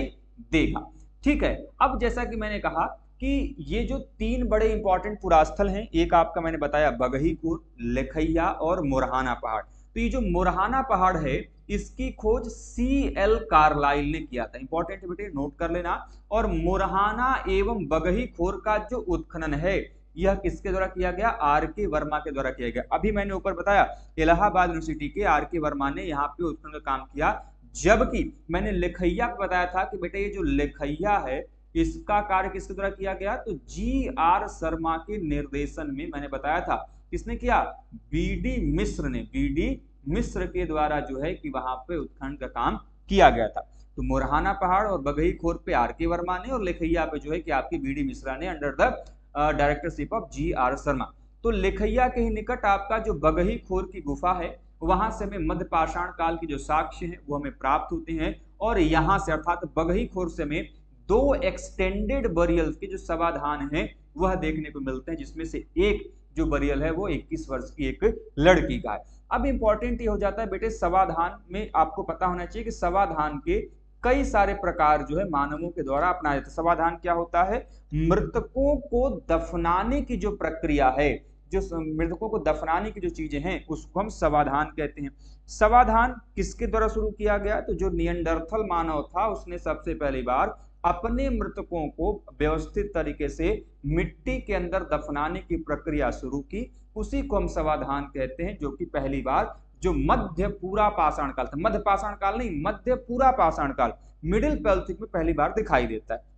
देगा, ठीक है। अब जैसा कि मैंने कहा कि ये जो 3 बड़े इंपॉर्टेंट पुरास्थल हैं, एक आपका मैंने बताया बगहीपुर, लेखैया और मोरहाना पहाड़। तो ये जो मोरहाना पहाड़ है इसकी खोज C.L. कार्लाइल ने किया था, इंपॉर्टेंट बेटे नोट कर लेना। और मोरहाना एवं बगही खोर का जो उत्खनन है यह किसके द्वारा किया गया? R.K. वर्मा के द्वारा किया गया। अभी मैंने ऊपर बताया इलाहाबाद यूनिवर्सिटी के R.K. वर्मा ने यहाँ पे उत्खनन का काम किया, जबकि मैंने लेखैया को बताया था कि बेटे ये जो लेखैया है इसका कार्य किसके द्वारा किया गया? तो जी.आर. शर्मा के निर्देशन में, मैंने बताया था किसने किया? बी.डी. मिश्र ने, बी.डी. मिश्र के द्वारा जो है कि वहां पे उत्खनन का काम किया गया था। तो मोरहाना पहाड़ और बगही खोर पे आर के वर्मा ने और लेखैया पे जो है कि आपकी बी.डी. मिश्रा ने under the directorship of G.R.. Sharma. तो लेखैया के ही निकट आपका जो बगही खोर की गुफा है, वहां से हमें मध्य पाषाण काल की जो साक्ष्य हैं वो हमें प्राप्त होते हैं, और यहाँ से अर्थात बगही खोर से हमें 2 एक्सटेंडेड बरियल्स के जो समाधान हैं वह देखने को मिलते हैं, जिसमें से एक जो बरियल है वो 21 वर्ष की एक लड़की का है। अब इंपॉर्टेंट ये हो जाता है बेटे, समाधान में आपको पता होना चाहिए कि समाधान के कई सारे प्रकार जो है मानवों के द्वारा अपनाया जाता है। समाधान क्या होता है? मृतकों को दफनाने की जो प्रक्रिया है, जो मृतकों को दफनाने की जो चीजें हैं उसको हम समाधान कहते हैं। समाधान किसके द्वारा शुरू किया गया? तो जो नियंडरथल मानव था उसने सबसे पहली बार अपने मृतकों को व्यवस्थित तरीके से मिट्टी के अंदर दफनाने की प्रक्रिया शुरू की, उसी को हम समाधान कहते हैं, जो कि पहली बार जो मध्य पूरा पाषाण काल था, मध्य पाषाण काल नहीं, मध्य पूरा पाषाण काल, मिडिल पैलियोलिथिक में पहली बार दिखाई देता है।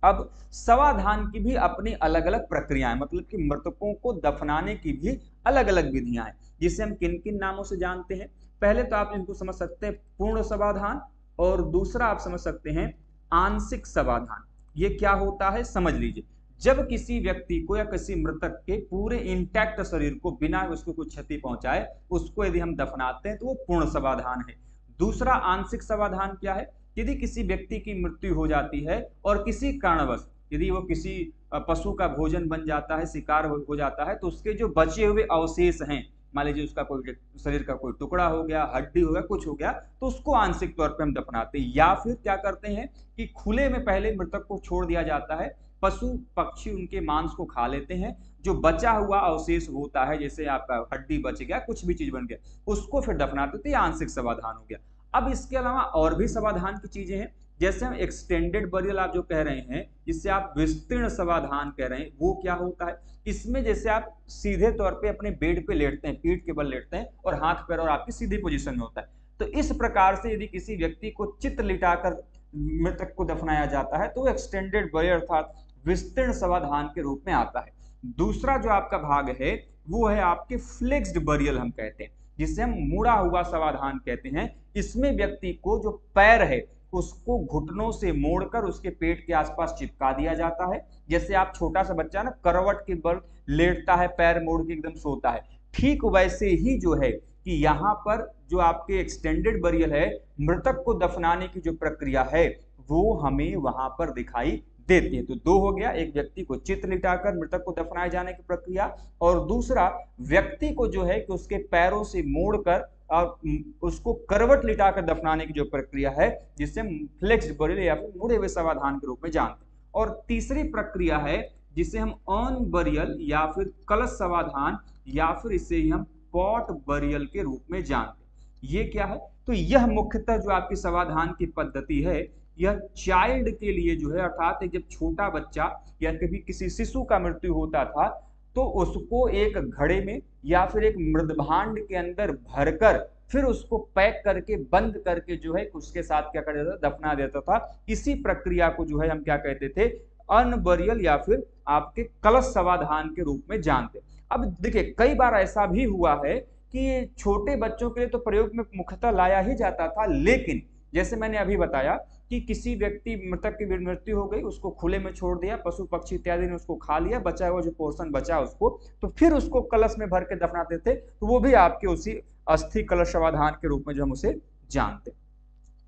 अब समाधान की भी अपनी अलग अलग प्रक्रियाएं, मतलब कि मृतकों को दफनाने की भी अलग अलग विधियां हैं, जिसे हम किन किन नामों से जानते हैं। पहले तो आप इनको समझ सकते हैं पूर्ण समाधान, और दूसरा आप समझ सकते हैं आंशिक समाधान। ये क्या होता है समझ लीजिए। जब किसी व्यक्ति को या किसी मृतक के पूरे इंटैक्ट शरीर को बिना उसको कुछ क्षति पहुंचाए उसको यदि हम दफनाते हैं तो वो पूर्ण समाधान है। दूसरा आंशिक समाधान क्या है? यदि किसी व्यक्ति की मृत्यु हो जाती है और किसी कारणवश यदि वो किसी पशु का भोजन बन जाता है, शिकार हो जाता है, तो उसके जो बचे हुए अवशेष हैं, मान लीजिए उसका कोई शरीर का कोई टुकड़ा हो गया, हड्डी हो गया, कुछ हो गया, तो उसको आंशिक तौर पे हम दफनाते हैं। या फिर क्या करते हैं कि खुले में पहले मृतक को छोड़ दिया जाता है, पशु पक्षी उनके मांस को खा लेते हैं, जो बचा हुआ अवशेष होता है, जैसे आपका हड्डी बच गया, कुछ भी चीज बन गया, उसको फिर दफनाते थे, आंशिक समाधान हो गया। अब इसके अलावा और भी समाधान की चीजें हैं, जैसे हम एक्सटेंडेड बरियल आप जो कह रहे हैं, जिससे आप विस्तीर्ण समाधान कह रहे हैं, वो क्या होता है? इसमें जैसे आप सीधे तौर पे अपने बेड पे लेटते हैं, पीठ के बल लेटते हैं, और हाथ पैर और आपकी सीधी पोजीशन में होता है, तो इस प्रकार से यदि किसी व्यक्ति को चित लिटाकर मृतक को दफनाया जाता है तो एक्सटेंडेड बरियल अर्थात विस्तीर्ण समाधान के रूप में आता है। दूसरा जो आपका भाग है वो है आपके फ्लेक्स्ड बरियल हम कहते हैं, जिसे हम मुड़ा हुआ समाधान कहते हैं। इसमें व्यक्ति को जो पैर है उसको घुटनों से मोड़कर उसके पेट के आसपास चिपका दिया जाता है, जैसे आप छोटा सा बच्चा ना करवट के बल लेटता है, पैर मोड़ के एकदम सोता है, ठीक वैसे ही जो है कि यहाँ पर जो आपके एक्सटेंडेड बरियल है, मृतक को दफनाने की जो प्रक्रिया है वो हमें वहां पर दिखाई देती है। तो दो हो गया, एक व्यक्ति को चित लिटाकर मृतक को दफनाए जाने की प्रक्रिया, और दूसरा व्यक्ति को जो है कि उसके पैरों से मोड़कर और उसको करवट लिटाकर दफनाने की जो प्रक्रिया है, जिसे हम फ्लेक्स्ड बरियल या फिर मुड़े हुए समाधान के रूप में जानते हैं। और तीसरी प्रक्रिया है जिसे हम अर्न बरियल या फिर कलश समाधान या फिर इसे हम पॉट बरियल के रूप में जानते हैं। ये क्या है? तो यह मुख्यतः जो आपकी समाधान की पद्धति है, यह चाइल्ड के लिए जो है, अर्थात जब छोटा बच्चा या कभी किसी शिशु का मृत्यु होता था तो उसको एक घड़े में या फिर एक मृदभांड के अंदर भरकर फिर उसको पैक करके बंद करके जो है उसके साथ क्या कर देता था, दफना देता था। इसी प्रक्रिया को जो है हम क्या कहते थे, अर्न बरियल या फिर आपके कलश समाधान के रूप में जानते। अब देखिए कई बार ऐसा भी हुआ है कि छोटे बच्चों के लिए तो प्रयोग में मुख्यतः लाया ही जाता था, लेकिन जैसे मैंने अभी बताया कि किसी व्यक्ति मृतक की मृत्यु हो गई, उसको खुले में छोड़ दिया, पशु पक्षी इत्यादि ने उसको खा लिया, बचा हुआ जो पोर्शन बचा उसको, तो फिर उसको कलश में भर के दफनाते थे, तो वो भी आपके उसी अस्थि कलश समाधान के रूप में जो हम उसे जानते।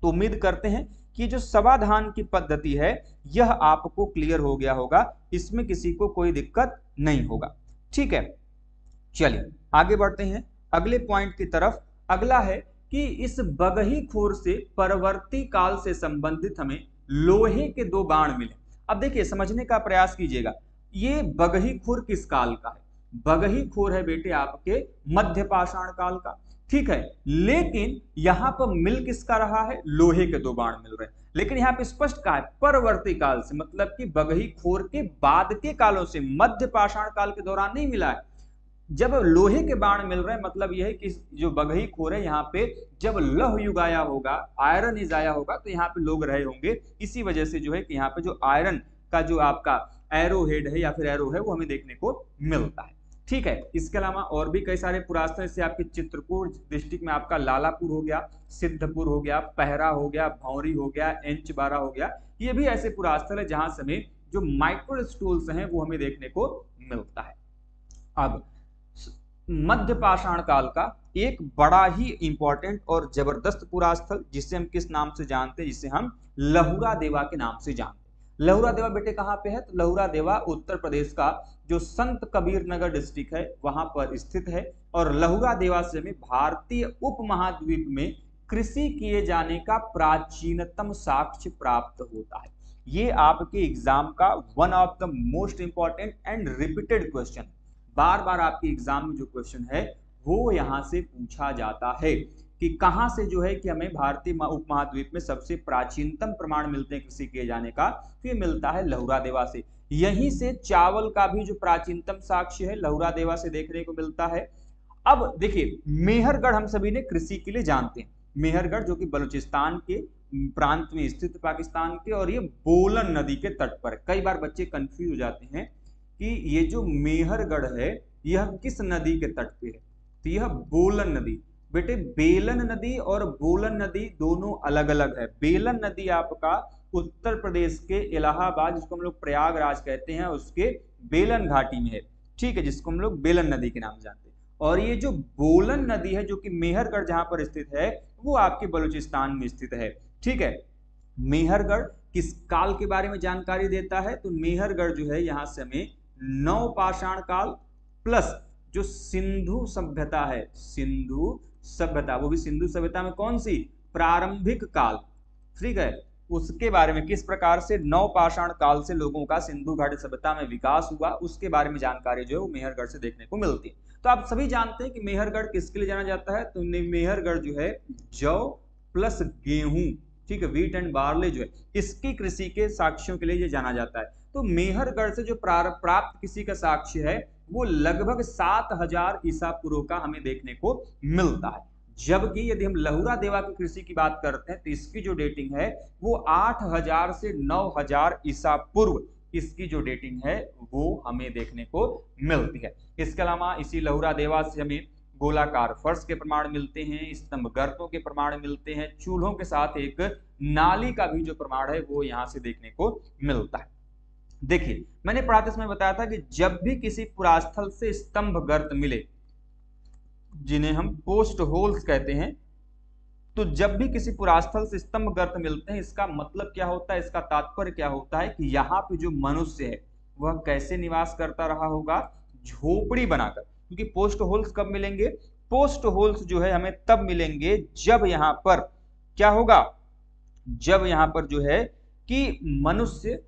तो उम्मीद करते हैं कि जो समाधान की पद्धति है यह आपको क्लियर हो गया होगा, इसमें किसी को कोई दिक्कत नहीं होगा। ठीक है, चलिए आगे बढ़ते हैं अगले पॉइंट की तरफ। अगला है कि इस बगही खोर से परवर्ती काल से संबंधित हमें लोहे के 2 बाण मिले। अब देखिए समझने का प्रयास कीजिएगा, ये बगही खोर किस काल का है? बगही खोर है बेटे आपके मध्य पाषाण काल का, ठीक है, लेकिन यहां पर मिल किसका रहा है? लोहे के 2 बाण मिल रहे हैं, लेकिन यहां पर स्पष्ट कहा है परवर्ती काल से, मतलब कि बगही खोर के बाद के कालों से, मध्य पाषाण काल के दौरान नहीं मिला है। जब लोहे के बाण मिल रहे हैं मतलब यह है कि जो बघई खोर है यहाँ पे जब लौह युग आया होगा, आयरन एज आया होगा, तो यहाँ पे लोग रहे होंगे। इसी वजह से जो है कि यहाँ पे जो आयरन का जो आपका एरो हेड है या फिर एरो है वो हमें देखने को मिलता है। ठीक है, इसके अलावा और भी कई सारे पुरास्थल जैसे आपके चित्रकूट डिस्ट्रिक्ट में आपका लालापुर हो गया, सिद्धपुर हो गया, पहरा हो गया, भौरी हो गया, एंचबारा हो गया, ये भी ऐसे पुरास्थल है जहां से हमें जो माइक्रो स्टूल्स हैं वो हमें देखने को मिलता है। अब मध्य पाषाण काल का एक बड़ा ही इंपॉर्टेंट और जबरदस्त पुरास्थल जिसे हम किस नाम से जानते हैं, जिसे हम लहुरा देवा के नाम से जानते हैं। लहुरा देवा बेटे कहां पे है? तो लहुरा देवा उत्तर प्रदेश का जो संत कबीर नगर डिस्ट्रिक्ट है वहां पर स्थित है। और लहुरा देवा से हमें भारतीय उपमहाद्वीप में कृषि किए जाने का प्राचीनतम साक्ष्य प्राप्त होता है। ये आपके एग्जाम का one of the most important and repeated question, बार बार आपके एग्जाम में जो क्वेश्चन है वो यहां से पूछा जाता है कि कहां से जो है कि हमें भारतीय उपमहाद्वीप में सबसे प्राचीनतम प्रमाण मिलते हैं कृषि किए जाने का, तो ये मिलता है लहुरा देवा से। यहीं से चावल का भी जो प्राचीनतम साक्ष्य है लहुरा देवा से देखने को मिलता है। अब देखिए मेहरगढ़ हम सभी ने कृषि के लिए जानते हैं, मेहरगढ़ जो कि बलूचिस्तान के प्रांत में स्थित पाकिस्तान के, और ये बोलन नदी के तट पर। कई बार बच्चे कंफ्यूज हो जाते हैं कि ये जो मेहरगढ़ है यह किस नदी के तट पे है, तो यह बोलन नदी। बेटे बेलन नदी और बोलन नदी दोनों अलग अलग है। बेलन नदी आपका उत्तर प्रदेश के इलाहाबाद, जिसको हम लोग प्रयागराज कहते हैं, उसके बेलन घाटी में है। ठीक है, जिसको हम लोग बेलन नदी के नाम जानते हैं। और ये जो बोलन नदी है जो कि मेहरगढ़ जहां पर स्थित है वो आपके बलूचिस्तान में स्थित है। ठीक है, मेहरगढ़ किस काल के बारे में जानकारी देता है? तो मेहरगढ़ जो है यहां से हमें नवपाषाण काल प्लस जो सिंधु सभ्यता है, सिंधु सभ्यता, वो भी सिंधु सभ्यता में कौन सी? प्रारंभिक काल। ठीक है, उसके बारे में किस प्रकार से नवपाषाण काल से लोगों का सिंधु घाटी सभ्यता में विकास हुआ उसके बारे में जानकारी जो है वो मेहरगढ़ से देखने को मिलती है। तो आप सभी जानते हैं कि मेहरगढ़ किसके लिए जाना जाता है? तो मेहरगढ़ जो है जौ प्लस गेहूं, ठीक है, व्हीट एंड बार्ले जो है इसकी कृषि के साक्ष्यों के लिए ये जाना जाता है। तो मेहरगढ़ से जो प्राप्त कृषि का साक्ष्य है वो लगभग 7000 ईसा पूर्व का हमें देखने को मिलता है। जबकि यदि हम लहुरा देवा की कृषि की बात करते हैं तो इसकी जो डेटिंग है वो 8000 से 9000 ईसा पूर्व इसकी जो डेटिंग है वो हमें देखने को मिलती है। इसके अलावा इसी लहुरा देवा से हमें गोलाकार फर्श के प्रमाण मिलते हैं, स्तंभ गर्तों के प्रमाण मिलते हैं, चूल्हों के साथ एक नाली का भी जो प्रमाण है वो यहाँ से देखने को मिलता है। देखिए मैंने पढ़ा था, इसमें बताया था कि जब भी किसी पुरास्थल से स्तंभ गर्त मिले, जिन्हें हम पोस्ट होल्स कहते हैं, तो जब भी किसी पुरास्थल से स्तंभ गर्त मिलते हैं इसका मतलब क्या होता है, इसका तात्पर्य क्या होता है कि यहाँ पे जो मनुष्य है वह कैसे निवास करता रहा होगा? झोपड़ी बनाकर। क्योंकि पोस्ट होल्स कब मिलेंगे? पोस्ट होल्स जो है हमें तब मिलेंगे जब यहाँ पर क्या होगा, जब यहाँ पर जो है कि मनुष्य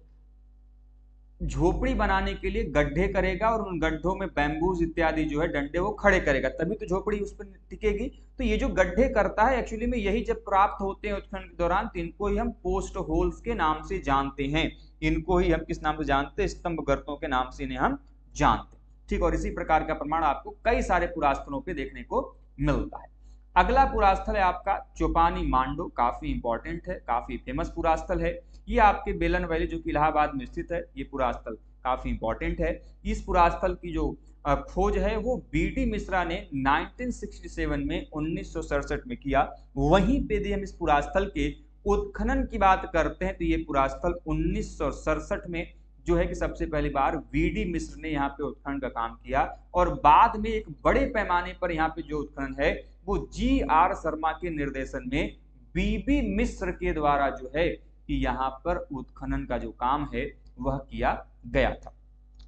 झोपड़ी बनाने के लिए गड्ढे करेगा और उन गड्ढों में बैम्बूज इत्यादि जो है डंडे वो खड़े करेगा, तभी तो झोपड़ी उस पर टिकेगी। तो ये जो गड्ढे करता है एक्चुअली में यही जब प्राप्त होते हैं उत्खनन के दौरान, तो इनको ही हम पोस्ट होल्स के नाम से जानते हैं। इनको ही हम किस नाम से जानते हैं? स्तंभ गर्तों के नाम से इन्हें हम जानते हैं। ठीक, और इसी प्रकार का प्रमाण आपको कई सारे पुरास्थलों पे देखने को मिलता है। अगला पुरास्थल है आपका चौपानी मांडो, काफी इंपॉर्टेंट है, काफी फेमस पुरास्थल है। ये आपके बेलन वैली जो कि इलाहाबाद में स्थित है, ये पुरास्थल काफी इंपॉर्टेंट है। इस पुरास्थल की जो खोज है वो बीडी मिश्रा ने 1967 में 1967 में किया। वहीं पे यदि हम इस पुरास्थल के उत्खनन की बात करते हैं तो ये पुरास्थल 1967 में जो है कि सबसे पहली बार वीडी मिश्र ने यहाँ पे उत्खनन का काम किया, और बाद में एक बड़े पैमाने पर यहाँ पे जो उत्खनन है वो GR शर्मा के निर्देशन में बीबी मिश्र के द्वारा जो है कि यहाँ पर उत्खनन का जो काम है वह किया गया था।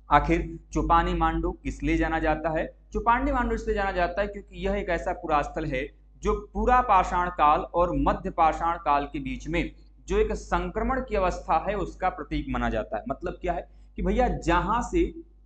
आखिर चौपानी मांडो किस लिए जाना जाता है? चौपानी मांडो इसलिए जाना जाता है क्योंकि यह एक ऐसा पुरास्थल है जो पूरा पाषाण काल और मध्य पाषाण काल के बीच में जो एक संक्रमण की अवस्था है उसका प्रतीक माना जाता है। मतलब क्या है कि भैया जहां से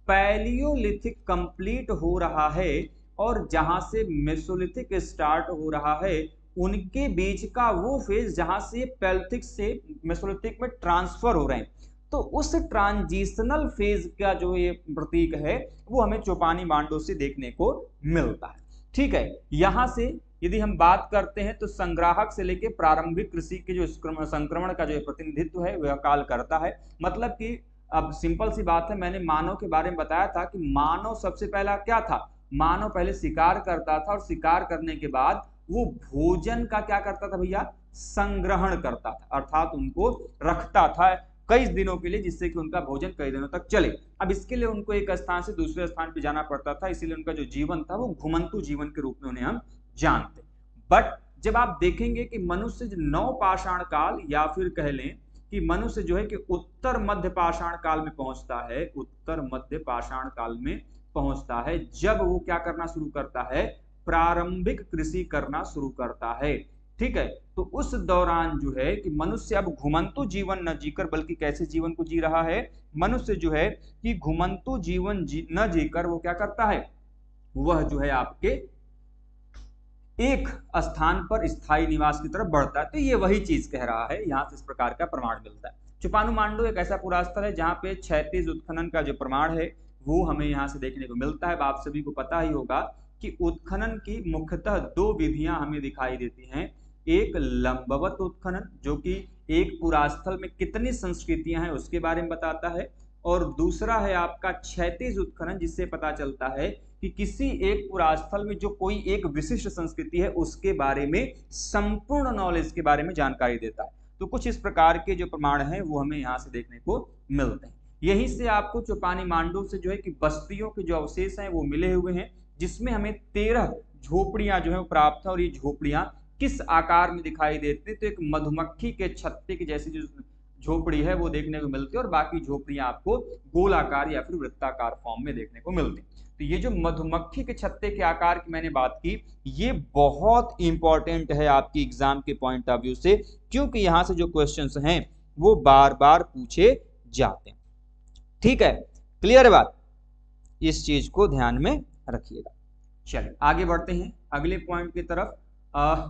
पैलियोलिथिक कंप्लीट हो रहा है और जहां से मेसोलिथिक स्टार्ट हो रहा है, उनके बीच का वो फेज जहां से पैलियोलिथिक से मेसोलिथिक में ट्रांसफर हो रहे हैं, तो उस ट्रांजिशनल फेज का जो ये प्रतीक है वो हमें चौपानी मांडो से देखने को मिलता है। ठीक है, यहां से यदि हम बात करते हैं तो संग्राहक से लेकर प्रारंभिक कृषि के जो संक्रमण का जो प्रतिनिधित्व है वह काल करता है। मतलब कि अब सिंपल सी बात है, मैंने मानव के बारे में बताया था कि मानव सबसे पहला क्या था, मानव पहले शिकार करता था और शिकार करने के बाद वो भोजन का क्या करता था भैया, संग्रहण करता था, अर्थात उनको रखता था कई दिनों के लिए, जिससे कि उनका भोजन कई दिनों तक चले। अब इसके लिए उनको एक स्थान से दूसरे स्थान पर जाना पड़ता था, इसीलिए उनका जो जीवन था वो घुमंतु जीवन के रूप में उन्हें हम जानते। बट जब आप देखेंगे कि मनुष्य नव पाषाण काल या फिर कह लें कि मनुष्य जो है कि उत्तर मध्य पाषाण काल में पहुंचता है, उत्तर मध्य पाषाण काल में पहुंचता है, जब वो क्या करना शुरू करता है, प्रारंभिक कृषि करना शुरू करता है। ठीक है, तो उस दौरान जो है कि मनुष्य अब घुमंतु जीवन न जीकर बल्कि कैसे जीवन को जी रहा है, मनुष्य जो है कि घुमंतु जीवन न जीकर वो क्या करता है, वह जो है आपके एक स्थान पर स्थायी निवास की तरफ बढ़ता है। तो ये वही चीज कह रहा है, यहां से इस प्रकार का प्रमाण मिलता है। चुपानु मांडो एक ऐसा पुरास्थल है जहां पे क्षैतिज उत्खनन का जो प्रमाण है वो हमें यहाँ से देखने को मिलता है। आप सभी को पता ही होगा कि उत्खनन की मुख्यतः दो विधियां हमें दिखाई देती हैं। एक लंबवत उत्खनन जो कि एक पुरास्थल में कितनी संस्कृतियां हैं उसके बारे में बताता है, और दूसरा है आपका क्षैतिज उत्खनन जिससे पता चलता है कि किसी एक पुरास्थल में जो कोई एक विशिष्ट संस्कृति है उसके बारे में संपूर्ण नॉलेज के बारे में जानकारी देता है। तो कुछ इस प्रकार के जो प्रमाण हैं वो हमें यहाँ से देखने को मिलते हैं। यहीं से आपको चौपानी मांडो से जो है कि बस्तियों के जो अवशेष हैं वो मिले हुए हैं, जिसमें हमें 13 झोपड़ियां जो है प्राप्त है, और ये झोपड़ियां किस आकार में दिखाई देती है, तो एक मधुमक्खी के छत्ते की जैसी जो झोपड़ी है वो देखने को मिलती है, और बाकी झोपड़ियां आपको गोलाकार या फिर वृत्ताकार फॉर्म में देखने को मिलती है। तो ये जो मधुमक्खी के छत्ते के आकार की मैंने बात की, ये बहुत इंपॉर्टेंट है आपकी एग्जाम के पॉइंट ऑफ व्यू से, क्योंकि यहां से जो क्वेश्चंस हैं वो बार बार पूछे जाते हैं। ठीक है, क्लियर है बात, इस चीज को ध्यान में रखिएगा। चलिए आगे बढ़ते हैं अगले पॉइंट की तरफ।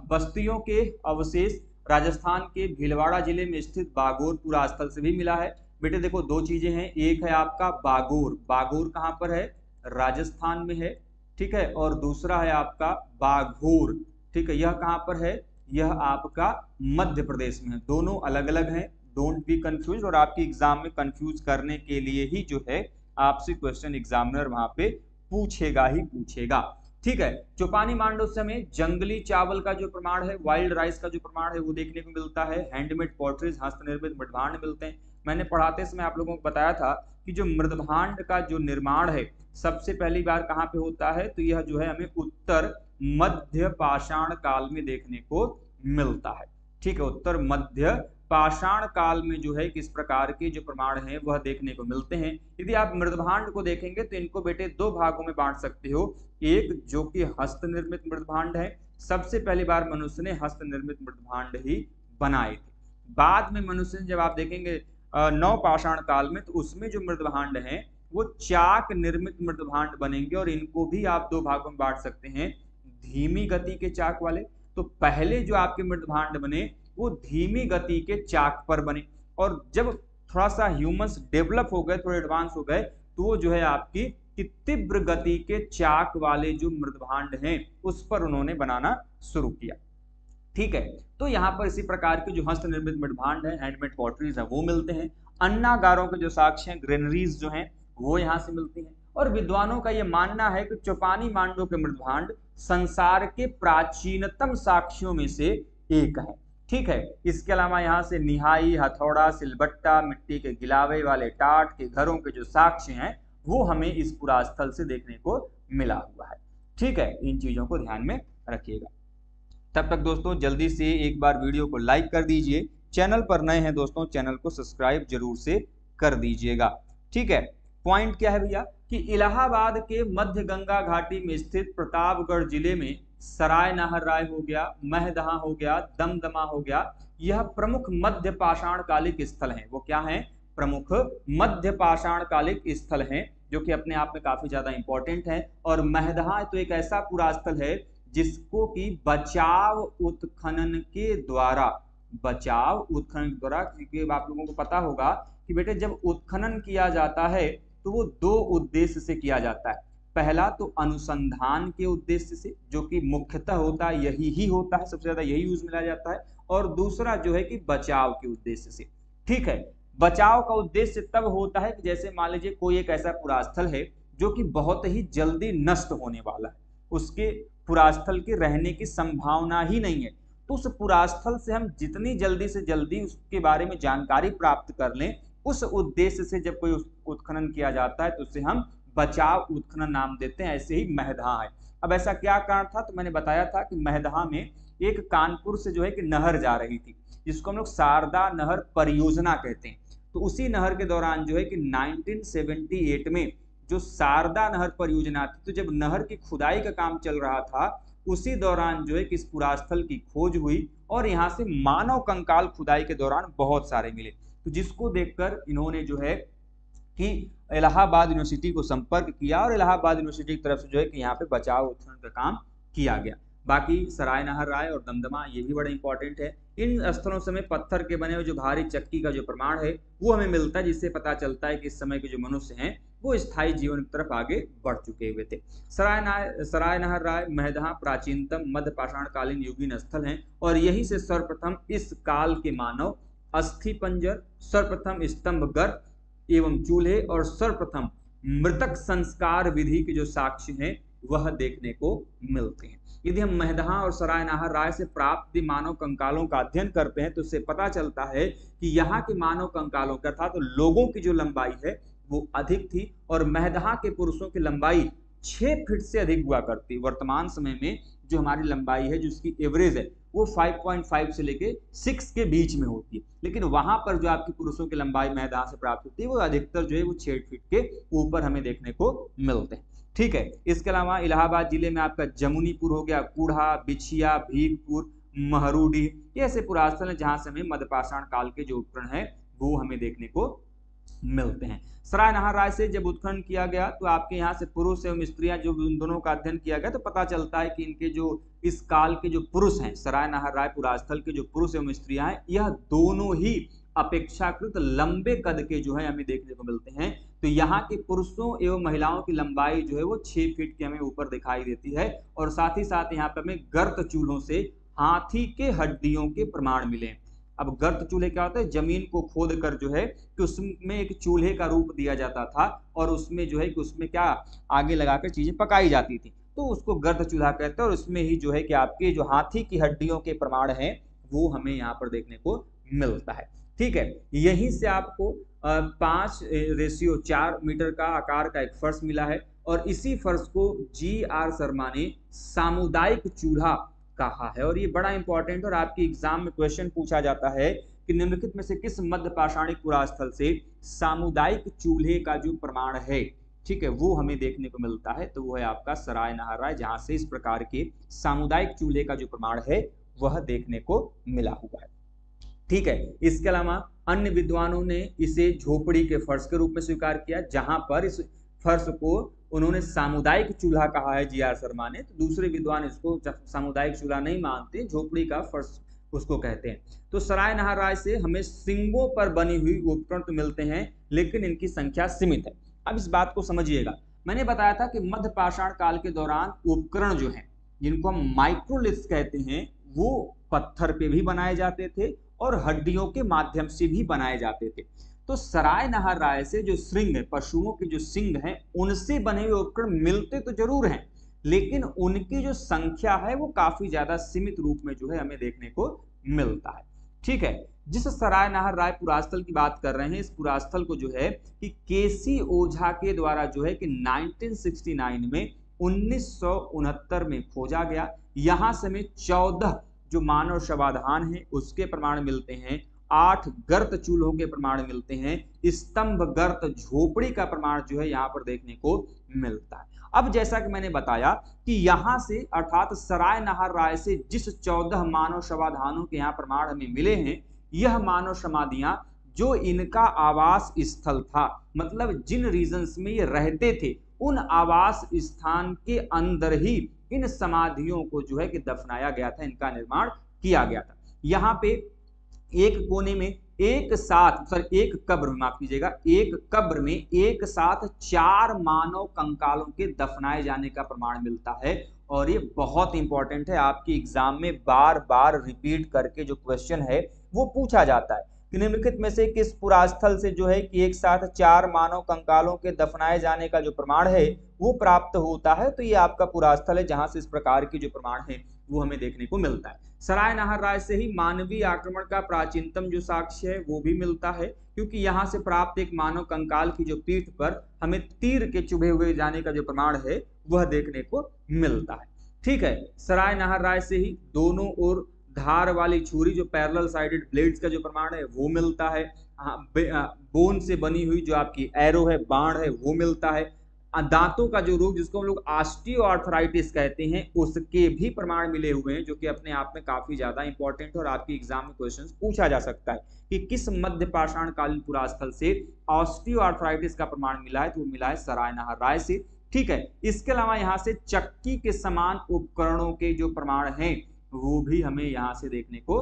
बस्तियों के अवशेष राजस्थान के भीलवाड़ा जिले में स्थित बागोर पुरास्थल से भी मिला है। बेटे देखो दो चीजें हैं, एक है आपका बागोर, बागोर कहां पर है, राजस्थान में है। ठीक है, और दूसरा है आपका बाघोर। ठीक है, यह कहां पर है, यह आपका मध्य प्रदेश में है। दोनों अलग अलग हैं, डोंट बी कंफ्यूज, और आपकी एग्जाम में कंफ्यूज करने के लिए ही जो है आपसे क्वेश्चन एग्जामिनर वहां पे पूछेगा ही पूछेगा। ठीक है, चौपानी मांडो से हमें जंगली चावल का जो प्रमाण है, वाइल्ड राइस का जो प्रमाण है वो देखने को मिलता है। हैंडमेड पॉटरीज, हस्तनिर्मित मृदभांड मिलते हैं। मैंने पढ़ाते समय आप लोगों को बताया था कि जो मृदभांड का जो निर्माण है सबसे पहली बार कहाँ पे होता है, तो यह जो है हमें उत्तर मध्य पाषाण काल में देखने को मिलता है। ठीक है, उत्तर मध्य पाषाण काल में जो है किस प्रकार के जो प्रमाण हैं वह देखने को मिलते हैं। यदि आप मृदभांड को देखेंगे तो इनको बेटे दो भागों में बांट सकते हो। एक जो कि हस्त निर्मित मृदभांड है, सबसे पहली बार मनुष्य ने हस्त निर्मित मृदभांड ही बनाए थे। बाद में मनुष्य ने जब आप देखेंगे नव पाषाण काल में, तो उसमें जो मृदभांड हैं वो चाक निर्मित मृदभांड बनेंगे, और इनको भी आप दो भागों में बांट सकते हैं, धीमी गति के चाक वाले। तो पहले जो आपके मृदभांड बने वो धीमी गति के चाक पर बने, और जब थोड़ा सा ह्यूमंस डेवलप हो गए, थोड़े एडवांस हो गए, तो वो जो है आपकी कि तीव्र गति के चाक वाले जो मृदभांड हैं उस पर उन्होंने बनाना शुरू किया। ठीक है, तो यहाँ पर इसी प्रकार के जो हस्त निर्मित मृदभांड है, हैंडमेड पॉटरीज है, वो मिलते हैं। अन्नागारों के जो साक्ष्य हैं, ग्रेनरीज जो हैं वो यहाँ से मिलती हैं। और विद्वानों का यह मानना है कि चौपानी मांडो के मृदभांड संसार के प्राचीनतम साक्ष्यों में से एक है। ठीक है, इसके अलावा यहाँ से निहाई, हथौड़ा, सिलबट्टा, मिट्टी के गिलावे वाले टाट के घरों के जो साक्ष्य हैं वो हमें इस पुरास्थल से देखने को मिला हुआ है। ठीक है, इन चीजों को ध्यान में रखिएगा। तब तक दोस्तों जल्दी से एक बार वीडियो को लाइक कर दीजिए, चैनल पर नए हैं दोस्तों चैनल को सब्सक्राइब जरूर से कर दीजिएगा। ठीक है, पॉइंट क्या है भैया कि इलाहाबाद के मध्य गंगा घाटी में स्थित प्रतापगढ़ जिले में सराय नाहर राय हो गया, महदहा हो गया, दमदमा हो गया, यह प्रमुख मध्य पाषाण कालिक स्थल हैं। वो क्या हैं, प्रमुख मध्य पाषाण कालिक स्थल हैं, जो कि अपने आप में काफी ज्यादा इंपॉर्टेंट है। और महदहा तो एक ऐसा पुरास्थल है जिसको कि बचाव उत्खनन के द्वारा, क्योंकि आप लोगों को पता होगा कि बेटे जब उत्खनन किया जाता है तो वो दो उद्देश्य से किया जाता है। पहला तो अनुसंधान के उद्देश्य से, जो कि मुख्यतः होता है यही ही होता है, सबसे ज्यादा यही यूज में लाया जाता है। और दूसरा जो है कि बचाव के उद्देश्य से। ठीक है, बचाव का उद्देश्य तब होता है कि जैसे मान लीजिए कोई एक ऐसा पुरास्थल है जो कि बहुत ही जल्दी नष्ट होने वाला है, उसके पुरास्थल के रहने की संभावना ही नहीं है, तो उस पुरास्थल से हम जितनी जल्दी से जल्दी उसके बारे में जानकारी प्राप्त कर लें, उस उद्देश्य से जब कोई उत्खनन किया जाता है तो उसे हम बचाव उत्खनन नाम देते हैं। ऐसे ही महदहा है। अब ऐसा क्या कारण था, तो मैंने बताया था कि महदहा में एक कानपुर से जो है कि नहर जा रही थी, जिसको हम लोग शारदा नहर परियोजना कहते हैं। तो उसी नहर के दौरान जो है कि 1978 में जो शारदा नहर परियोजना थी, तो जब नहर की खुदाई का काम चल रहा था, उसी दौरान जो है कि इस पुरास्थल की खोज हुई और यहाँ से मानव कंकाल खुदाई के दौरान बहुत सारे मिले। तो जिसको देखकर इन्होंने जो है कि इलाहाबाद यूनिवर्सिटी को संपर्क किया और इलाहाबाद यूनिवर्सिटी की तरफ से जो है कि यहाँ पे बचाव उत्खनन का काम किया गया। बाकी सराय नहर राय और दमदमा ये भी बड़ा इंपॉर्टेंट है। इन स्थलों से पत्थर के बने हुए जो भारी चक्की का जो प्रमाण है वो हमें मिलता है, जिससे पता चलता है कि इस समय के जो मनुष्य हैं वो स्थायी जीवन की तरफ आगे बढ़ चुके हुए थे। सराय नहर राय महदहा प्राचीनतम मध्य पाषाण कालीन युगीन स्थल हैं और यहीं से सर्वप्रथम इस काल के मानव अस्थि पंजर, सर्वप्रथम स्तंभ गर्त एवं चूल्हे और सर्वप्रथम मृतक संस्कार विधि के जो साक्ष्य हैं वह देखने को मिलते हैं। यदि हम महदहा और सराय नहर राय से प्राप्त मानव कंकालों का अध्ययन करते हैं तो उससे पता चलता है कि यहाँ के मानव कंकालों का था तो लोगों की जो लंबाई है वो अधिक थी और महदहा के पुरुषों की लंबाई 6 फीट से अधिक हुआ करती। वर्तमान समय में जो हमारी लंबाई है, जिसकी एवरेज है वो 5.5 से लेके 6 के बीच में होती है, लेकिन वहां पर जो आपकी पुरुषों की लंबाई महदहा से प्राप्त होती है वो अधिकतर जो है वो 6 फीट के ऊपर हमें देखने को मिलते हैं। ठीक है, इसके अलावा इलाहाबाद जिले में आपका जमुनीपुर हो गया, कूढ़ा, बिछिया, भीगपुर, महरूडी, ये ऐसे पुरास्थल है जहां से हमें मध्यपाषाण काल के जो उपकरण है वो हमें देखने को मिलते हैं। सराय नहर राय से जब उत्खनन किया गया तो आपके यहाँ से पुरुष एवं स्त्रियां जो उन दोनों का अध्ययन किया गया तो पता चलता है कि इनके जो इस काल के जो पुरुष हैं, सराय नहर राय पुरास्थल के जो पुरुष एवं स्त्रियां हैं, यह दोनों ही अपेक्षाकृत लंबे कद के जो है हमें देखने को मिलते हैं। तो यहाँ के पुरुषों एवं महिलाओं की लंबाई जो है वो 6 फीट की हमें ऊपर दिखाई देती है और साथ ही साथ यहाँ पे हमें गर्त चूल्हों से हाथी के हड्डियों के प्रमाण मिले। अब गर्त चूल्हे क्या होता है, जमीन को खोद कर जो है कि उसमें एक चूल्हे का रूप दिया जाता था और उसमें जो है कि उसमें क्या आगे लगाकर चीजें पकाई जाती थी, तो उसको गर्त चूल्हा कहते हैं और उसमें ही जो है कि आपके जो हाथी की हड्डियों के प्रमाण हैं वो हमें यहाँ पर देखने को मिलता है। ठीक है, यहीं से आपको 5:4 मीटर का आकार का एक फर्श मिला है और इसी फर्श को GR शर्मा ने सामुदायिक चूल्हा कहा है और ये बड़ा इंपॉर्टेंट और आपके एग्जाम में क्वेश्चन पूछा जाता है कि निम्नलिखित में से किस मध्य पाषाणिक पुरास्थल से सामुदायिक चूल्हे का जो प्रमाण है, ठीक है, वो हमें देखने को मिलता है, तो वो है आपका सराय नहर राय, जहां से इस प्रकार के सामुदायिक चूल्हे का जो प्रमाण है वह देखने को मिला हुआ है। ठीक है, इसके अलावा अन्य विद्वानों ने इसे झोपड़ी के फर्श के रूप में स्वीकार किया, जहां पर इस फर्श को उन्होंने सामुदायिक चूल्हा कहा है GR शर्मा ने, तो दूसरे विद्वान इसको सामुदायिक चूल्हा नहीं मानते, झोपड़ी का फर्श उसको कहते हैं। तो सराय नहर राय से हमें सिंगों पर बनी हुई उपकरण तो मिलते हैं लेकिन इनकी संख्या सीमित है। अब इस बात को समझिएगा, मैंने बताया था कि मध्य पाषाण काल के दौरान उपकरण जो हैं जिनको हम माइक्रोलिथ्स कहते हैं वो पत्थर पे भी बनाए जाते थे और हड्डियों के माध्यम से भी बनाए जाते थे। तो सराय नहर राय से जो श्रृंग है, पशुओं के जो सिंग हैं, उनसे बने हुए उपकरण मिलते तो जरूर हैं लेकिन उनकी जो संख्या है वो काफी ज्यादा सीमित रूप में जो है हमें देखने को मिलता है। ठीक है, जिस सराय नहर राय पुरास्थल की बात कर रहे हैं, इस पुरास्थल को जो है कि केसी ओझा के द्वारा जो है कि 1969 में 1969 में खोजा गया। यहां से हमें 14 जो मानव शवाधान है उसके प्रमाण मिलते हैं, 8 गर्त चूल्हों के प्रमाण मिलते हैं, स्तंभ गर्त झोपड़ी का प्रमाण जो है यहाँ पर देखने को मिलता है। अब जैसा कि मैंने बताया कि यहाँ से अर्थात सराय नहर राय से जिस 14 मानव शवाधानों के यहाँ प्रमाण हमें मिले हैं, यह मानव समाधियां जो इनका आवास स्थल था, मतलब जिन रीजन्स में ये रहते थे उन आवास स्थान के अंदर ही इन समाधियों को जो है कि दफनाया गया था, इनका निर्माण किया गया था। यहाँ पे एक कोने में एक साथ, सॉरी एक कब्र में, माफ कीजिएगा, एक कब्र में एक साथ 4 मानव कंकालों के दफनाए जाने का प्रमाण मिलता है। और ये बहुत इंपॉर्टेंट है, आपके एग्जाम में बार बार रिपीट करके जो क्वेश्चन है वो पूछा जाता है कि निम्नलिखित में से किस पुरास्थल से जो है कि एक साथ 4 मानव कंकालों के दफनाए जाने का जो प्रमाण है वो प्राप्त होता है। तो ये आपका पुरास्थल है जहां से इस प्रकार के जो प्रमाण है वो हमें देखने को मिलता है। सराय नाहरराय से ही मानवीय आक्रमण का प्राचीनतम जो साक्ष्य है वो भी मिलता है, क्योंकि यहाँ से प्राप्त एक मानव कंकाल की जो पीठ पर हमें तीर के चुभे हुए जाने का जो प्रमाण है वह देखने को मिलता है। ठीक है, सराय नाहरराय से ही दोनों ओर धार वाली छुरी, जो पैरेलल साइडेड ब्लेड्स का जो प्रमाण है वो मिलता है। बोन से बनी हुई जो आपकी एरो है, बाण है, वो मिलता है। दांतों का जो रोग जिसको हम लोग ऑस्टियोआर्थराइटिस कहते हैं उसके भी प्रमाण मिले हुए हैं, जो कि अपने आप में काफी ज्यादा इंपॉर्टेंट है और आपके एग्जाम में क्वेश्चन पूछा जा सकता है कि किस मध्य पाषाण कालीन पुरास्थल से ऑस्टियोआर्थराइटिस का प्रमाण मिला है, तो वो मिला है सराय नाहरराय से। ठीक है, इसके अलावा यहाँ से चक्की के समान उपकरणों के जो प्रमाण हैं वो भी हमें यहाँ से देखने को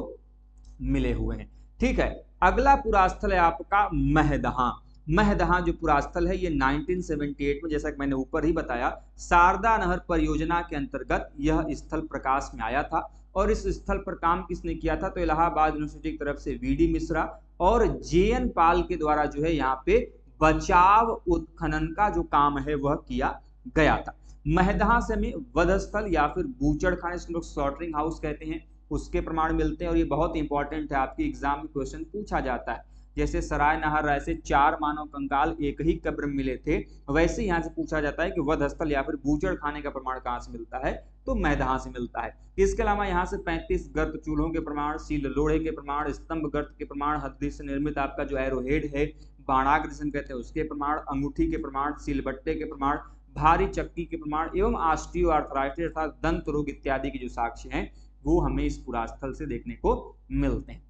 मिले हुए हैं। ठीक है, अगला पुरास्थल है आपका महदहा। महदहा जो पुरास्थल है ये 1978 में, जैसा कि मैंने ऊपर ही बताया, शारदा नहर परियोजना के अंतर्गत यह स्थल प्रकाश में आया था। और इस स्थल पर काम किसने किया था, तो इलाहाबाद यूनिवर्सिटी की तरफ से वीडी मिश्रा और जेएन पाल के द्वारा जो है यहाँ पे बचाव उत्खनन का जो काम है वह किया गया था। महदहा से हमें वधस्थल या फिर बूचड़खाना, इसको लोग स्लॉटरिंग हाउस कहते हैं, उसके प्रमाण मिलते हैं। और ये बहुत इंपॉर्टेंट है, आपके एग्जाम में क्वेश्चन पूछा जाता है। जैसे सराय नाहरराय से 4 मानव कंकाल एक ही कब्र में मिले थे, वैसे यहाँ से पूछा जाता है कि वधस्थल या फिर बूचड़खाने का प्रमाण कहाँ से मिलता है, तो महदहा से मिलता है। इसके अलावा यहाँ से 35 गर्त चूल्हों के प्रमाण, सील लोढ़े के प्रमाण, स्तंभ गर्त के प्रमाण, हड्डी से निर्मित आपका जो एरोहेड है, बाणाग्र जिसे कहते हैं उसके प्रमाण, अंगूठी के प्रमाण, सीलबट्टे के प्रमाण, भारी चक्की के प्रमाण एवं ऑस्टियोआर्थराइटिस अर्थात दंत रोग इत्यादि के जो साक्ष्य हैं वो हमें इस पुरास्थल से देखने को मिलते हैं।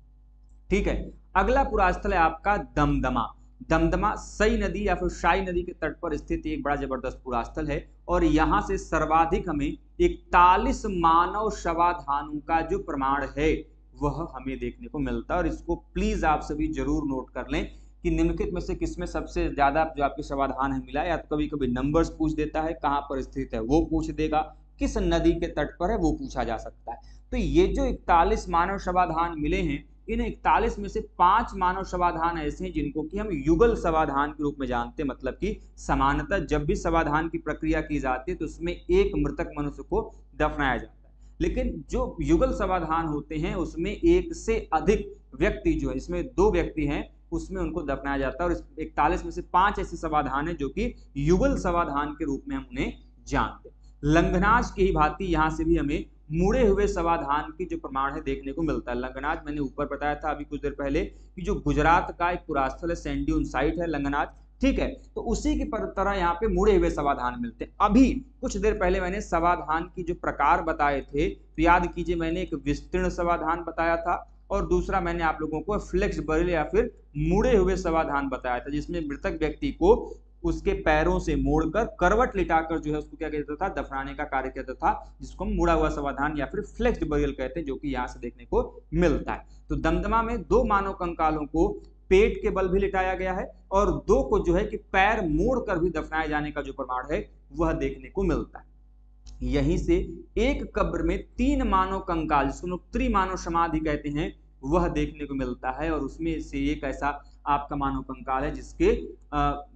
ठीक है, अगला पुरास्थल है आपका दमदमा। दमदमा सई नदी या फिर शाई नदी के तट पर स्थित एक बड़ा जबरदस्त पुरास्थल है। और यहां से सर्वाधिक हमें 41 मानव शवाधानों का जो प्रमाण है वह हमें देखने को मिलता है। और इसको प्लीज आप सभी जरूर नोट कर लें कि निम्नलिखित में से किसमें सबसे ज्यादा जो आपके शवाधान है मिला है, या तो कभी कभी नंबर्स पूछ देता है, कहां पर स्थित है वो पूछ देगा, किस नदी के तट पर है वो पूछा जा सकता है। तो ये जो 41 मानव शवाधान मिले हैं, इन 41 में से 5 मानव शवाधान ऐसे हैं जिनको कि हम युगल शवाधान के रूप में जानते हैं। मतलब कि सामान्यतः जब भी शवाधान की प्रक्रिया की जाती है तो उसमें एक मृतक मनुष्य को दफनाया जाता है, लेकिन जो युगल शवाधान होते हैं उसमें एक से अधिक व्यक्ति जो है, इसमें 2 व्यक्ति हैं, उसमें उनको दफनाया जाता है। और 41 में से 5 ऐसे शवाधान है जो कि युगल शवाधान के रूप में हम उन्हें जानते हैं। लंघनाज की ही भांति यहाँ से भी हमें मुड़े हुए शवाधान की जो प्रमाण है देखने को मिलता है। लंघनाज मैंने ऊपर बताया था अभी कुछ देर पहले कि जो गुजरात का एक पुरास्थल है, सैंड्यून साइट है लंघनाज। ठीक है, तो उसी की तरह यहाँ पे मुड़े हुए शवाधान मिलते हैं। अभी कुछ देर पहले मैंने शवाधान की जो प्रकार बताए थे, तो याद कीजिए मैंने एक विस्तीर्ण शवाधान बताया था और दूसरा मैंने आप लोगों को फ्लेक्स बरियल या फिर मुड़े हुए शवाधान बताया था, जिसमें मृतक व्यक्ति को उसके पैरों से मोड़कर करवट लिटाकर जो है उसको क्या कहता था, दफनाने का कार्य करता था, जिसको हम मुड़ा हुआ शवाधान या फिर फ्लेक्स्ड बरियल कहते हैं, जो कि यहाँ से देखने को मिलता है। तो दमदमा में 2 मानव कंकालों को पेट के बल भी लिटाया गया है और 2 को जो है कि पैर मोड़कर भी दफनाए जाने का जो प्रमाण है वह देखने को मिलता है। यहीं से एक कब्र में 3 मानव कंकाल, जिसको लोग त्रिमानव समाधि कहते हैं, वह देखने को मिलता है। और उसमें से एक ऐसा आपका मानव कंकाल है जिसके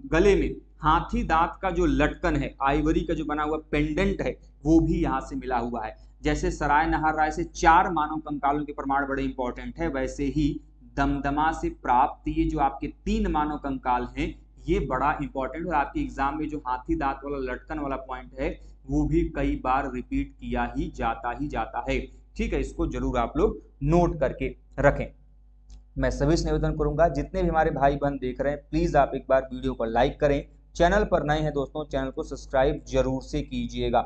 गले में हाथी दांत का जो लटकन है, आइवरी का जो बना हुआ पेंडेंट है, वो भी यहाँ से मिला हुआ है। जैसे सराय नाहरराय से 4 मानव कंकालों के प्रमाण बड़े इंपॉर्टेंट है, वैसे ही दमदमा से प्राप्त ये जो आपके 3 मानव कंकाल हैं ये बड़ा इंपॉर्टेंट है। आपके एग्जाम में जो हाथी दांत वाला लटकन वाला पॉइंट है वो भी कई बार रिपीट किया ही जाता है। ठीक है, इसको जरूर आप लोग नोट करके रखें। मैं सभी से निवेदन करूंगा, जितने भी हमारे भाई बहन देख रहे हैं, प्लीज आप एक बार वीडियो को लाइक करें। चैनल पर नए हैं दोस्तों, चैनल को सब्सक्राइब जरूर से कीजिएगा।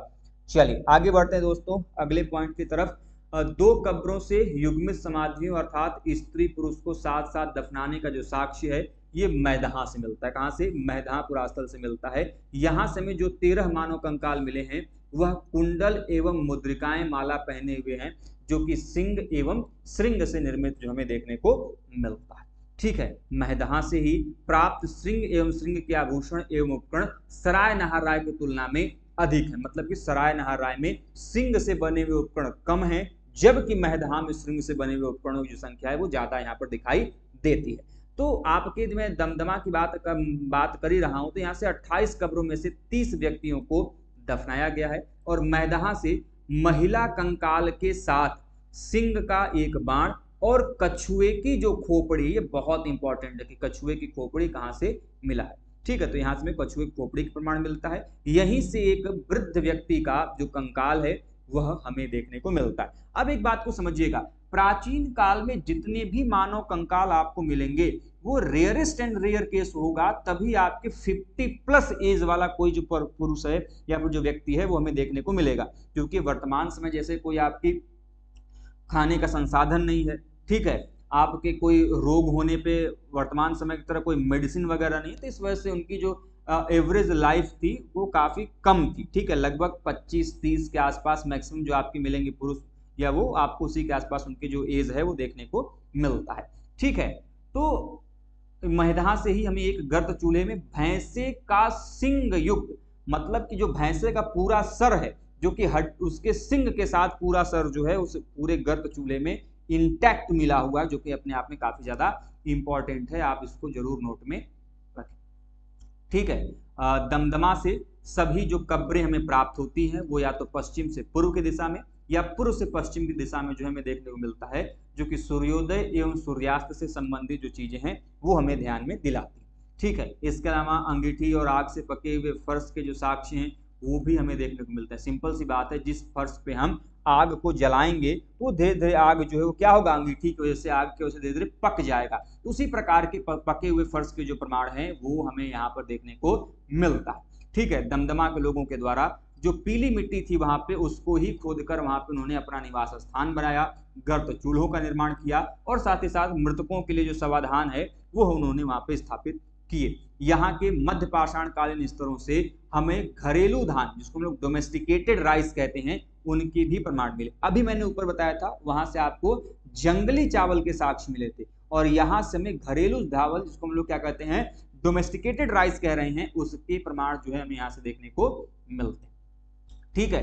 चलिए आगे बढ़ते हैं दोस्तों अगले पॉइंट की तरफ। 2 कब्रों से युग्मित समाधियों अर्थात स्त्री पुरुष को साथ साथ दफनाने का जो साक्ष्य है ये मैदहा से मिलता है। कहां से? मैदहा पुरास्थल से मिलता है। यहां से हमें जो 13 मानव कंकाल मिले हैं वह कुंडल एवं मुद्रिकाएं माला पहने हुए हैं, जो कि सिंग एवं श्रृंग से निर्मित जो हमें देखने को मिलता है। ठीक है, महदहा से ही प्राप्त श्रृंग एवं श्रृंग के आभूषण एवं उपकरण सराय नहार की तुलना में अधिक है। मतलब कि सराय नहार में सिंग से बने हुए उपकरण कम है, जबकि महदहा में श्रृंग से बने हुए उपकरणों की जो संख्या है वो ज्यादा यहाँ पर दिखाई देती है। तो आपके मैं दमदमा की बात कर ही रहा हूं, तो यहाँ से 28 कब्रों में से 30 व्यक्तियों को दफनाया गया है, और महदहा से महिला कंकाल के साथ सिंग का एक बाण और कछुए की जो खोपड़ी, ये बहुत इंपॉर्टेंट है कि कछुए की खोपड़ी कहां से मिला है। ठीक है, तो यहां से कछुए की खोपड़ी का प्रमाण मिलता है। यहीं से एक वृद्ध व्यक्ति का जो कंकाल है वह हमें देखने को मिलता है। अब एक बात को समझिएगा, प्राचीन काल में जितने भी मानव कंकाल आपको मिलेंगे वो रेयरेस्ट एंड रेयर केस होगा, तभी आपके 50+ एज वाला कोई जो पुरुष है या फिर जो व्यक्ति है वो हमें देखने को मिलेगा। क्योंकि वर्तमान समय जैसे कोई आपकी खाने का संसाधन नहीं है, ठीक है, आपके कोई रोग होने पे वर्तमान समय की तरह कोई मेडिसिन वगैरह नहीं, तो इस वजह से उनकी जो एवरेज लाइफ थी वो काफी कम थी। ठीक है, लगभग 25-30 के आसपास मैक्सिमम जो आपके मिलेंगे पुरुष, या वो आपको उसी के आसपास उनकी जो एज है वो देखने को मिलता है। ठीक है, तो महदहा से ही हमें एक गर्त चूल्हे में भैंसे का सिंग युक्त, मतलब कि जो भैंसे का पूरा सर है जो कि उसके सिंग के साथ पूरा सर जो है उस पूरे गर्त चूल्हे में इंटैक्ट मिला हुआ है, जो कि अपने आप में काफी ज्यादा इंपॉर्टेंट है, आप इसको जरूर नोट में रखें। ठीक है, दमदमा से सभी जो कब्रें हमें प्राप्त होती हैं वो या तो पश्चिम से पूर्व की दिशा में या पूर्व से पश्चिम की दिशा में जो हमें देखने को मिलता है, जो कि सूर्योदय एवं सूर्यास्त से संबंधित जो चीजें हैं वो हमें ध्यान में दिलाती है। ठीक है, इसके अलावा अंगीठी और आग से पके हुए फर्श के जो साक्ष्य हैं वो भी हमें देखने को मिलता है। सिंपल सी बात है, जिस फर्श पे हम आग को जलाएंगे तो धीरे धीरे आग जो है वो क्या होगा, अंगीठी की वजह से, आग की वजह से धीरे धीरे पक जाएगा। उसी प्रकार के पके हुए फर्श के जो प्रमाण हैं वो हमें यहाँ पर देखने को मिलता है। ठीक है, दमदमा के लोगों के द्वारा जो पीली मिट्टी थी वहां पे उसको ही खोदकर वहां पे उन्होंने अपना निवास स्थान बनाया, गर्त चूल्हों का निर्माण किया, और साथ ही साथ मृतकों के लिए जो समाधान है वो उन्होंने वहां पे स्थापित किए। यहाँ के मध्य पाषाण कालीन स्तरों से हमें घरेलू धान, जिसको हम लोग डोमेस्टिकेटेड राइस कहते हैं, उनकी भी प्रमाण मिले। अभी मैंने ऊपर बताया था वहां से आपको जंगली चावल के साक्ष्य मिले थे, और यहाँ से हमें घरेलू चावल, जिसको हम लोग क्या कहते हैं, डोमेस्टिकेटेड राइस कह रहे हैं, उसके प्रमाण जो है हमें यहाँ से देखने को मिलते हैं। ठीक है,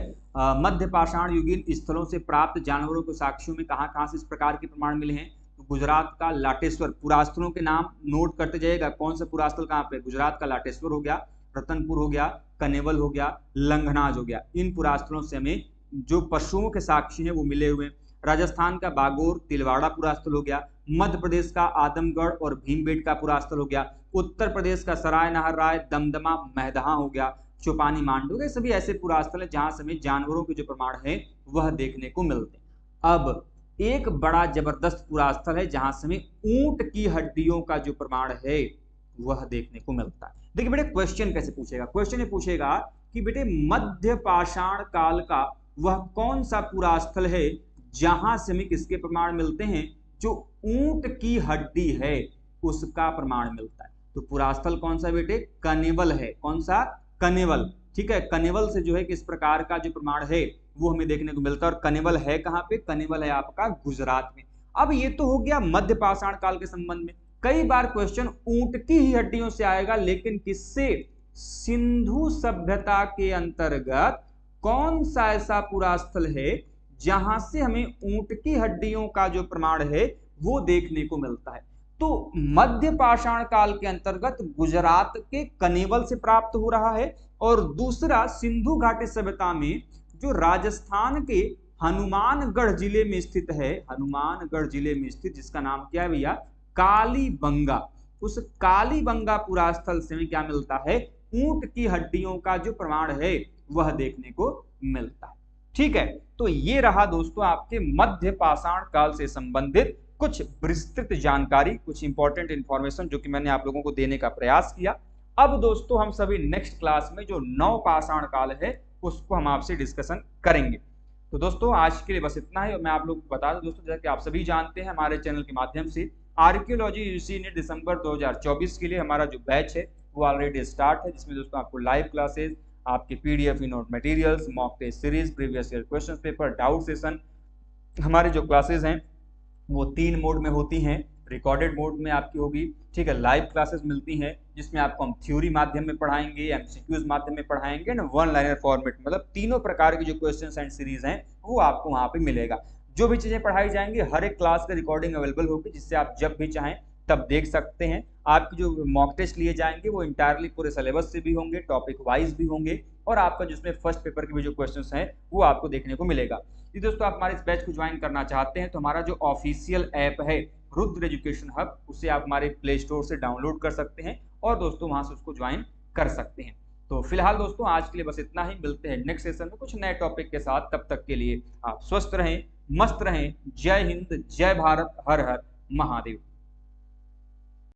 मध्य पाषाण युगीन स्थलों से प्राप्त जानवरों के साक्ष्यों में कहां से इस प्रकार के प्रमाण मिले हैं, तो गुजरात का लाटेश्वर, पुरास्थलों के नाम नोट करते जाइएगा, कौन सा पुरास्थल कहां पे, गुजरात का लाटेश्वर हो गया, रतनपुर हो गया, कनेवल हो गया, लंघनाज हो गया, इन पुरास्थलों से हमें जो पशुओं के साक्ष्य हैं वो मिले हुए। राजस्थान का बागोर तिलवाड़ा पुरास्थल हो गया, मध्य प्रदेश का आदमगढ़ और भीमबेटका पुरास्थल हो गया, उत्तर प्रदेश का सराय नहर दमदमा महदहा हो गया, चौपानी मांडू, ये सभी ऐसे पुरास्थल है जहां से जानवरों के जो प्रमाण है वह देखने को मिलते हैं। अब एक बड़ा जबरदस्त पुरास्थल है जहां से ऊंट की हड्डियों का जो प्रमाण है वह देखने को मिलता है। देखिए बेटे, क्वेश्चन कैसे पूछेगा, क्वेश्चन ये पूछेगा कि बेटे मध्य पाषाण काल का वह कौन सा पुरास्थल है जहां से हमें किसके प्रमाण मिलते हैं, जो ऊंट की हड्डी है उसका प्रमाण मिलता है। तो पुरास्थल कौन सा बेटे, कनेवल है, कौन सा, कनेवल। ठीक है, कनेवल से जो है किस प्रकार का जो प्रमाण है वो हमें देखने को मिलता है, और कनेवल है कहां पे, कनेवल है आपका गुजरात में। अब ये तो हो गया मध्य पाषाण काल के संबंध में। कई बार क्वेश्चन ऊंट की ही हड्डियों से आएगा, लेकिन किससे, सिंधु सभ्यता के अंतर्गत कौन सा ऐसा पुरास्थल है जहां से हमें ऊंट की हड्डियों का जो प्रमाण है वो देखने को मिलता है। तो मध्य पाषाण काल के अंतर्गत गुजरात के कनेवल से प्राप्त हो रहा है, और दूसरा सिंधु घाटी सभ्यता में जो राजस्थान के हनुमानगढ़ जिले में स्थित है, हनुमानगढ़ जिले में स्थित, जिसका नाम क्या है भैया, कालीबंगा, उस कालीबंगा पुरास्थल से क्या मिलता है, ऊंट की हड्डियों का जो प्रमाण है वह देखने को मिलता है। ठीक है, तो ये रहा दोस्तों आपके मध्य पाषाण काल से संबंधित कुछ विस्तृत जानकारी, कुछ इंपॉर्टेंट इंफॉर्मेशन जो कि मैंने आप लोगों को देने का प्रयास किया। अब दोस्तों हम सभी नेक्स्ट क्लास में जो नव पाषाण काल है उसको हम आपसे डिस्कशन करेंगे। तो दोस्तों आज के लिए बस इतना ही। और मैं आप लोगों को बता दूं दोस्तों, जैसा कि आप सभी जानते हैं, हमारे चैनल के माध्यम से आर्कियोलॉजी यूजी ने दिसंबर 2024 के लिए हमारा जो बैच है वो ऑलरेडी स्टार्ट है, जिसमें दोस्तों आपको लाइव क्लासेस, आपके PDF note materials, mock test series, previous year question paper, doubt session, हमारी जो क्लासेस हैं वो 3 मोड में होती हैं। रिकॉर्डेड मोड में आपकी होगी, ठीक है, लाइव क्लासेस मिलती हैं जिसमें आपको हम थ्योरी माध्यम में पढ़ाएंगे, एमसीक्यूज माध्यम में पढ़ाएंगे ना, वन लाइनर फॉर्मेट, मतलब तीनों प्रकार की जो क्वेश्चन एंड सीरीज हैं वो आपको वहां पे मिलेगा। जो भी चीजें पढ़ाई जाएंगी हर एक क्लास का रिकॉर्डिंग अवेलेबल होगी, जिससे आप जब भी चाहें तब देख सकते हैं। आपकी जो मॉक टेस्ट लिए जाएंगे वो इंटायरली पूरे सिलेबस से भी होंगे, टॉपिक वाइज भी होंगे, और आपका जिसमें फर्स्ट पेपर के भी जो क्वेश्चंस हैं वो आपको देखने को मिलेगा। जी दोस्तों, आप हमारे इस बैच को ज्वाइन करना चाहते हैं तो हमारा जो ऑफिशियल ऐप है रुद्र एजुकेशन हब, उसे आप हमारे प्ले स्टोर से डाउनलोड कर सकते हैं और दोस्तों वहां से उसको ज्वाइन कर सकते हैं। तो फिलहाल दोस्तों आज के लिए बस इतना ही, मिलते हैं नेक्स्ट सेशन में कुछ नए टॉपिक के साथ। तब तक के लिए आप स्वस्थ रहें, मस्त रहें। जय हिंद, जय भारत, हर हर महादेव।